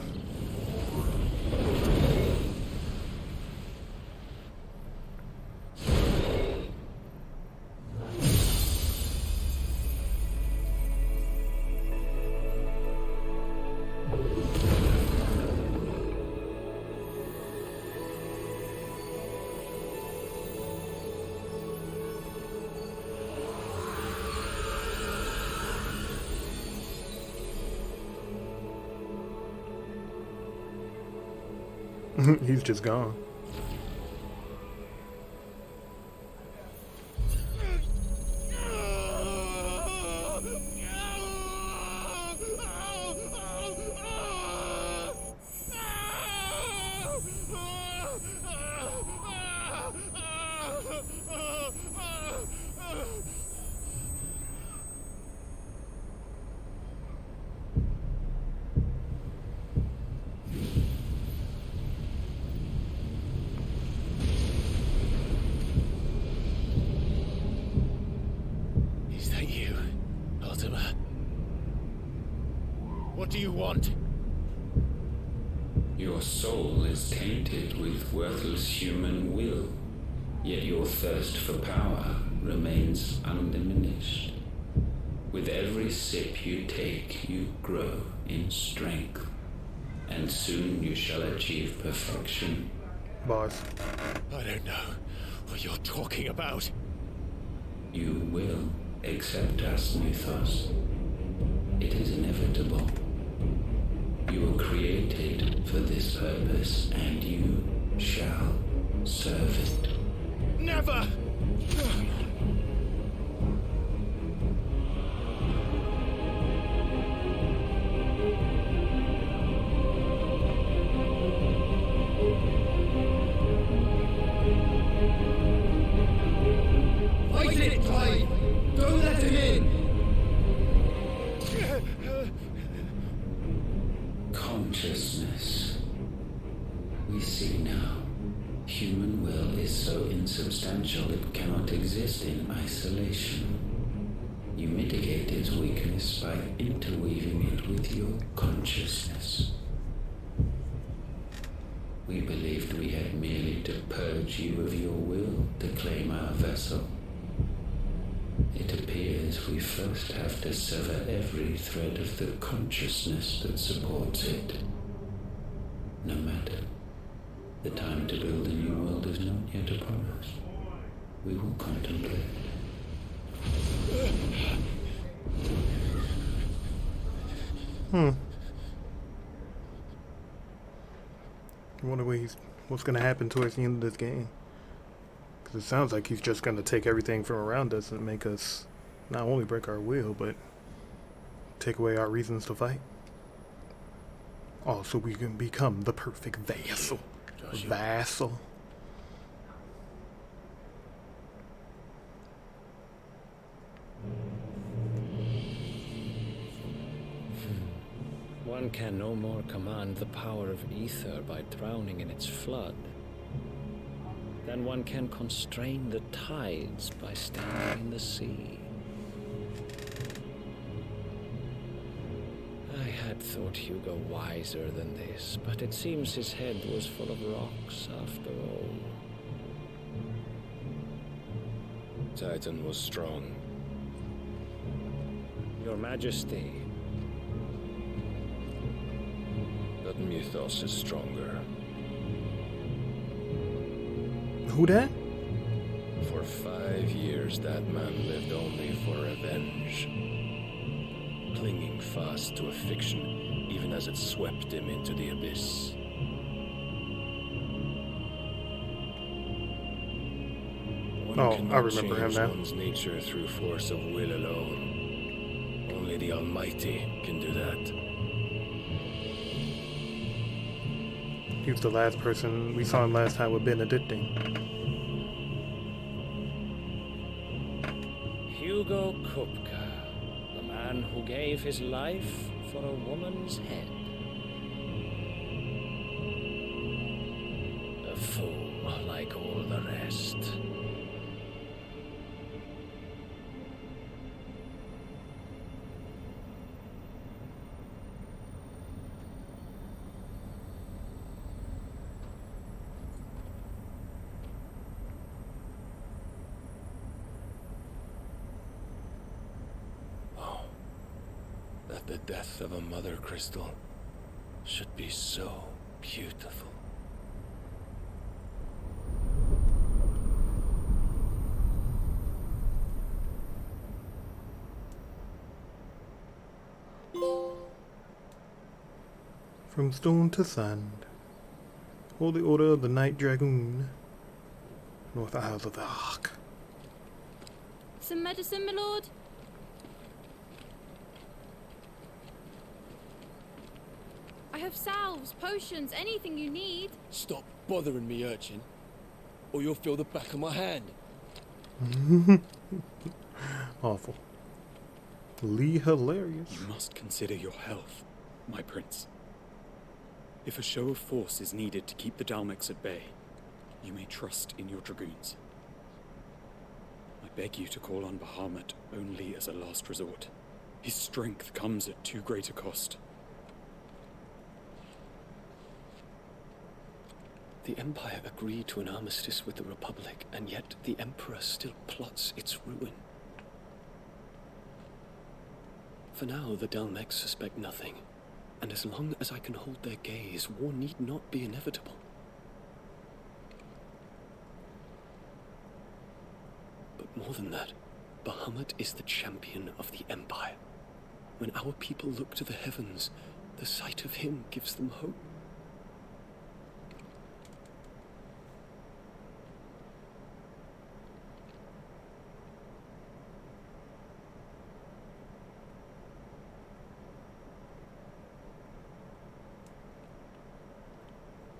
He's just gone. What do you want? Your soul is tainted with worthless human will, yet your thirst for power remains undiminished. With every sip you take, you grow in strength, and soon you shall achieve perfection. Boss. I don't know what you're talking about. You will accept us, Mythos. It is inevitable. You were created for this purpose, and you shall serve it. Never! Fight it, Clyde! Don't let him in! Consciousness. We see now. Human will is so insubstantial it cannot exist in isolation. You mitigate its weakness by interweaving it with your consciousness. We believed we had merely to purge you of your will to claim our vessel. It appears we first have to sever every thread of the consciousness that supports it. No matter. The time to build a new world is not yet upon us. We will contemplate. I wonder what's going to happen towards the end of this game. Because it sounds like he's just going to take everything from around us and make us not only break our will, but take away our reasons to fight. Oh, so we can become the perfect vassal. Vassal. One can no more command the power of ether by drowning in its flood. then one can constrain the tides by standing in the sea. I had thought Hugo wiser than this, but it seems his head was full of rocks after all. Titan was strong. Your Majesty. But Mythos is stronger. Who that? For 5 years, that man lived only for revenge. Clinging fast to a fiction, even as it swept him into the abyss. I remember him now. One's nature through force of will alone. Only the Almighty can do that. He was the last person we saw him last time with Benedictine. Hugo Kupka, the man who gave his life for a woman's head. A fool like all the rest. That the death of a mother crystal should be so beautiful. From stone to sand. Holy Order of the Night Dragoon. North Isles of the Hawk. Some medicine, my lord? I have salves, potions, anything you need. Stop bothering me, urchin, or you'll feel the back of my hand. Awful. Lee hilarious. You must consider your health, my prince. If a show of force is needed to keep the Dalmex at bay, you may trust in your dragoons. I beg you to call on Bahamut only as a last resort. His strength comes at too great a cost. The Empire agreed to an armistice with the Republic, and yet the Emperor still plots its ruin. For now, the Dalmex suspect nothing, and as long as I can hold their gaze, war need not be inevitable. But more than that, Bahamut is the champion of the Empire. When our people look to the heavens, the sight of him gives them hope.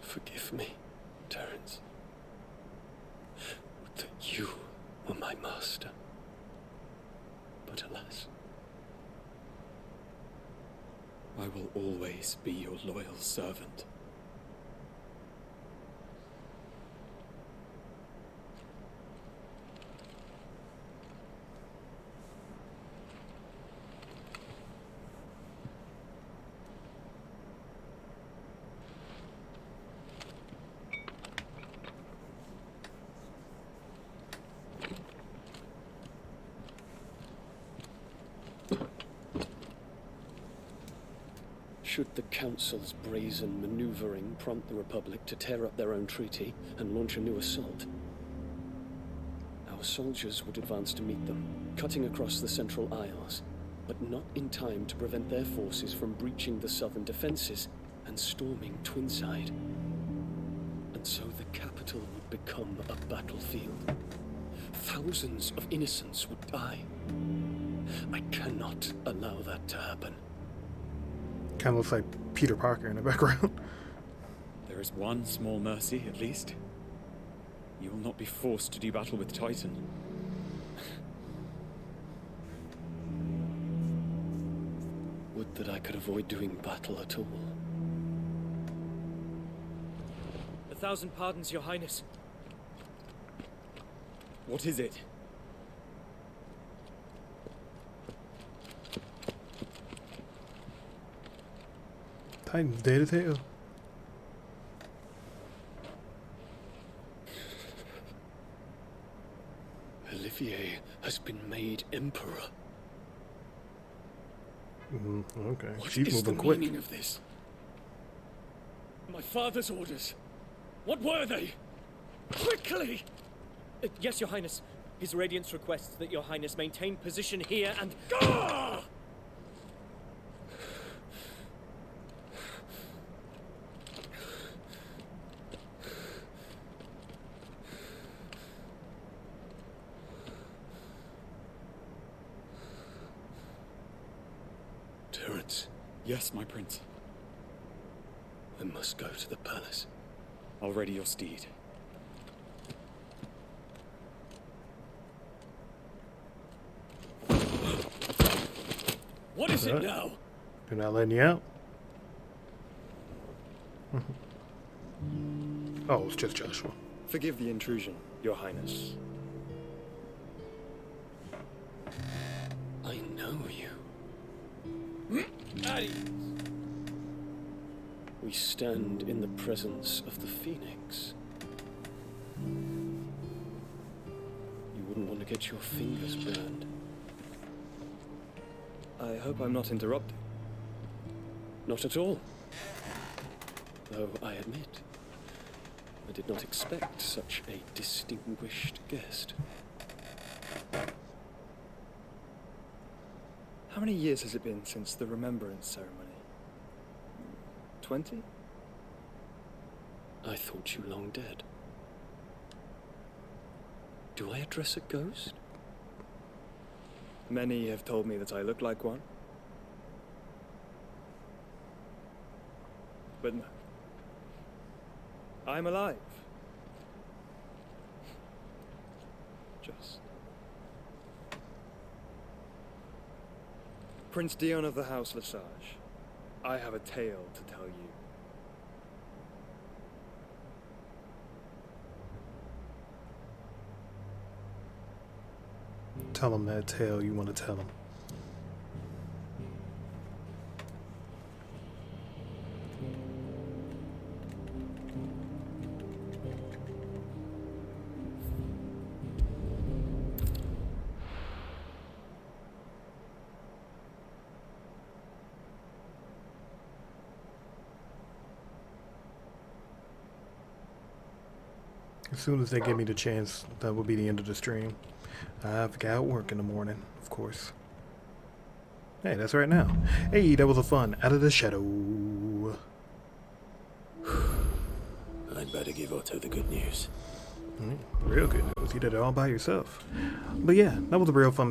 Forgive me, Terence. Would that you were my master. But alas. I will always be your loyal servant. Should the Council's brazen maneuvering prompt the Republic to tear up their own treaty and launch a new assault, our soldiers would advance to meet them, cutting across the Central Isles, but not in time to prevent their forces from breaching the southern defenses and storming Twinside. And so the capital would become a battlefield. Thousands of innocents would die. I cannot allow that to happen. Kind of looks like Peter Parker in the background. There is one small mercy, at least. You will not be forced to do battle with Titan. Would that I could avoid doing battle at all. 1,000 pardons, Your Highness. What is it? Titan's dead as hell. Olivier has been made emperor. Okay, What she's is the moving quick. meaning of this? My father's orders. What were they? Quickly! Yes, Your Highness. His Radiance requests that Your Highness maintain position here and... Ah! Terence, Yes, my prince. I must go to the palace. I'll ready your steed. What is it now? They're not letting you out. Oh, it's just Joshua. Forgive the intrusion, Your Highness. I know you. We stand in the presence of the Phoenix. You wouldn't want to get your fingers burned. I hope I'm not interrupting. Not at all. Though I admit, I did not expect such a distinguished guest. How many years has it been since the Remembrance ceremony? 20? I thought you long dead. Do I address a ghost? Many have told me that I look like one. But no. I'm alive. Just. Prince Dion of the House Lesage, I have a tale to tell you. Tell him that tale you want to tell him. As soon as they give me the chance, that will be the end of the stream. I've got work in the morning, of course. Hey, that's right now. Hey, that was a fun Out of the Shadow. I'd better give Otto the good news. Real good news. You did it all by yourself. But yeah, that was a real fun